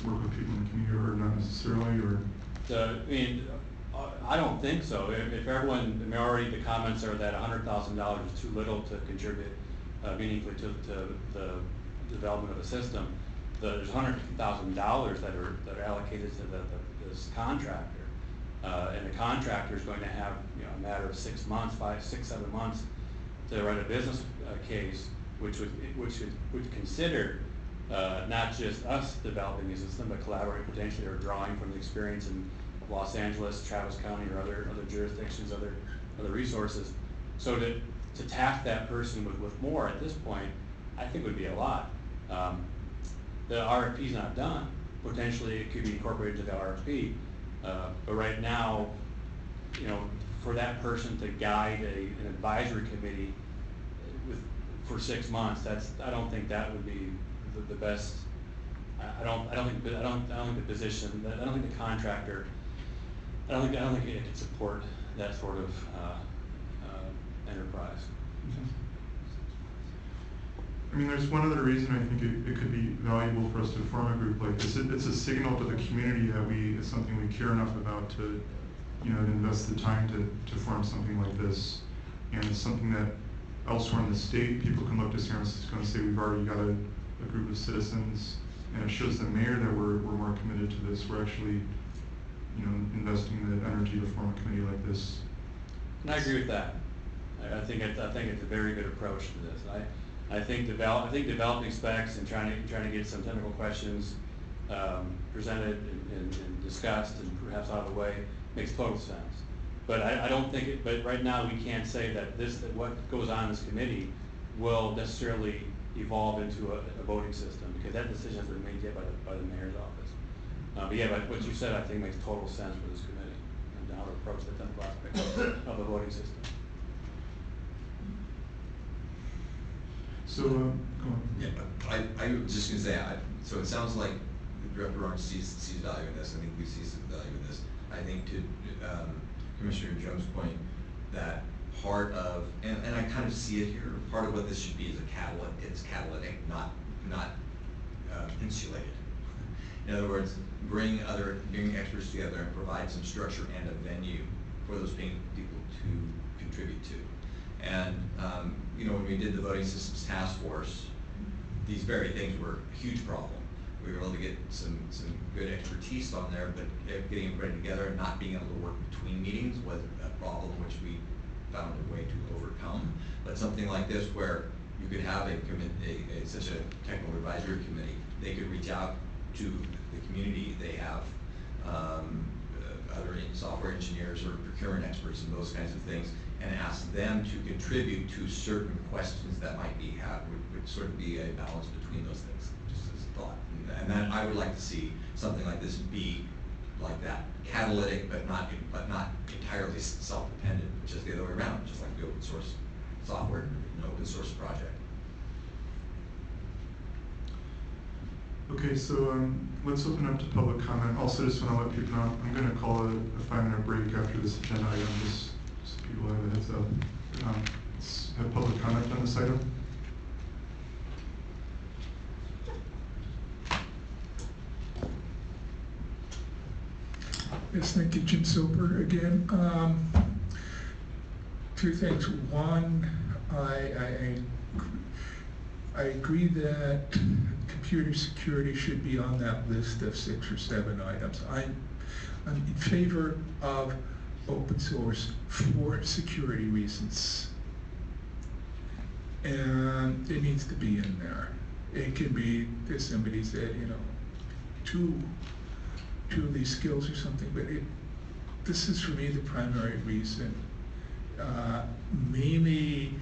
Speaker 1: work with people in the community, or not necessarily, or.
Speaker 15: I don't think so. If everyone, already the comments are that $100,000 is too little to contribute meaningfully to the development of a system. There's $150,000 that are allocated to this contractor, and the contractor is going to have, you know, a matter of 6 months, 5, 6, 7 months to write a business case, which would consider not just us developing a system, but collaborating potentially or drawing from the experience in Los Angeles, Travis County, or other jurisdictions, other resources. So to task that person with more at this point, I think would be a lot. The RFP's not done. Potentially it could be incorporated into the RFP, but right now, you know, for that person to guide an advisory committee for 6 months, I don't think that would be the best. I don't think the position. I don't think the contractor. I don't think it can support that sort of enterprise.
Speaker 1: I mean, there's one other reason I think it could be valuable for us to form a group like this. It's a signal to the community that it's something we care enough about to, you know, to invest the time to form something like this. And it's something that elsewhere in the state, people can look to San Francisco and say, we've already got a group of citizens, and it shows the mayor that we're more committed to this. We're actually, you know, investing the energy to form a committee like this.
Speaker 15: And I agree with that. I think it's a very good approach to this. I think developing specs and trying to get some technical questions presented and discussed and perhaps out of the way makes total sense. But I don't think it. But right now we can't say that what goes on in this committee will necessarily evolve into a voting system, because that decision has been made yet by the mayor's office. But yeah, but what you said I think makes total sense for this committee and how to approach the technical aspect of the voting system.
Speaker 1: So, go on.
Speaker 6: Yeah, I was just going to say, so it sounds like Director Arndt sees value in this. I think we see some value in this. I think to Commissioner Jones' point, that part of, and I kind of see it here, part of what this should be is it's catalytic, not insulated. In other words, bring experts together and provide some structure and a venue for those people to contribute to. And when we did the voting systems task force, these very things were a huge problem. We were able to get some good expertise on there, but getting everybody together and not being able to work between meetings was a problem which we found a way to overcome. But something like this, where you could have such a technical advisory committee, they could reach out to the community. They have other software engineers or procurement experts and those kinds of things, and ask them to contribute to certain questions that might be had, would sort of be a balance between those things, just as a thought. And then I would like to see something like this be like that, catalytic, but not entirely self-dependent, which is the other way around, just like the open source software, an open source project.
Speaker 1: Okay, so let's open up to public comment. Also, just want to let people know, I'm going to call a 5-minute break after this agenda item, just so people have a heads up. Let's have public comment on this item.
Speaker 5: Yes, thank you, Jim Soper again. Two things. One, I agree that computer security should be on that list of 6 or 7 items. I'm in favor of open source for security reasons. And it needs to be in there. It can be, as somebody said, two of these skills or something, but this is for me the primary reason. Mainly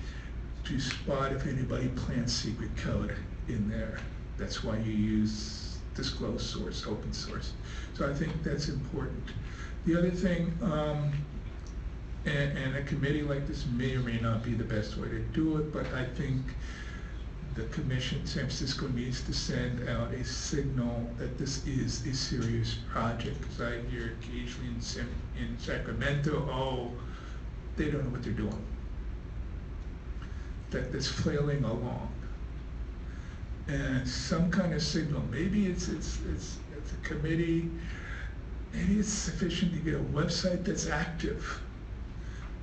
Speaker 5: to spot if anybody plants secret code in there. That's why you use disclosed source, open source. So I think that's important. The other thing, and a committee like this may or may not be the best way to do it, but I think the commission, San Francisco, needs to send out a signal that this is a serious project, because I hear occasionally in Sacramento, they don't know what they're doing. That that's flailing along. And some kind of signal, maybe it's a committee, maybe it's sufficient to get a website that's active.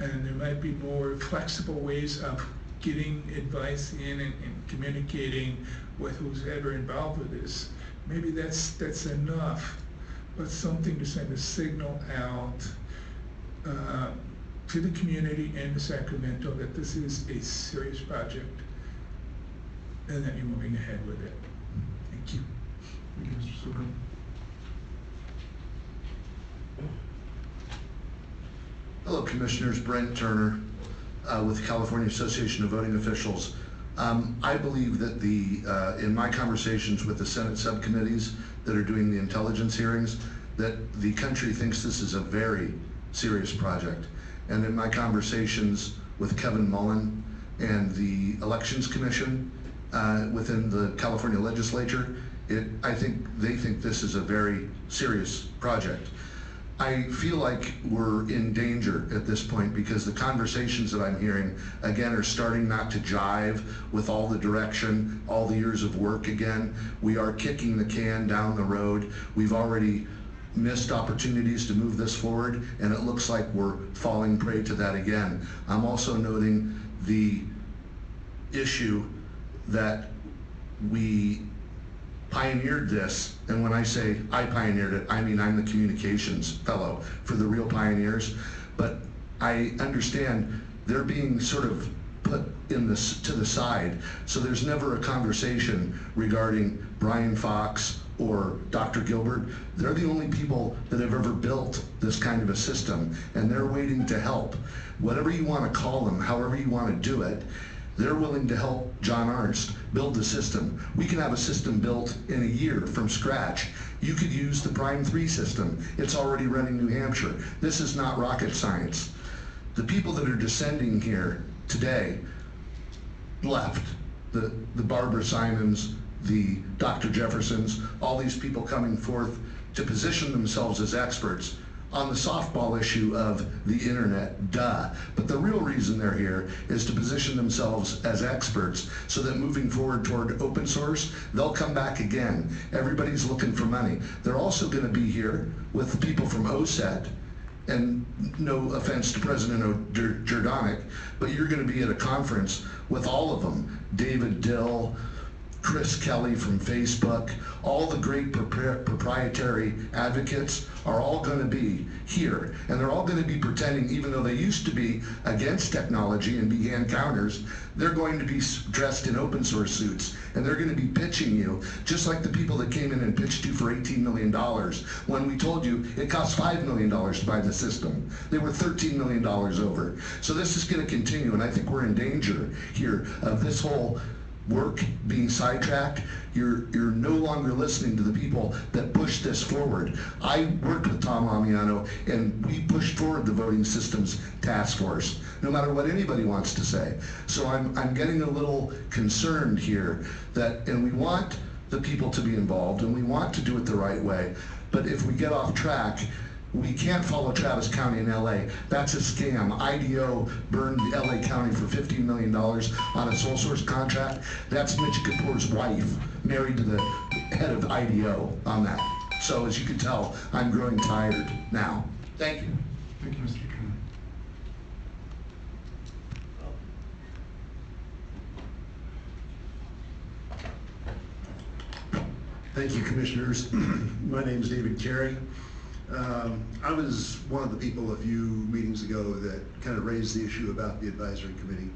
Speaker 5: And there might be more flexible ways of getting advice in and communicating with who's ever involved with this. Maybe that's enough, but something to send a signal out to the community and to Sacramento that this is a serious project and that you're moving ahead with it. Thank you.
Speaker 1: Thank you, Mr. Soper.
Speaker 9: Hello, Commissioners. Brent Turner with the California Association of Voting Officials. I believe that in my conversations with the Senate subcommittees that are doing the intelligence hearings, that the country thinks this is a very serious project. And in my conversations with Kevin Mullen and the Elections Commission within the California legislature, I think they think this is a very serious project. I feel like we're in danger at this point because the conversations that I'm hearing, again, are starting not to jive with all the direction, all the years of work again. We are kicking the can down the road. We've already missed opportunities to move this forward, and it looks like we're falling prey to that again. I'm also noting the issue that we pioneered this, and when I say I pioneered it, I mean I'm the communications fellow for the real pioneers, but I understand they're being sort of put in this to the side. So there's never a conversation regarding Brian Fox or Dr. Gilbert. They're the only people that have ever built this kind of a system, and they're waiting to help. Whatever you want to call them, however you want to do it, they're willing to help John Arnst build the system. We can have a system built in a year from scratch. You could use the Prime 3 system. It's already running New Hampshire. This is not rocket science. The people that are descending here today left. The Barbara Simons, the Dr. Jeffersons, all these people coming forth to position themselves as experts on the softball issue of the internet, duh. But the real reason they're here is to position themselves as experts so that moving forward toward open source, they'll come back again. Everybody's looking for money. They're also gonna be here with people from OSET, and no offense to President Jordanic, but you're gonna be at a conference with all of them. David Dill, Chris Kelly from Facebook, all the great proprietary advocates are all going to be here. And they're all going to be pretending, even though they used to be against technology and be hand counters, they're going to be dressed in open source suits. And they're going to be pitching you, just like the people that came in and pitched you for $18 million when we told you it cost $5 million to buy the system. They were $13 million over. So this is going to continue, and I think we're in danger here of this whole work being sidetracked. You're no longer listening to the people that push this forward. I worked with Tom Amiano, and we pushed forward the voting systems task force, no matter what anybody wants to say. So I'm getting a little concerned here that, and we want the people to be involved, and we want to do it the right way, but if we get off track, we can't follow Travis County in LA. That's a scam. IDO burned LA County for $15 million on a sole source contract. That's Mitch Kapoor's wife, married to the head of IDO on that. So as you can tell, I'm growing tired now. Thank you.
Speaker 1: Thank you, Mr. Kennedy.
Speaker 9: Thank you, Commissioners. My name is David Carey. I was one of the people a few meetings ago that kind of raised the issue about the advisory committee.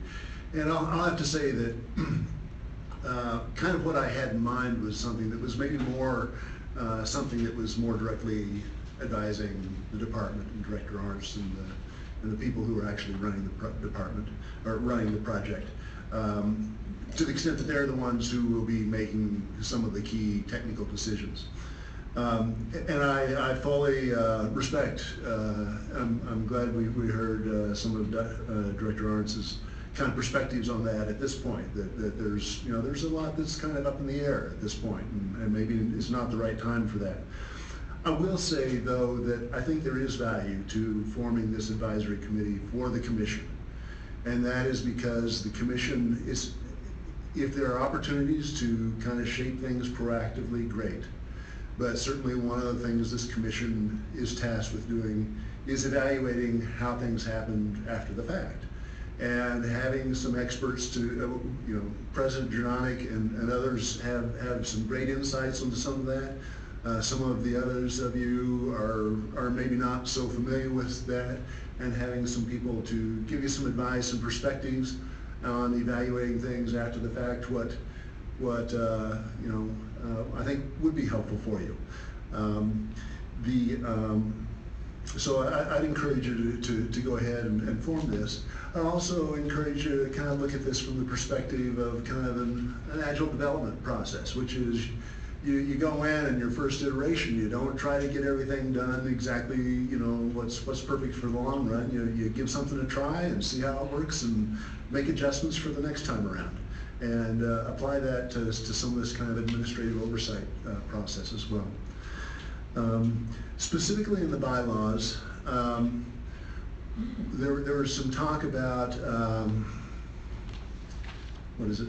Speaker 9: And I'll have to say that kind of what I had in mind was something that was maybe more something that was more directly advising the department and Director Arnst and the people who are actually running the department or running the project. To the extent that they're the ones who will be making some of the key technical decisions. And I fully respect, I'm glad we heard some of Director Arnst's kind of perspectives on that at this point, that there's, you know, there's a lot that's kind of up in the air at this point, and maybe it's not the right time for that. I will say, though, that I think there is value to forming this advisory committee for the commission, and that is because the commission is, if there are opportunities to kind of shape things proactively, great. But certainly one of the things this commission is tasked with doing is evaluating how things happened after the fact. And having some experts to, you know, President Jordanic and others have some great insights into some of that. Some of the others of you are maybe not so familiar with that, and having some people to give you some advice and perspectives on evaluating things after the fact, what you know, I think would be helpful for you. So I'd encourage you to go ahead and form this. I also encourage you to kind of look at this from the perspective of kind of an agile development process, which is you go in and your first iteration, you don't try to get everything done exactly, you know, what's perfect for the long run. You give something a try and see how it works and make adjustments for the next time around. And apply that to some of this kind of administrative oversight process as well. Specifically in the bylaws, there was some talk about, what is it,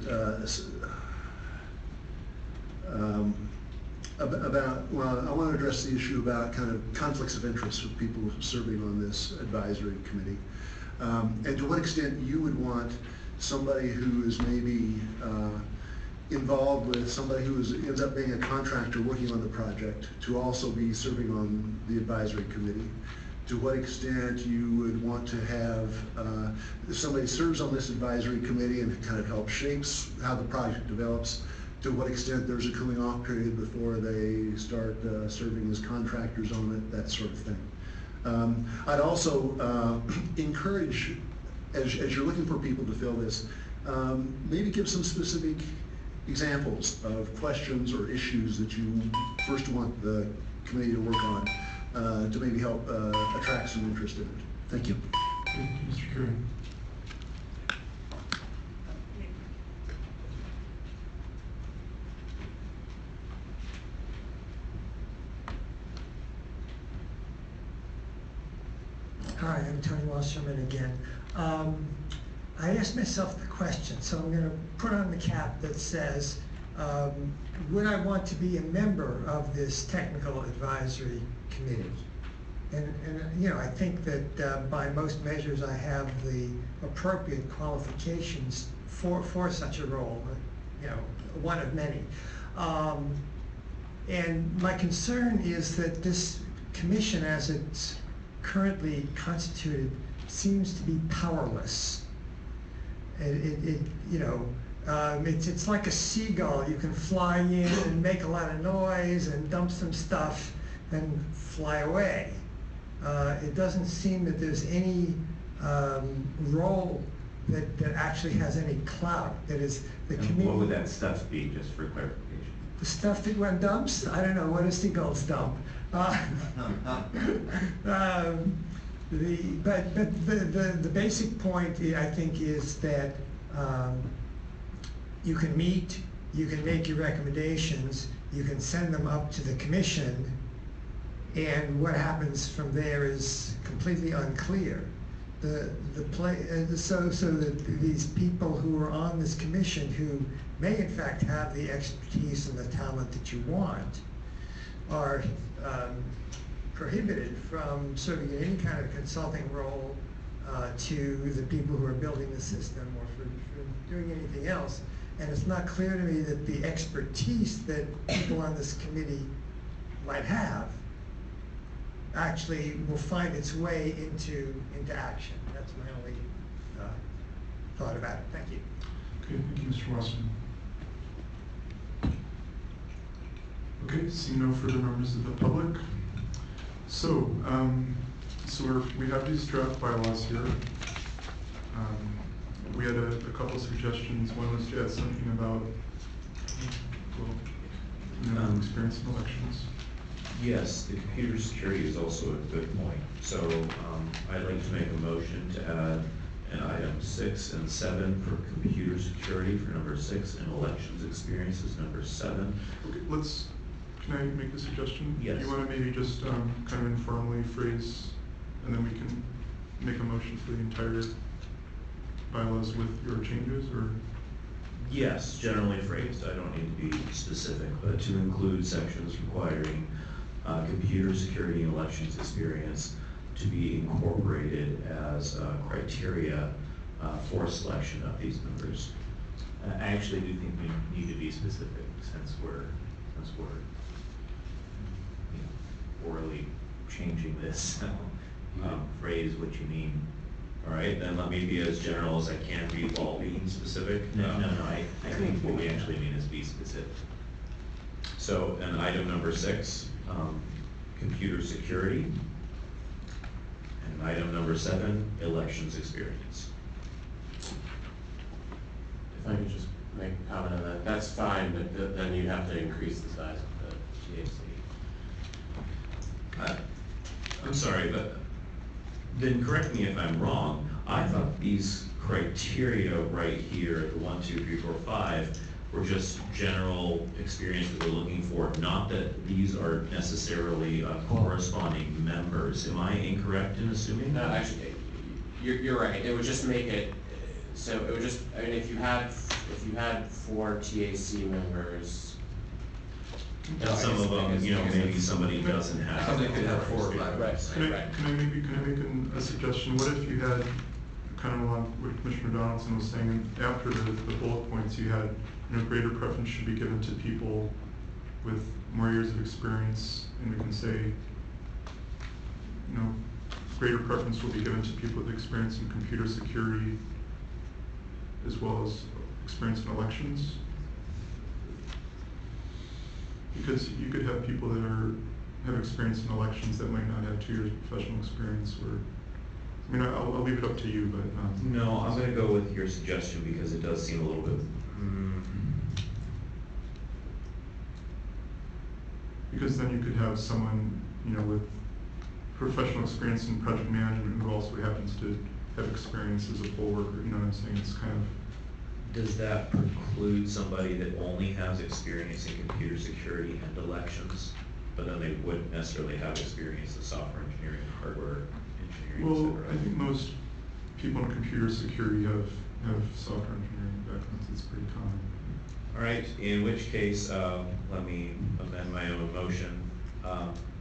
Speaker 9: well, I want to address the issue about kind of conflicts of interest with people serving on this advisory committee. And to what extent you would want somebody who is maybe involved with somebody who ends up being a contractor working on the project to also be serving on the advisory committee, to what extent you would want to have, if somebody serves on this advisory committee and kind of helps shapes how the project develops, to what extent there's a cooling off period before they start serving as contractors on it, that sort of thing. I'd also encourage, as you're looking for people to fill this, maybe give some specific examples of questions or issues that you first want the committee to work on to maybe help attract some interest in it. Thank you.
Speaker 1: Thank you, Mr. Curry.
Speaker 19: Hi, I'm Tony Wasserman again. I asked myself the question, so I'm going to put on the cap that says, would I want to be a member of this technical advisory committee? And you know, I think that by most measures I have the appropriate qualifications for such a role, you know, one of many. And my concern is that this commission, as it's currently constituted, seems to be powerless. You know, it's like a seagull. You can fly in and make a lot of noise and dump some stuff and fly away. It doesn't seem that there's any role that actually has any clout. That is, the committee.
Speaker 3: What would that stuff be, just for clarification?
Speaker 19: The stuff that one dumps? I don't know. What do seagulls dump? But the basic point, I think, is that you can meet, you can make your recommendations, you can send them up to the commission, and what happens from there is completely unclear. So that these people who are on this commission, who may in fact have the expertise and the talent that you want, are prohibited from serving in any kind of consulting role to the people who are building the system or for doing anything else. And it's not clear to me that the expertise that people on this committee might have actually will find its way into action. That's my only thought about it. Thank you.
Speaker 1: Okay, thank you, Mr. Wasserman. Okay, seeing no further members of the public. So, we have these draft bylaws here. We had a couple suggestions. One was to add something about, experience in elections.
Speaker 4: Yes, the computer security is also a good point. So I'd like to make a motion to add an item 6 and 7 for computer security for number 6 and elections experience is number 7.
Speaker 1: Okay, can I make a suggestion?
Speaker 4: Yes.
Speaker 1: Do you want to maybe just kind of informally phrase, and then we can make a motion for the entire bylaws with your changes, or?
Speaker 4: Yes, generally phrased. I don't need to be specific, but to include sections requiring computer security and elections experience to be incorporated as criteria for selection of these members. I actually do think we need to be specific since we're orally changing this. Phrase what you mean. All right, then let me be as general as I can be while being specific. No, I think what we actually mean is be specific. So, and item number 6, computer security. And item number 7, elections experience.
Speaker 8: If I could just make a comment on that, that's fine, but then you'd have to increase the size of the THC.
Speaker 4: I'm sorry, but then correct me if I'm wrong. I thought these criteria right here, the 1, 2, 3, 4, 5, were just general experience that we're looking for, not that these are necessarily corresponding members. Am I incorrect in assuming?
Speaker 8: No, actually, you're right. It would just make it, so it would just, I mean, if you had 4 TAC members,
Speaker 4: and some of them, you know, maybe somebody doesn't have.
Speaker 6: Somebody could have 4 or 5.
Speaker 8: Right.
Speaker 1: Can I make a suggestion? What if you had, kind of along what Commissioner Donaldson was saying, after the bullet points, you had, greater preference should be given to people with more years of experience, and we can say, greater preference will be given to people with experience in computer security as well as experience in elections. Because you could have people that have experience in elections that might not have 2 years of professional experience, or, I mean, I'll leave it up to you, but.
Speaker 4: No, I'm gonna go with your suggestion because it does seem a little bit,
Speaker 1: Because then you could have someone, you know, with professional experience in project management who also happens to have experience as a poll worker, you know what I'm saying? It's kind of.
Speaker 4: does that preclude somebody that only has experience in computer security and elections, but then they wouldn't necessarily have experience in software engineering, hardware engineering,
Speaker 1: Well,
Speaker 4: et
Speaker 1: I
Speaker 4: cetera?
Speaker 1: think most people in computer security have software engineering backgrounds. It's pretty common.
Speaker 4: All right, in which case, let me amend my own motion.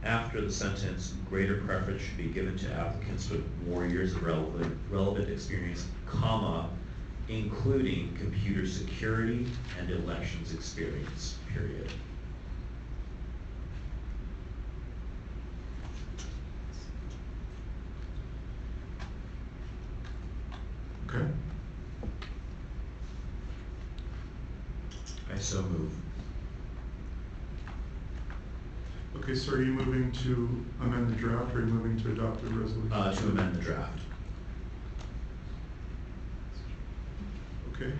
Speaker 4: After the sentence, greater preference should be given to applicants with more years of relevant experience, comma, including computer security and elections experience, period.
Speaker 1: Okay.
Speaker 4: I so move.
Speaker 1: Okay, so are you moving to amend the draft, or are you moving to adopt the resolution?
Speaker 4: To amend the draft.
Speaker 1: Okay,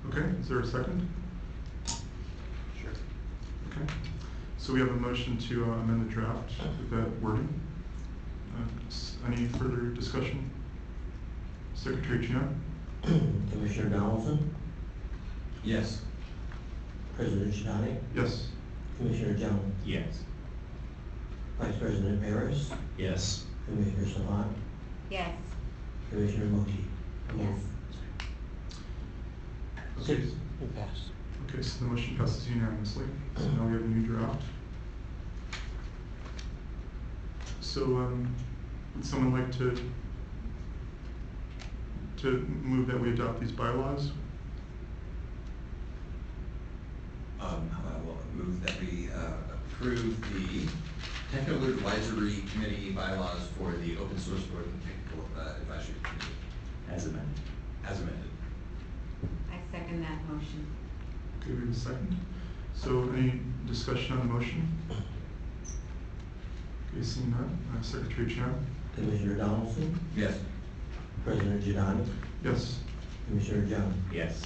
Speaker 1: okay, is there a second?
Speaker 4: Sure.
Speaker 1: Okay, so we have a motion to amend the draft with that wording. Any further discussion? Secretary Chan?
Speaker 2: Commissioner Donaldson?
Speaker 6: Yes.
Speaker 2: President Shidani?
Speaker 1: Yes.
Speaker 2: Commissioner Jones?
Speaker 4: Yes.
Speaker 2: Vice President Paris?
Speaker 4: Yes.
Speaker 2: Commissioner Savant?
Speaker 16: Yes.
Speaker 2: Commissioner Mochi?
Speaker 16: Yes.
Speaker 1: Okay.
Speaker 2: You passed.
Speaker 1: Okay, so the motion passes unanimously. So now we have a new draft. So, would someone like to move that we adopt these bylaws?
Speaker 6: I will move that we approve the Technical Advisory Committee bylaws for the Open Source Board and Technical Advisory Committee.
Speaker 3: As amended.
Speaker 6: As amended.
Speaker 16: I second that motion.
Speaker 1: Okay, we have a second. So any discussion on the motion? Okay, seeing none, Secretary Chan?
Speaker 2: Commissioner Donaldson?
Speaker 6: Yes.
Speaker 2: President Shidani?
Speaker 1: Yes.
Speaker 2: Commissioner Jones?
Speaker 3: Yes.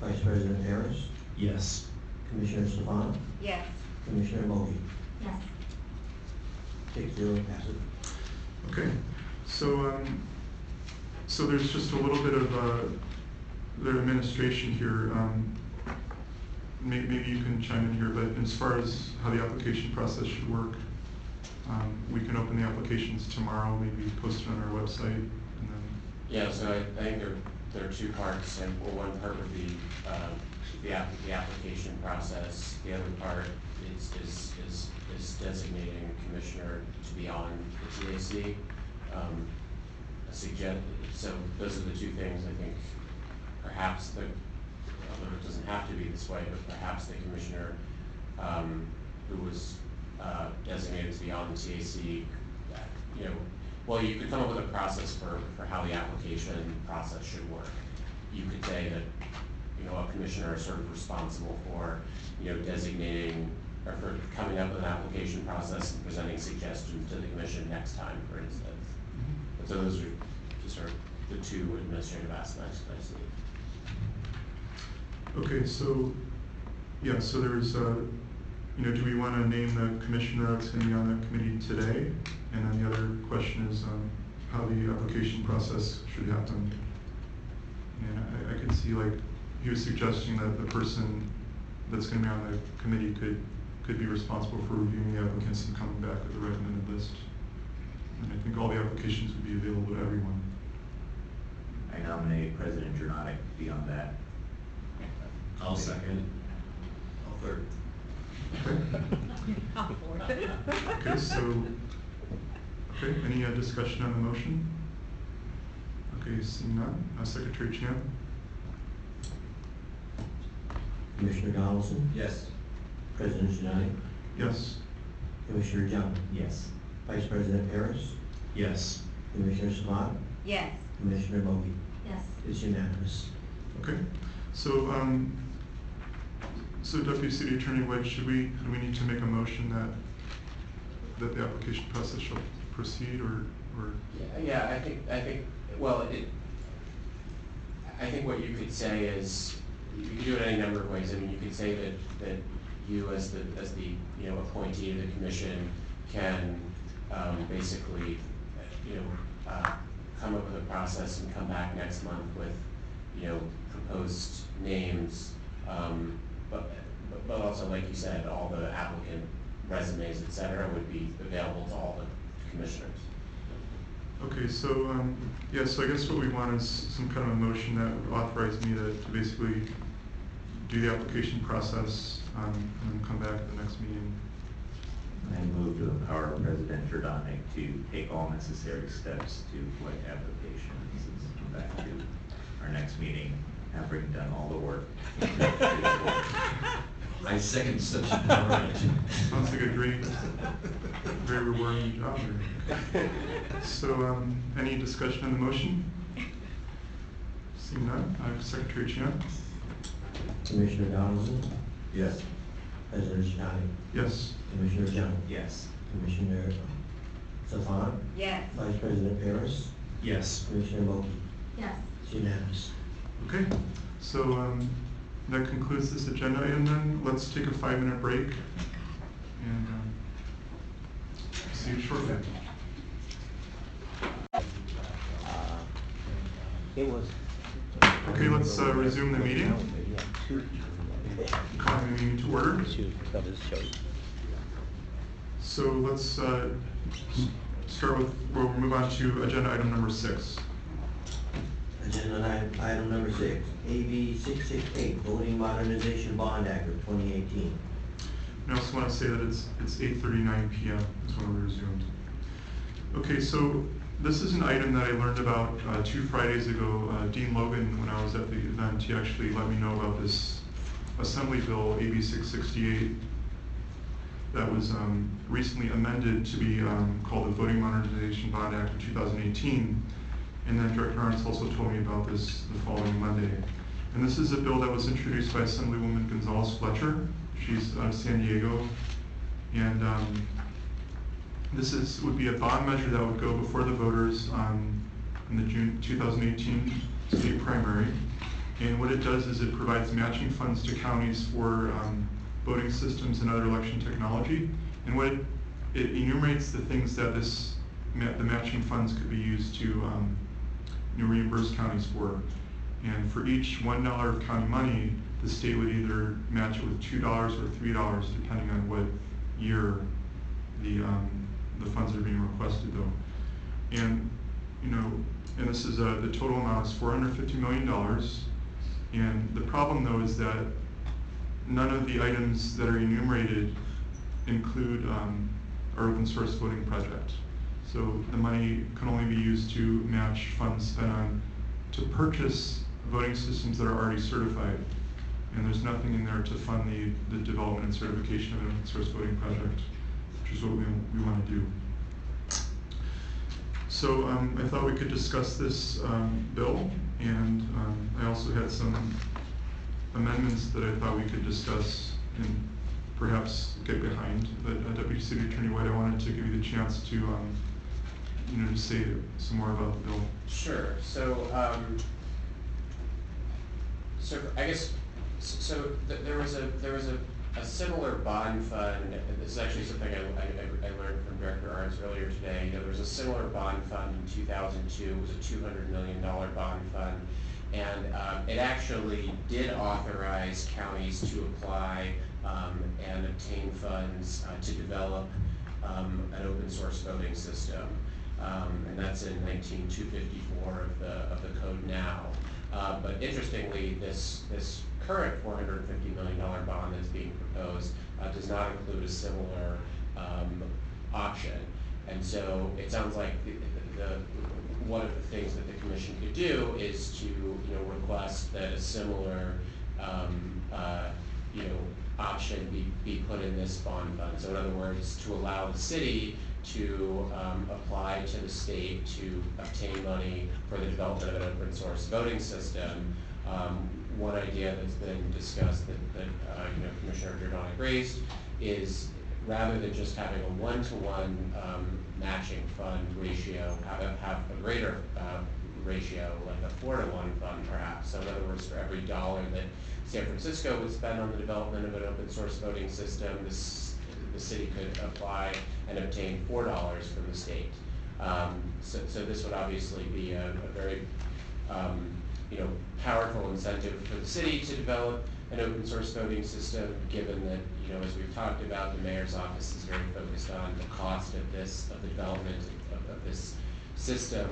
Speaker 2: Vice President Paris?
Speaker 4: Yes.
Speaker 2: Commissioner Savant?
Speaker 16: Yes.
Speaker 2: Commissioner Mochi?
Speaker 16: Yes.
Speaker 2: 6-0, passes.
Speaker 1: Okay, so, so there's just a little bit of the administration here. Maybe you can chime in here, but as far as how the application process should work, we can open the applications tomorrow, maybe post it on our website, and then.
Speaker 8: Yeah, so I think there are 2 parts, and one part would be the application process. The other part is designating a commissioner to be on the TAC. So those are the 2 things I think. Perhaps although it doesn't have to be this way, but perhaps the commissioner who was designated to be on the TAC, you know, well, you could come up with a process for how the application process should work. You could say that, you know, a commissioner is sort of responsible for, you know, designating or for coming up with an application process and presenting suggestions to the commission next time, for instance. And so those are just sort of the 2 administrative aspects that I see.
Speaker 1: Okay, so, yeah, so there's, you know, do we want to name the commissioner that's going to be on that committee today? And then the other question is how the application process should happen. And I could see, like, he was suggesting that the person that's going to be on the committee could be responsible for reviewing the applicants and coming back with a recommended list. And I think all the applications would be available to everyone.
Speaker 3: I nominate President Jurnotic to be on that.
Speaker 4: I'll second.
Speaker 6: I'll third.
Speaker 1: Okay. Okay, so, okay, any discussion on the motion? Okay, seeing none, Secretary Chan?
Speaker 2: Commissioner Donaldson?
Speaker 6: Yes.
Speaker 2: President Shidani?
Speaker 1: Yes.
Speaker 2: Commissioner Jones?
Speaker 3: Yes.
Speaker 2: Vice President Paris?
Speaker 4: Yes.
Speaker 2: Commissioner Savant,
Speaker 16: Yes.
Speaker 2: Commissioner Mobley.
Speaker 16: Yes.
Speaker 2: It's unanimous.
Speaker 1: Okay, so, so Deputy City Attorney White, do we need to make a motion that the application process shall proceed, or?
Speaker 8: Yeah, I think, well, I think what you could say is, you could do it any number of ways. I mean, you could say that you as the, appointee of the commission can, basically, come up with a process and come back next month with, proposed names, but also, like you said, all the applicant resumes, et cetera, would be available to all the commissioners.
Speaker 1: Okay, so, yeah, so I guess what we want is some kind of a motion that would authorize me to basically do the application process, and then come back at the next meeting.
Speaker 3: I move to empower President Jordanic to take all necessary steps to collect applications and come back to our next meeting, having done all the work.
Speaker 6: I second such empowerment.
Speaker 1: Sounds like a very rewarding job there. So, any discussion on the motion? Seeing none, Secretary Chan?
Speaker 2: Commissioner Donaldson,
Speaker 4: Yes.
Speaker 2: President Schneider,
Speaker 1: Yes.
Speaker 2: Commissioner Young,
Speaker 3: Yes.
Speaker 2: Commissioner Savant,
Speaker 16: Yes.
Speaker 2: Vice President Paris,
Speaker 4: Yes.
Speaker 2: Commissioner Mobley.
Speaker 16: Yes.
Speaker 2: It's unanimous.
Speaker 1: Okay, so, that concludes this agenda item then. Let's take a 5-minute break and see you shortly.
Speaker 2: It was.
Speaker 1: Okay, let's resume the meeting. Calling the meeting to order. So let's start with, we'll move on to agenda item number 6.
Speaker 2: Agenda item number 6, AB 668, Voting Modernization Bond Act of 2018.
Speaker 1: I also want to say that it's 8:39 p.m. is when we resumed. Okay, so this is an item that I learned about 2 Fridays ago. Dean Logan, when I was at the event, he actually let me know about this Assembly Bill AB 668 that was recently amended to be called the Voting Modernization Bond Act of 2018. And then Director Arntz also told me about this the following Monday. And this is a bill that was introduced by Assemblywoman Gonzalez Fletcher. She's out of San Diego. And this would be a bond measure that would go before the voters in the June 2018 state primary. And what it does is it provides matching funds to counties for voting systems and other election technology. And what it enumerates the things that the matching funds could be used to reimburse counties for. And for each $1 of county money, the state would either match it with $2 or $3, depending on what year the funds are being requested, though. And and this is the total amount is $450 million. And the problem, though, is that none of the items that are enumerated include our open source voting project. So the money can only be used to match funds spent to purchase voting systems that are already certified. And there's nothing in there to fund the development and certification of an open source voting project, which is what we want to do. So I thought we could discuss this bill, and I also had some amendments that I thought we could discuss and perhaps get behind. But Deputy City Attorney White, I wanted to give you the chance to to say some more about the bill.
Speaker 8: Sure. So, I guess there was a similar bond fund. This is actually something I learned from Director Arntz earlier today. There was a similar bond fund in 2002. It was a $200 million bond fund, and it actually did authorize counties to apply and obtain funds to develop an open source voting system. And that's in 19254 of the code now. But interestingly, this current $450 million bond that's being proposed does not include a similar option. And so it sounds like one of the things that the commission could do is to request that a similar option be put in this bond fund. So in other words, to allow the city to apply to the state to obtain money for the development of an open source voting system. One idea that's been discussed that Commissioner Giordano raised is rather than just having a one-to-one matching fund ratio, have a greater ratio, like a 4-to-1 fund perhaps. So in other words, for every dollar that San Francisco would spend on the development of an open source voting system, the city could apply and obtain $4 from the state. So this would obviously be a very powerful incentive for the city to develop an open source voting system, given that, as we've talked about, the mayor's office is very focused on the cost of the development of this system.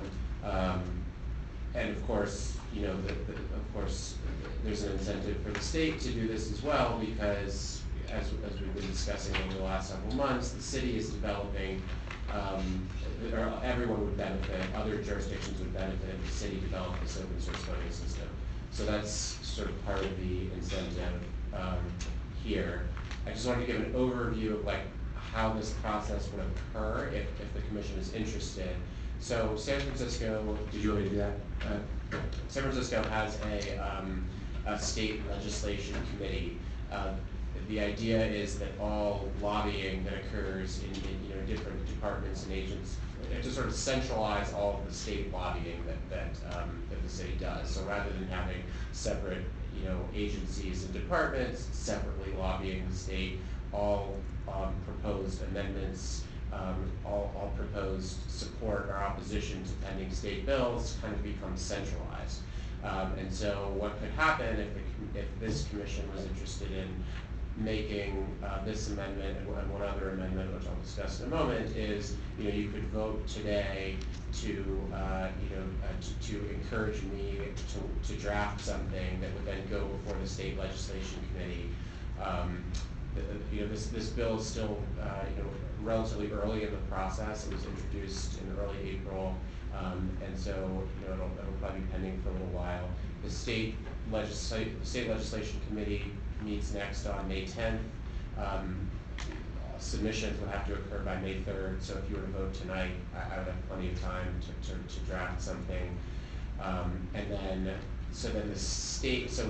Speaker 8: And of course, there's an incentive for the state to do this as well, because as we've been discussing over the last several months, the city is developing, or everyone would benefit, other jurisdictions would benefit if the city developed this open source voting system. So that's sort of part of the incentive here. I just wanted to give an overview of how this process would occur if the commission is interested. So San Francisco, did you want me to do that? San Francisco has a state legislation committee. The idea is that all lobbying that occurs in different departments and agents, to sort of centralize all of the state lobbying that the city does. So rather than having separate agencies and departments separately lobbying the state, all proposed amendments, all proposed support or opposition to pending state bills kind of become centralized. And so what could happen if this commission was interested in making this amendment and one other amendment, which I'll discuss in a moment, is you could vote today to encourage me to draft something that would then go before the state legislation committee. This bill is still relatively early in the process. It was introduced in early April, and so it'll probably be pending for a little while. The state legislation committee meets next on May 10th. Submissions will have to occur by May 3rd, so if you were to vote tonight, I would have plenty of time to draft something. So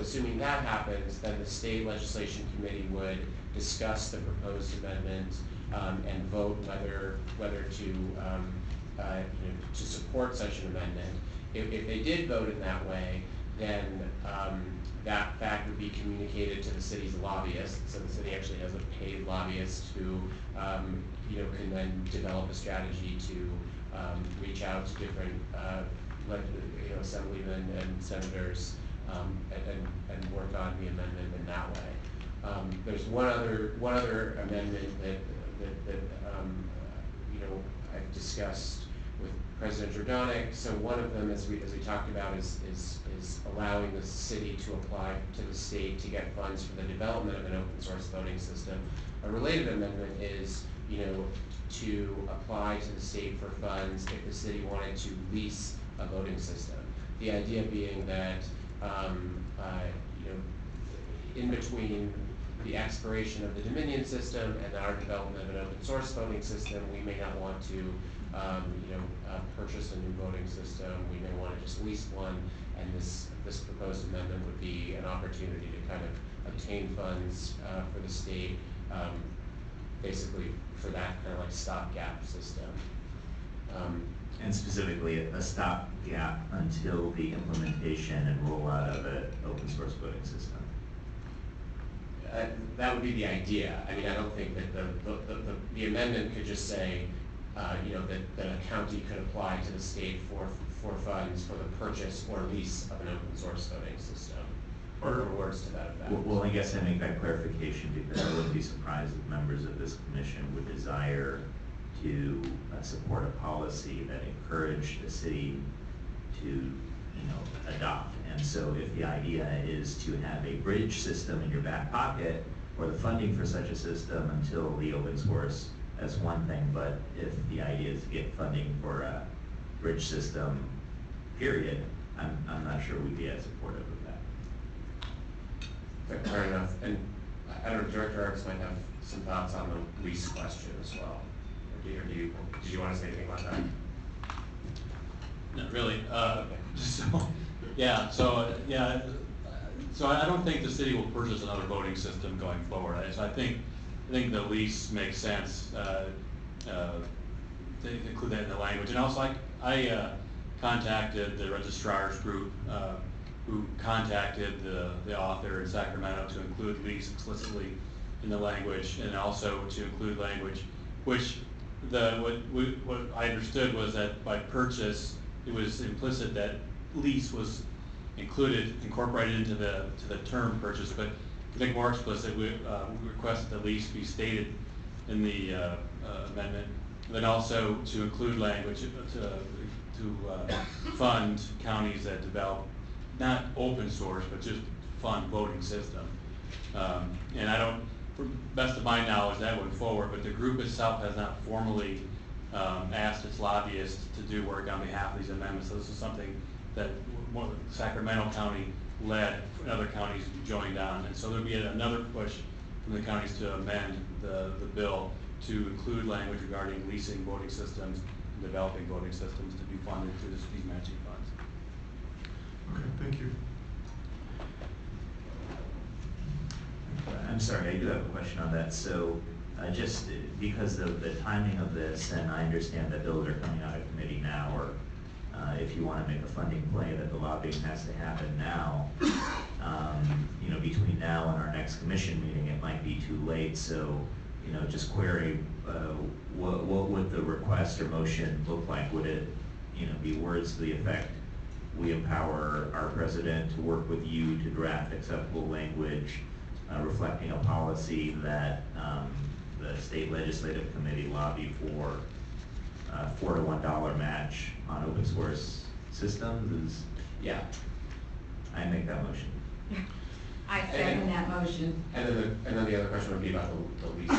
Speaker 8: assuming that happens, then the state legislation committee would discuss the proposed amendment and vote whether to support such an amendment. If they did vote in that way, then that fact would be communicated to the city's lobbyists. So the city actually has a paid lobbyist who can then develop a strategy to reach out to different assemblymen and senators and work on the amendment in that way. There's one other amendment that I've discussed with President Giordano. So one of them, as we talked about, is allowing the city to apply to the state to get funds for the development of an open source voting system. A related amendment is to apply to the state for funds if the city wanted to lease a voting system. The idea being that in between the expiration of the Dominion system and our development of an open source voting system, we may not want to purchase a new voting system. We may want to just lease one, and this proposed amendment would be an opportunity to kind of obtain funds for the state, basically for that kind of stopgap system.
Speaker 3: And specifically a stopgap until the implementation and rollout of an open source voting system.
Speaker 8: That would be the idea. I mean, I don't think that the amendment could just say, that a county could apply to the state for funds for the purchase or lease of an open source voting system, or words to that effect.
Speaker 3: Well, I guess I make that clarification because I wouldn't be surprised if members of this commission would desire to support a policy that encouraged the city to adopt. And so if the idea is to have a bridge system in your back pocket or the funding for such a system until the open source, that's one thing, but if the idea is to get funding for a bridge system, period, I'm not sure we'd be as supportive of that.
Speaker 8: Fair enough. And I don't know, Director Arts might have some thoughts on the lease question as well.
Speaker 10: did you want to say anything about that?
Speaker 15: Not really. So I don't think the city will purchase another voting system going forward. So I think the lease makes sense to include that in the language. And also, I contacted the registrar's group, who contacted the author in Sacramento to include lease explicitly in the language, and also to include language, which what I understood was that by purchase, it was implicit that lease was incorporated into the term purchase, but to make more explicit, we request that the lease be stated in the amendment, and then also to include language to fund counties that develop not open source, but just fund voting system. And I don't, for best of my knowledge, that went forward, but the group itself has not formally asked its lobbyists to do work on behalf of these amendments. So this is something that Sacramento County led, and other counties joined on. And so there'll be another push from the counties to amend the bill to include language regarding leasing voting systems and developing voting systems to be funded through these matching funds.
Speaker 1: Okay, thank you.
Speaker 3: I'm sorry, I do have a question on that. So just because of the timing of this, and I understand that bills are coming out of committee now, or if you want to make a funding play that the lobbying has to happen now, you know, between now and our next commission meeting, it might be too late. So, you know, just query, what would the request or motion look like? Would it, you know, be words to the effect, we empower our president to work with you to draft acceptable language reflecting a policy that the state legislative committee lobby for $4 to $1 match on open source systems?
Speaker 20: Yeah.
Speaker 3: I make that motion.
Speaker 12: I second that motion.
Speaker 10: And then the other question would be about the lease.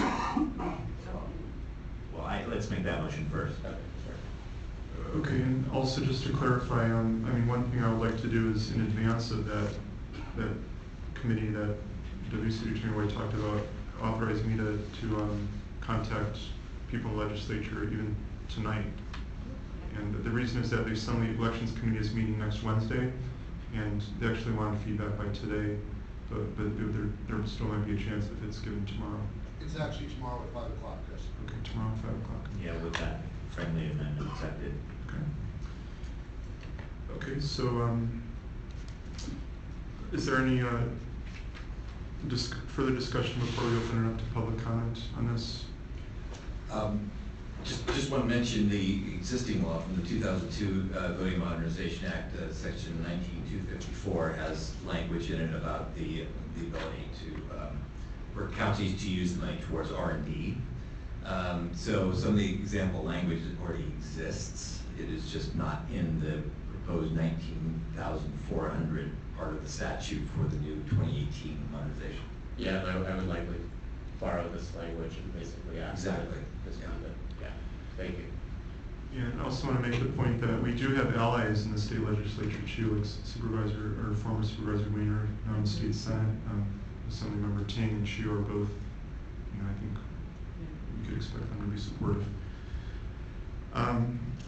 Speaker 3: Well, let's make that motion first.
Speaker 10: Okay, sure.
Speaker 1: Okay, and also just to clarify, I mean, one thing I would like to do is in advance of that committee that Deputy City Attorney White talked about, authorize me to contact people in the legislature even tonight. And the reason is that the Assembly Elections Committee is meeting next Wednesday, and they actually want feedback by today, but there still might be a chance if it's given tomorrow.
Speaker 23: It's actually tomorrow at 5 o'clock, Chris.
Speaker 1: Okay, tomorrow at 5 o'clock.
Speaker 3: Yeah, with that friendly amendment accepted.
Speaker 1: Okay, so is there any further discussion before we open it up to public comment on this?
Speaker 6: Just want to mention the existing law from the 2002 Voting Modernization Act, section 19254, has language in it about the ability for counties to use the money towards R&D. So some of the example language already exists. It is just not in the proposed 19,400 part of the statute for the new 2018 modernization.
Speaker 10: Yeah, I would likely borrow this language and basically ask.
Speaker 6: Exactly.
Speaker 10: Yeah, thank you.
Speaker 1: Yeah, and I also want to make the point that we do have allies in the state legislature too, like former Supervisor Weiner, now in the state Senate, Assemblymember Ting and she are both, you know, I think we could expect them to be supportive.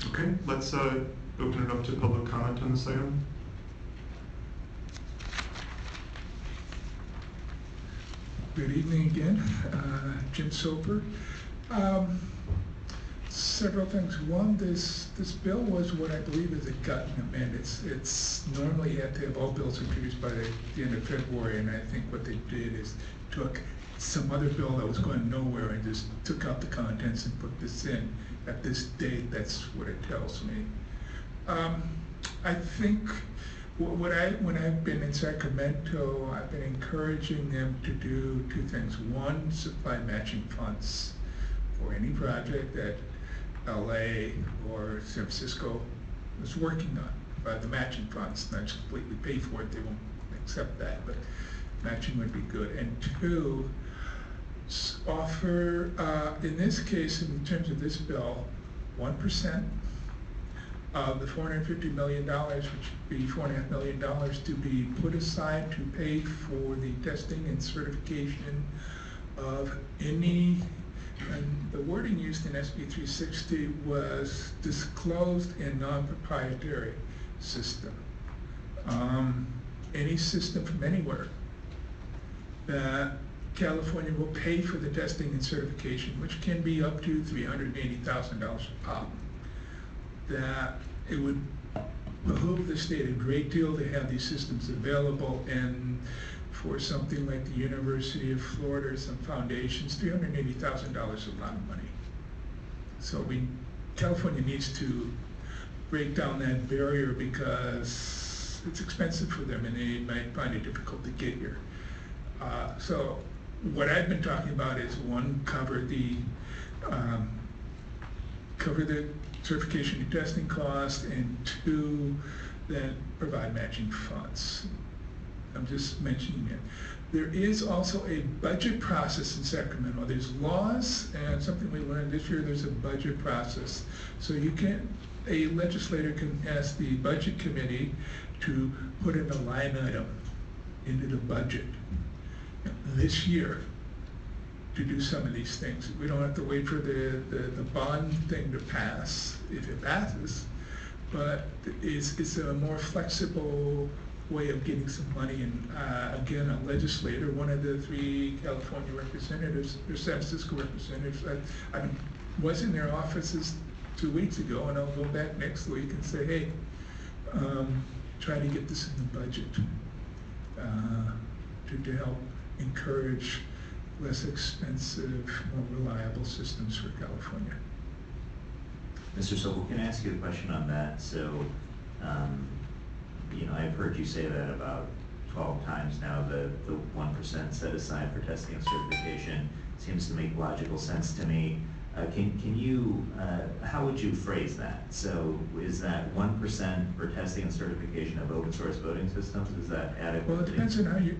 Speaker 1: Okay, let's open it up to public comment on this item.
Speaker 5: Good evening again, Jim Soper. Several things. One, this bill was what I believe is a gut amendment. It's normally you have to have all bills introduced by the end of February, and I think what they did is took some other bill that was going nowhere and just took out the contents and put this in at this date. That's what it tells me. I think when I've been in Sacramento, I've been encouraging them to do two things. One, supply matching funds for any project that LA or San Francisco is working on. The matching funds, not just completely pay for it, they won't accept that, but matching would be good. And two, offer, in this case, in terms of this bill, 1% of the $450 million, which would be $4.5 million, to be put aside to pay for the testing and certification of any And the wording used in SB 360 was disclosed and non-proprietary system. Any system from anywhere that California will pay for the testing and certification, which can be up to $380,000 a pop. That it would behoove the state a great deal to have these systems available, and for something like the University of Florida or some foundations, $380,000 is a lot of money. So California needs to break down that barrier because it's expensive for them and they might find it difficult to get here. So what I've been talking about is, one, cover the certification and testing cost, and two, then provide matching funds. I'm just mentioning it. There is also a budget process in Sacramento. There's laws, and something we learned this year, there's a budget process. So a legislator can ask the budget committee to put in a line item into the budget this year to do some of these things. We don't have to wait for the bond thing to pass, if it passes, but it's a more flexible way of getting some money. And again, a legislator, one of the 3 California representatives, or San Francisco representatives, I was in their offices 2 weeks ago, and I'll go back next week and say, hey, try to get this in the budget to help encourage less expensive, more reliable systems for California.
Speaker 3: Mr. Soper, can I ask you a question on that? So, I've heard you say that about 12 times now. The 1% set aside for testing and certification seems to make logical sense to me. Can you, how would you phrase that? So is that 1% for testing and certification of open source voting systems? Is that adequate?
Speaker 5: Well, it depends on how you're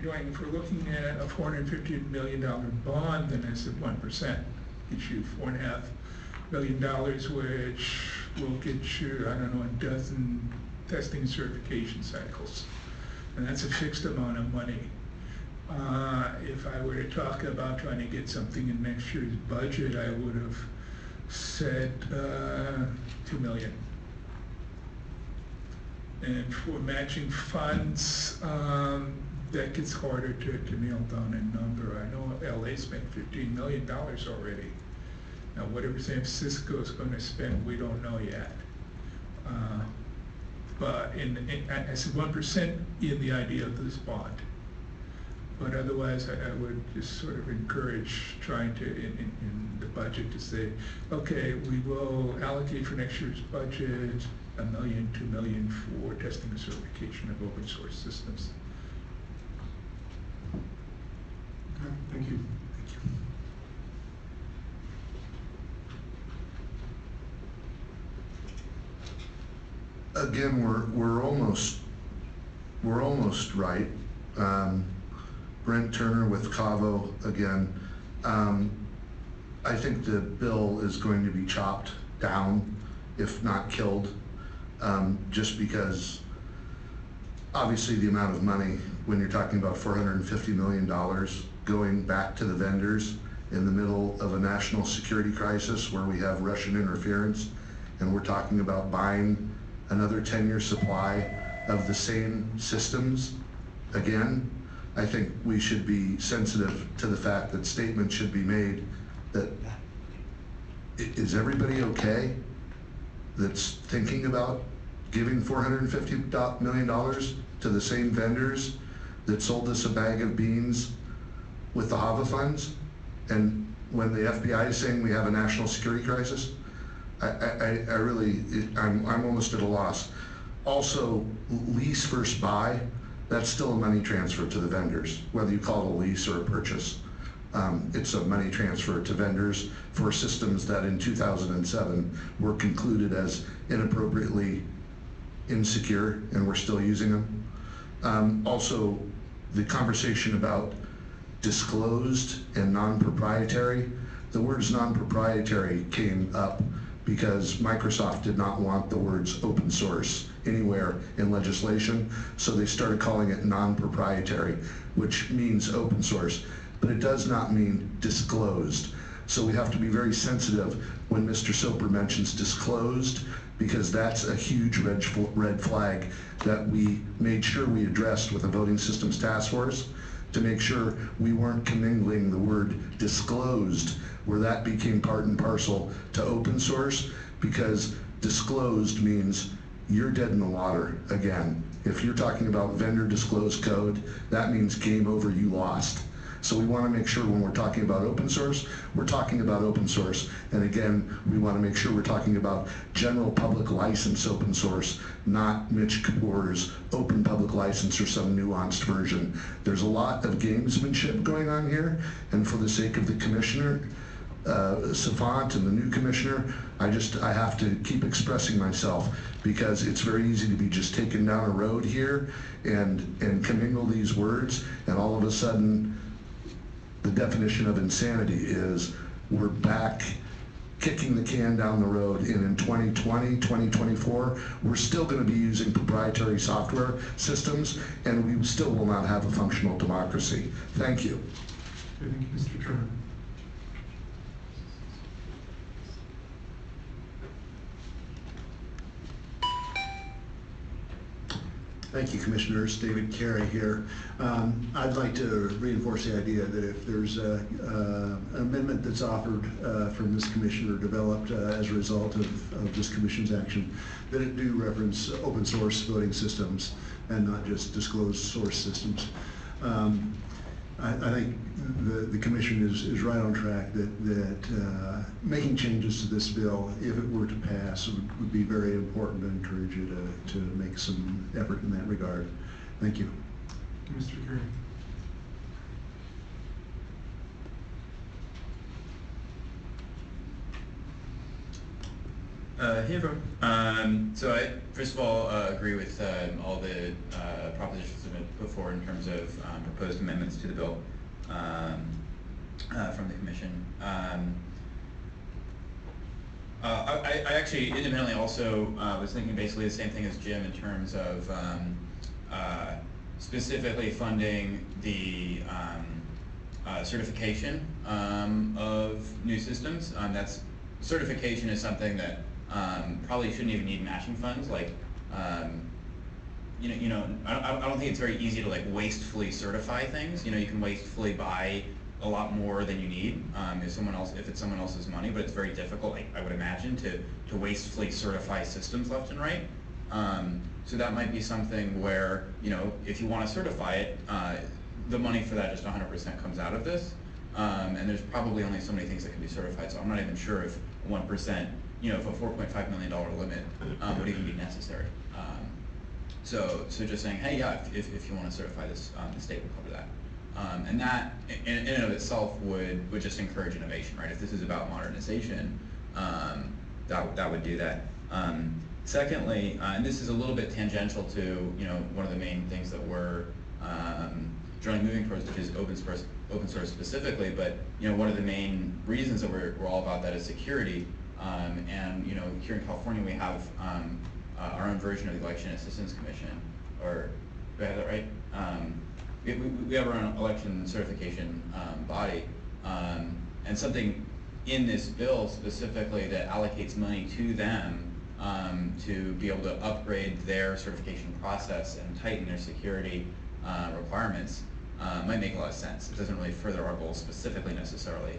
Speaker 5: doing. If we're looking at a $450 million bond, then it's at 1%. Gives you $4.5 million, which will get you, I don't know, a dozen testing and certification cycles. And that's a fixed amount of money. If I were to talk about trying to get something in next year's budget, I would have said $2 million. And for matching funds, that gets harder to nail down a number. I know LA spent $15 million already. Now, whatever San Francisco is going to spend, we don't know yet. But I said 1% in the idea of this bond. But otherwise, I would just sort of encourage trying to, in the budget, to say, okay, we will allocate for next year's budget $1 million, $2 million for testing and certification of open source systems.
Speaker 9: Okay, thank you. Again, we're almost right. Brent Turner with Cavo again. I think the bill is going to be chopped down, if not killed, just because obviously the amount of money, when you're talking about $450 million going back to the vendors in the middle of a national security crisis where we have Russian interference, and we're talking about buying another 10-year supply of the same systems again, I think we should be sensitive to the fact that statements should be made that, is everybody okay that's thinking about giving $450 million to the same vendors that sold us a bag of beans with the HAVA funds? And when the FBI is saying we have a national security crisis, I'm almost at a loss. Also, lease versus buy, that's still a money transfer to the vendors, whether you call it a lease or a purchase. It's a money transfer to vendors for systems that in 2007 were concluded as inappropriately insecure, and we're still using them. Also, the conversation about disclosed and non-proprietary, the words non-proprietary came up because Microsoft did not want the words open source anywhere in legislation, so they started calling it non-proprietary, which means open source. but it does not mean disclosed. So we have to be very sensitive when Mr. Soper mentions disclosed, because that's a huge red flag that we made sure we addressed with the Voting Systems Task Force, to make sure we weren't commingling the word disclosed, where that became part and parcel to open source, because disclosed means you're dead in the water again. If you're talking about vendor disclosed code, that means game over, you lost. So we want to make sure when we're talking about open source, we're talking about open source. And again, we want to make sure we're talking about general public license open source, not Mitch Kapoor's open public license or some nuanced version. There's a lot of gamesmanship going on here, and for the sake of the commissioner, Savant and the new commissioner, I have to keep expressing myself, because it's very easy to be just taken down a road here and commingle these words, and all of a sudden the definition of insanity is we're back kicking the can down the road, and in 2020, 2024, we're still going to be using proprietary software systems, and we still will not have a functional democracy. Thank you.
Speaker 1: Okay, thank you, Mr. Chairman.
Speaker 9: Thank you, Commissioners. David Carey here. I'd like to reinforce the idea that if there's an amendment that's offered from this commissioner, developed as a result of this commission's action, that it do reference open source voting systems and not just disclosed source systems. I think the commission is right on track that making changes to this bill, if it were to pass, would be very important. I encourage you to make some effort in that regard. Thank you.
Speaker 1: Mr. Carey.
Speaker 20: Hey everyone. So I, first of all, agree with all the propositions that have been put forward in terms of proposed amendments to the bill from the Commission. I actually independently also was thinking basically the same thing as Jim in terms of specifically funding the certification of new systems. That's certification is something that probably shouldn't even need matching funds. Like, I don't think it's very easy to like wastefully certify things. You can wastefully buy a lot more than you need if it's someone else's money, but it's very difficult, I would imagine, to wastefully certify systems left and right. So that might be something where, if you want to certify it, the money for that just 100% comes out of this. And there's probably only so many things that can be certified, so I'm not even sure if 1%, if a $4.5 million limit would even be necessary. So just saying, hey, yeah, if you want to certify this, the state will cover that. And that, in and of itself, would just encourage innovation, right? If this is about modernization, that would do that. Secondly, and this is a little bit tangential to one of the main things that we're generally moving towards, which is open source specifically. But one of the main reasons that we're all about that is security. And here in California we have our own version of the Election Assistance Commission, or do I have that right? We have our own election certification body, and something in this bill specifically that allocates money to them to be able to upgrade their certification process and tighten their security requirements might make a lot of sense. It doesn't really further our goals specifically necessarily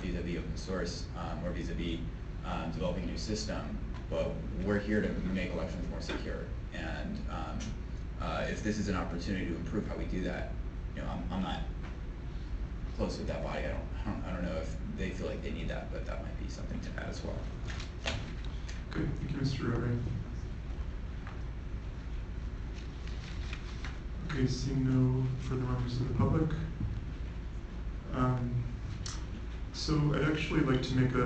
Speaker 20: vis-a-vis open source or vis-a-vis developing a new system, but we're here to make elections more secure. And if this is an opportunity to improve how we do that, I'm not close with that body. I don't know if they feel like they need that, but that might be something to add as well.
Speaker 1: Good, thank you, Mr. Ray. Okay, seeing no further members of the public. So I'd actually like to make a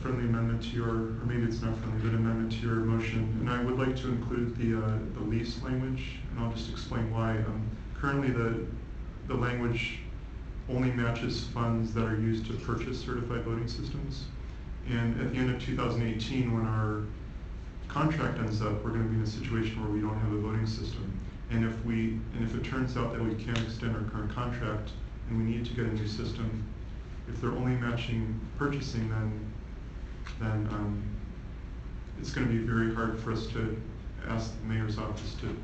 Speaker 1: friendly amendment to your, or maybe it's not friendly, but amendment to your motion, and I would like to include the lease language, and I'll just explain why. Currently the language only matches funds that are used to purchase certified voting systems, and at the end of 2018, when our contract ends up, we're going to be in a situation where we don't have a voting system, And if it turns out that we can't extend our current contract and we need to get a new system, if they're only matching purchasing, then it's going to be very hard for us to ask the mayor's office to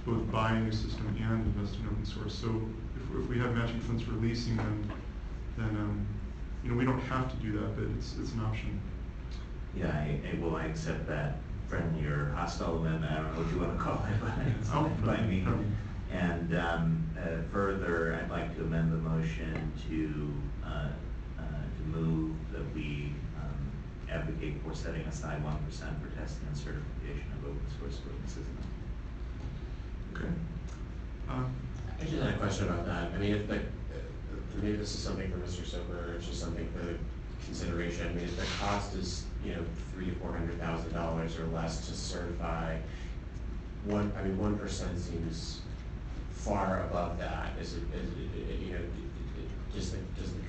Speaker 1: both buy a new system and invest in open source. So if we have matching funds for leasing, then we don't have to do that, but it's an option.
Speaker 3: Yeah, I accept that friendly or hostile amendment, I don't know what you want to call it, but it's
Speaker 1: Oh,
Speaker 3: by me.
Speaker 1: no.
Speaker 3: And further, I'd like to amend the motion to move that we advocate for setting aside 1% for testing and certification of open source voting systems.
Speaker 1: Okay.
Speaker 8: I just had a question about that. I mean, if maybe this is something for Mr. Soper, or it's just something for consideration. I mean, if the cost is, $300,000 to $400,000 or less to certify, 1% seems far above that. Does the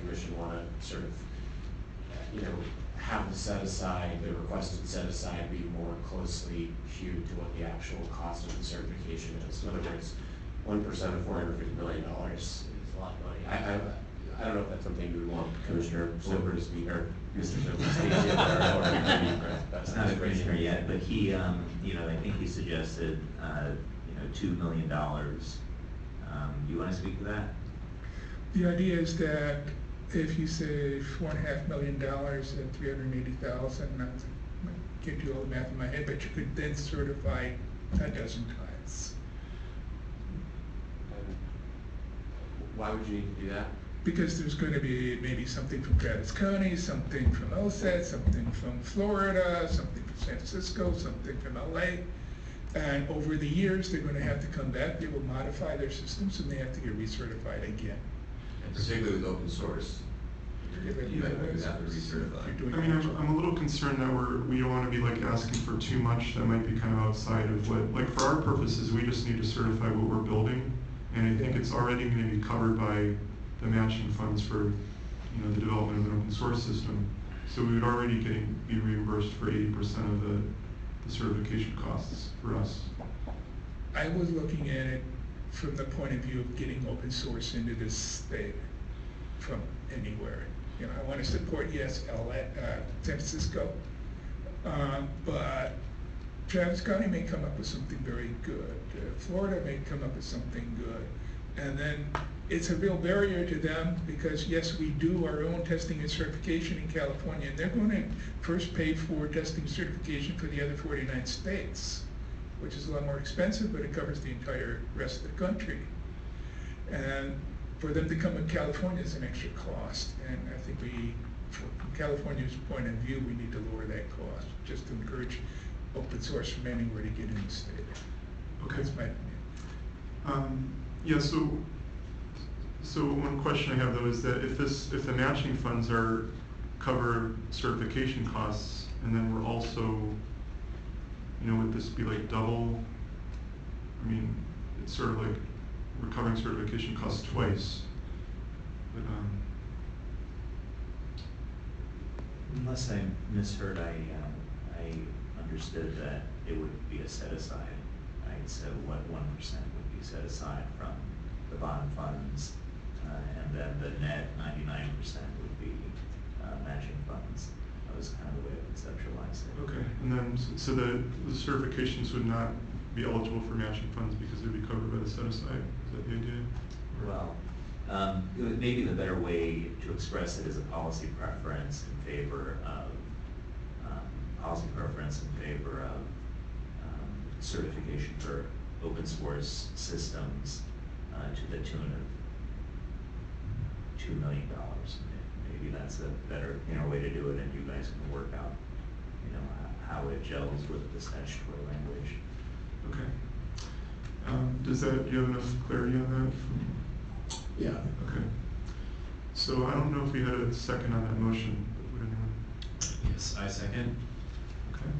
Speaker 8: commission want to sort of, have the set aside, the requested set aside, be more closely cued to what the actual cost of the certification is? In other words, 1% of $450 million is a lot of money. I don't know if that's something we want Commissioner Soper to speak, or Mr. Soper to speak to, or maybe
Speaker 3: It's not a commissioner yet, but he, I think he suggested, $2 million. Do you want to speak to that?
Speaker 5: The idea is that if you say $4.5 million at 380,000, I can't do all the math in my head, but you could then certify a dozen times.
Speaker 8: Why would you need to do that?
Speaker 5: Because there's going to be maybe something from Travis County, something from OSET, something from Florida, something from San Francisco, something from LA. And over the years, they're going to have to come back, they will modify their systems, and they have to get recertified again.
Speaker 6: And particularly with open source, you have to recertify.
Speaker 1: I mean, I'm a little concerned that we don't want to be like asking for too much that might be kind of outside of what, like for our purposes, we just need to certify what we're building. And I think it's already going to be covered by the matching funds for, the development of an open source system. So we would already be reimbursed for 80% of the certification costs for us.
Speaker 5: I was looking at it from the point of view of getting open source into this state from anywhere. I want to support, yes, San Francisco, but Travis County may come up with something very good. Florida may come up with something good. And then it's a real barrier to them because, yes, we do our own testing and certification in California, and they're going to first pay for testing certification for the other 49 states, which is a lot more expensive, but it covers the entire rest of the country. And for them to come in California is an extra cost, and I think from California's point of view, we need to lower that cost just to encourage open source from anywhere to get in the state.
Speaker 1: Okay.
Speaker 5: That's my opinion.
Speaker 1: Yeah, so one question I have though is that if the matching funds cover certification costs, and then we're also, would this be like double? I mean, it's sort of like we're covering certification costs twice. But,
Speaker 3: Unless I misheard, I understood that it would be a set aside. Right? So what 1% would be set aside from the bond funds, and then the net 99% would be matching funds. That was kind of the way I conceptualized it.
Speaker 1: okay, and then so the certifications would not be eligible for matching funds because they'd be covered by the set aside. Is that the idea?
Speaker 3: Well, maybe the better way to express it is a policy preference in favor of certification for open source systems to the tune of $2 million. Maybe that's a better way to do it, and you guys can work out how it gels with the statutory language.
Speaker 1: Okay. Do you have enough clarity on that?
Speaker 9: Yeah.
Speaker 1: Okay. So I don't know if we had a second on that motion, but would anyone?
Speaker 4: Yes, I second.
Speaker 1: Okay.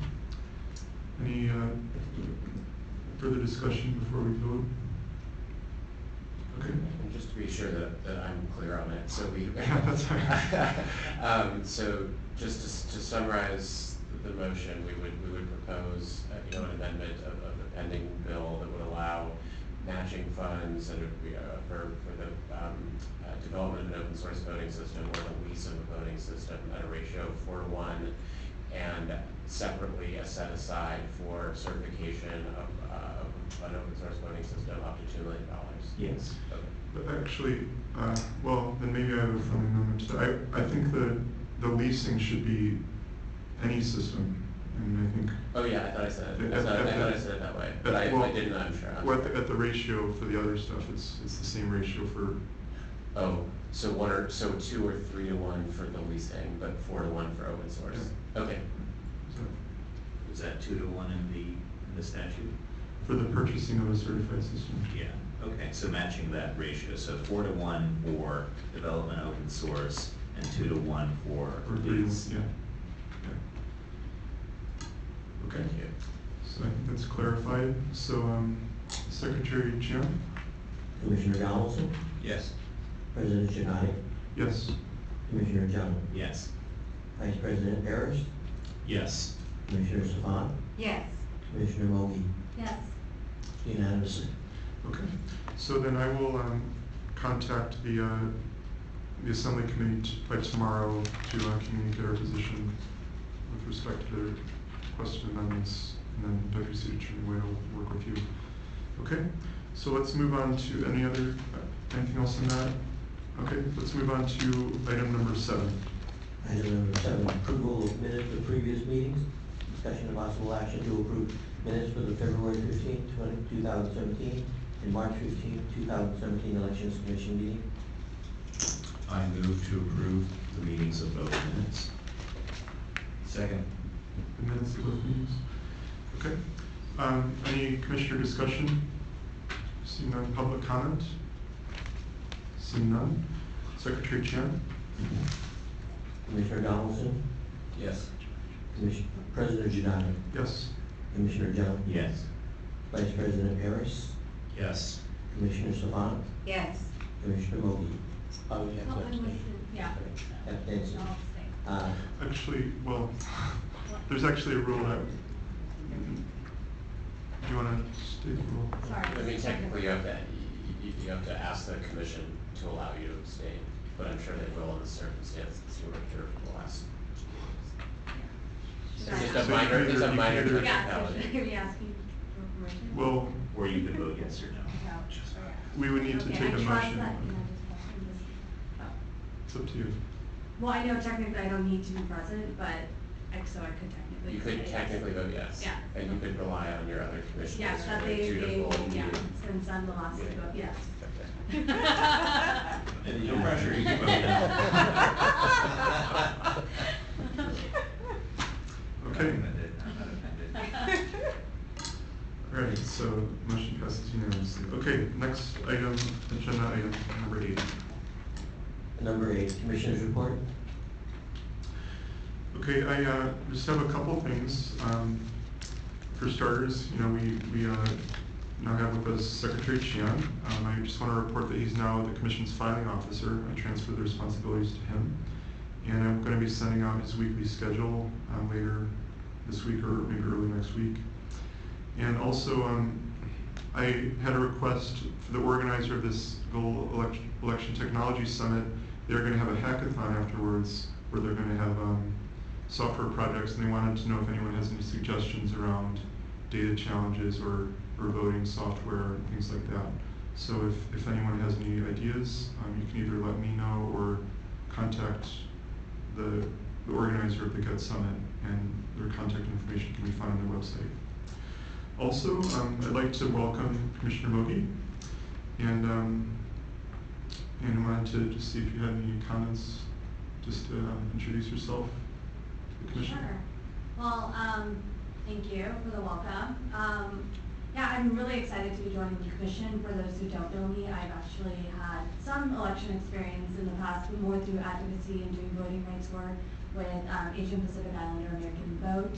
Speaker 1: Any further discussion before we vote? Okay.
Speaker 8: And just to be sure that I'm clear on it, so we.
Speaker 1: That's all right.
Speaker 8: So just to summarize the motion, we would propose, you know, an amendment of the pending bill that would allow matching funds and for the development of an open source voting system or the lease of a voting system at a ratio of 4:1, and separately a set aside for certification of an open source voting system up to $2 million.
Speaker 3: Yes.
Speaker 8: Okay.
Speaker 1: But actually, well, then maybe I have a friendly amendment to that. I think the leasing should be any system. I mean, I think.
Speaker 8: Oh yeah, I thought I said it. I thought I said it that way, but if I didn't, I'm sure.
Speaker 1: Well, at the ratio for the other stuff, it's the same ratio for.
Speaker 8: Oh, so 2 or 3 to 1 for the leasing, but 4 to 1 for open source.
Speaker 1: Yeah.
Speaker 8: Okay.
Speaker 3: Is that 2 to 1 in the statute?
Speaker 1: For the purchasing of a certified system.
Speaker 3: Yeah. Okay. So matching that ratio, so 4 to 1 for development open source, and 2 to 1 for lease.
Speaker 1: Yeah. Okay.
Speaker 8: Thank you.
Speaker 1: So I think that's clarified. So, Secretary Chiang?
Speaker 2: Commissioner Donaldson?
Speaker 3: Yes.
Speaker 2: President Giannotti?
Speaker 1: Yes.
Speaker 2: Commissioner Jung?
Speaker 3: Yes.
Speaker 2: Vice President Harris?
Speaker 4: Yes.
Speaker 2: Commissioner Savant?
Speaker 12: Yes.
Speaker 2: Commissioner Mogi?
Speaker 12: Yes.
Speaker 2: Unanimously.
Speaker 1: Okay. So then I will contact the Assembly Committee by tomorrow to communicate our position with respect to their question amendments, and then Deputy City Attorney Wade will work with you. Okay. So let's move on to anything else on that? Okay. Let's move on to item number 7.
Speaker 2: Item number 7, approval of minutes of previous meetings. Discussion of possible action to approve minutes for the February 15, 2017 and March 15, 2017 Elections Commission meeting.
Speaker 4: I move to approve the meetings of both minutes.
Speaker 3: Second.
Speaker 1: The minutes of both meetings. Okay. Any commissioner discussion? Seeing none. Public comment? Seeing none. Secretary Chan?
Speaker 2: Commissioner Donaldson?
Speaker 3: Yes.
Speaker 2: President Giannotti?
Speaker 1: Yes.
Speaker 2: Commissioner Jung?
Speaker 3: Yes.
Speaker 2: Vice President Harris?
Speaker 4: Yes.
Speaker 2: Commissioner Savant?
Speaker 12: Yes.
Speaker 2: Commissioner Mogi? Oh, you have to
Speaker 12: Oh,
Speaker 2: abstain.
Speaker 12: yeah.
Speaker 2: Abstention.
Speaker 12: I'll abstain.
Speaker 1: Actually, well, there's actually a rule that. Do you want to state the rule?
Speaker 12: Sorry.
Speaker 8: I mean, technically, you have to ask the commission to allow you to abstain, but I'm sure they will in the circumstances you were here for the last. It's just a minor, it's a minor technicality.
Speaker 12: Yeah, are you asking for permission?
Speaker 1: Well,
Speaker 3: Or you could vote yes or no.
Speaker 12: No.
Speaker 1: we would need to
Speaker 12: Okay,
Speaker 1: take a
Speaker 12: I trust
Speaker 1: motion.
Speaker 12: that, you know, just watching this. Oh.
Speaker 1: It's up to you.
Speaker 12: Well, I know technically I don't need to be present, but so I could technically.
Speaker 8: You could
Speaker 12: say yes.
Speaker 8: technically vote yes.
Speaker 12: Yeah.
Speaker 8: And you could rely on your other commissioners.
Speaker 12: Yes, that
Speaker 8: for
Speaker 12: they,
Speaker 8: two to full
Speaker 12: yeah,
Speaker 8: meeting.
Speaker 12: since I'm the last to vote yes.
Speaker 3: And no pressure, you can vote no.
Speaker 1: Okay. All right, so motion passes unanimously. Okay, next item, agenda item number 8.
Speaker 2: Number 8, Commissioner's report.
Speaker 1: Okay, I just have a couple things. For starters, you know, we now have with us Secretary Chiang. I just want to report that he's now the Commission's filing officer. I transferred the responsibilities to him. And I'm going to be sending out his weekly schedule later this week or maybe early next week. And also, I had a request for the organizer of this Goal Election Technology Summit. They're going to have a hackathon afterwards where they're going to have software projects, and they wanted to know if anyone has any suggestions around data challenges or voting software and things like that. So if anyone has any ideas, you can either let me know or contact the organizer of the GET Summit, and their contact information can be found on their website. Also, I'd like to welcome Commissioner Mogi, and wanted to just see if you had any comments, just to introduce yourself to the Commission.
Speaker 12: Sure. Well, thank you for the welcome. Yeah, I'm really excited to be joining the Commission. For those who don't know me, I've actually had some election experience in the past, but more through advocacy and doing voting rights work with Asian Pacific Islander American Vote.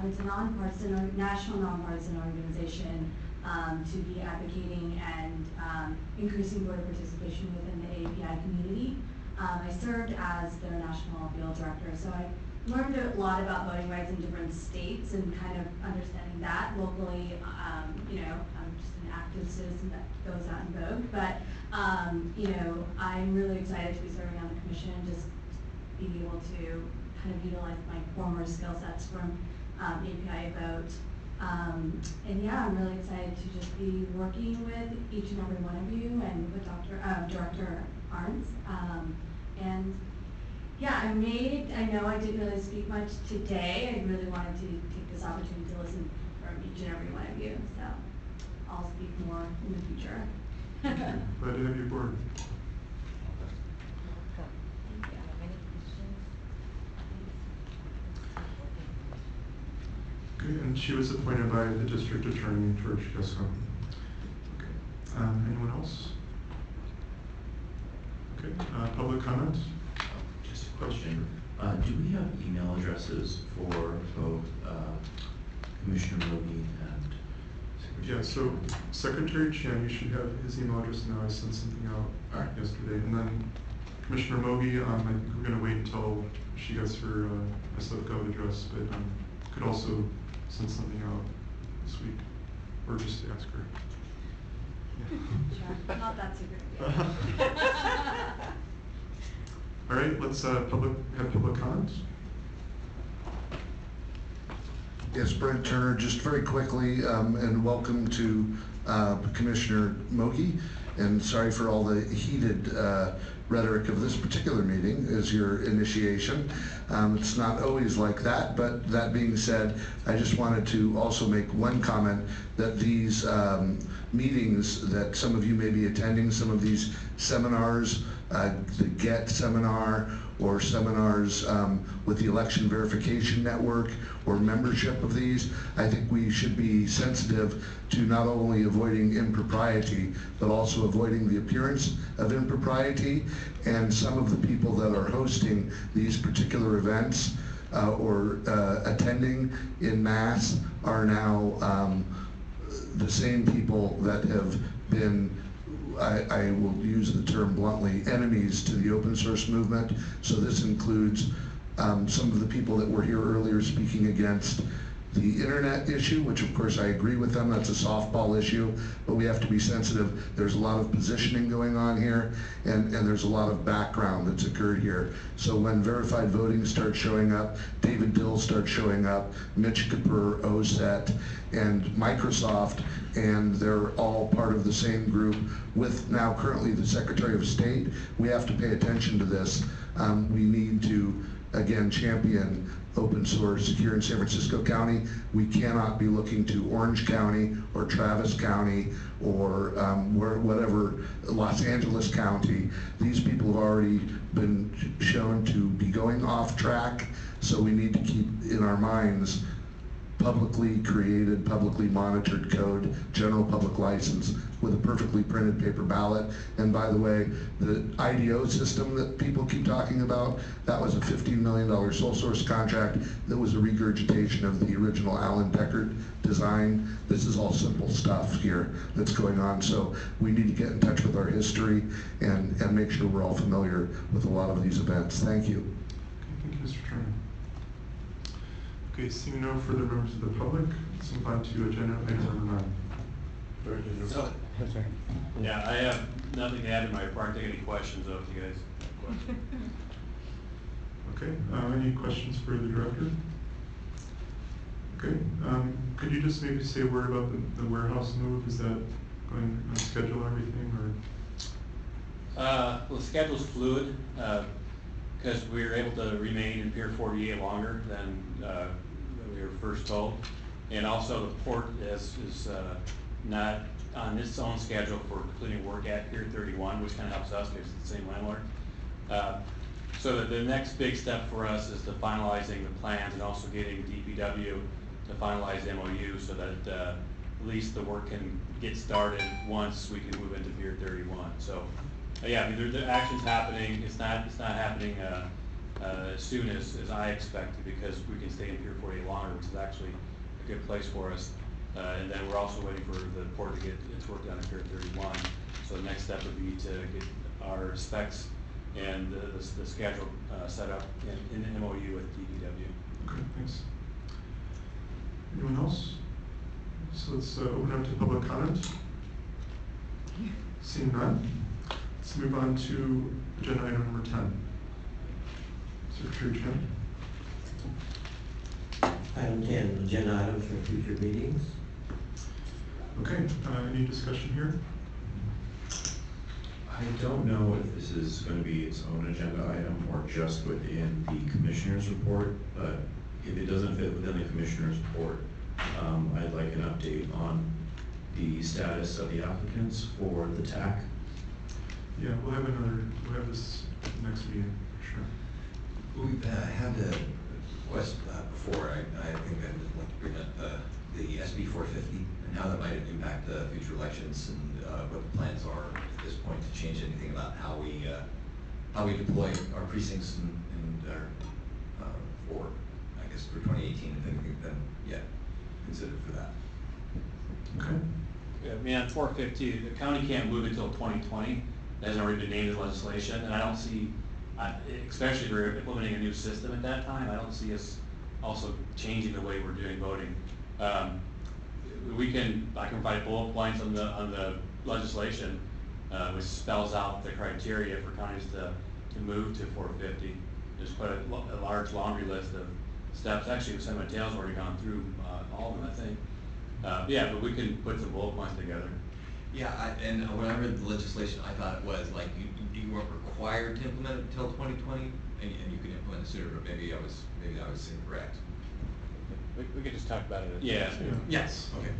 Speaker 12: It's a nonpartisan, national nonpartisan organization to be advocating and increasing voter participation within the API community. I served as their national field director, so I learned a lot about voting rights in different states and kind of understanding that locally. You know, I'm just an active citizen that goes out and votes, but you know, I'm really excited to be serving on the commission and just being able to kind of utilize my former skill sets from API vote. And yeah, I'm really excited to just be working with each and every one of you and with Director Arntz. And yeah, I know I didn't really speak much today. I really wanted to take this opportunity to listen from each and every one of you. So I'll speak more in the future.
Speaker 1: Glad to have you aboard. Okay, and she was appointed by the district attorney, George Gascon. Okay, anyone else? Okay, public comment?
Speaker 4: Just a question. Do we have email addresses for both Commissioner Moby and Secretary?
Speaker 1: Yeah, so Secretary Chan, you should have his email address now. I sent something out yesterday. And then Commissioner Moby, I think we're going to wait until she gets her SF.gov address, but could also send something out this week, or just ask her.
Speaker 12: Sure. Not that secret.
Speaker 1: All right, let's have public comments.
Speaker 9: Yes, Brent Turner, just very quickly, and welcome to Commissioner Mogi, and sorry for all the heated rhetoric of this particular meeting as your initiation. It's not always like that, but that being said, I just wanted to also make one comment that these meetings that some of you may be attending, some of these seminars, the GET seminar, or seminars with the Election Verification Network, or membership of these, I think we should be sensitive to not only avoiding impropriety, but also avoiding the appearance of impropriety. And some of the people that are hosting these particular events or attending in mass are now the same people that have been, I will use the term bluntly, enemies to the open source movement. So this includes some of the people that were here earlier speaking against the internet issue, which of course I agree with them, that's a softball issue, but we have to be sensitive. There's a lot of positioning going on here, and there's a lot of background that's occurred here. So when verified voting starts showing up, David Dill starts showing up, Mitch Kapur, OSET, and Microsoft, and they're all part of the same group with now currently the Secretary of State. We have to pay attention to this. We need to, again, champion open source here in San Francisco County. We cannot be looking to Orange County or Travis County or whatever, Los Angeles County. These people have already been shown to be going off track, so we need to keep in our minds publicly created, publicly monitored code, general public license with a perfectly printed paper ballot. And by the way, the IDO system that people keep talking about, that was a $15 million sole source contract that was a regurgitation of the original Alan Deckard design. This is all simple stuff here that's going on. So we need to get in touch with our history and make sure we're all familiar with a lot of these events. Thank you.
Speaker 1: Okay, thank you, Mr. Turner. Okay, seeing no further members of the public, let's move on to agenda item number 9.
Speaker 15: Yeah, I have nothing to add to my report. Take any questions though, if you guys have questions.
Speaker 1: Okay, any questions for the director? Okay, could you just maybe say a word about the warehouse move? Is that going on schedule and everything, or?
Speaker 15: Well, the schedule's fluid because we were able to remain in Pier 48 longer than we were first told. And also the port is not on its own schedule for completing work at Pier 31, which kind of helps us because it's the same landlord. So the next big step for us is the finalizing the plans and also getting DPW to finalize the MOU so that at least the work can get started once we can move into Pier 31. So yeah, I mean, the action's happening. It's not happening as soon as I expected because we can stay in Pier 48 longer, which is actually a good place for us. And then we're also waiting for the port to get its work done in Pier 31. So the next step would be to get our specs and the schedule set up in the MOU with DPW.
Speaker 1: Okay, thanks. Anyone else? So let's open up to public comment. Seeing none, let's move on to agenda item number 10. Secretary Chen.
Speaker 2: Item 10, agenda items for future meetings.
Speaker 1: Okay, any discussion here?
Speaker 4: I don't know if this is going to be its own agenda item or just within the commissioner's report, but if it doesn't fit within the commissioner's report, I'd like an update on the status of the applicants for the TAC.
Speaker 1: Yeah, we'll have this next meeting, for sure.
Speaker 6: We've had a request before. I think I'd like to bring up the SB 450 and how that might impact future elections and what the plans are at this point to change anything about how we deploy our precincts and for, I guess, for 2018, if anything's been yet considered for that.
Speaker 1: Okay.
Speaker 15: Yeah, I mean, on 450, the county can't move until 2020. It hasn't already been named in legislation, and I don't see, especially if we're implementing a new system at that time, I don't see us also changing the way we're doing voting. I can provide bullet points on the legislation, which spells out the criteria for counties to move to 450. There's quite a large laundry list of steps. Actually, San Mateo's already gone through all of them, I think. Yeah, but we can put some bullet points together.
Speaker 6: Yeah, and when I read the legislation, I thought it was like you weren't required to implement it until 2020, and you could implement it sooner. But maybe I was incorrect.
Speaker 15: We could just talk about it.
Speaker 1: Yeah.
Speaker 6: Yes. Okay.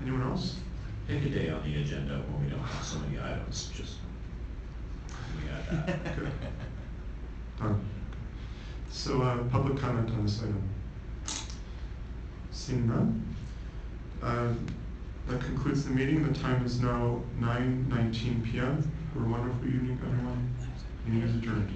Speaker 1: Anyone else?
Speaker 4: Pick a day on the agenda when we don't have so many items, just we got that.
Speaker 1: Good. Done. So public comment on this item. Seeing none. That concludes the meeting. The time is now 9:19 p.m. Have a wonderful evening, everyone. Meeting is adjourned.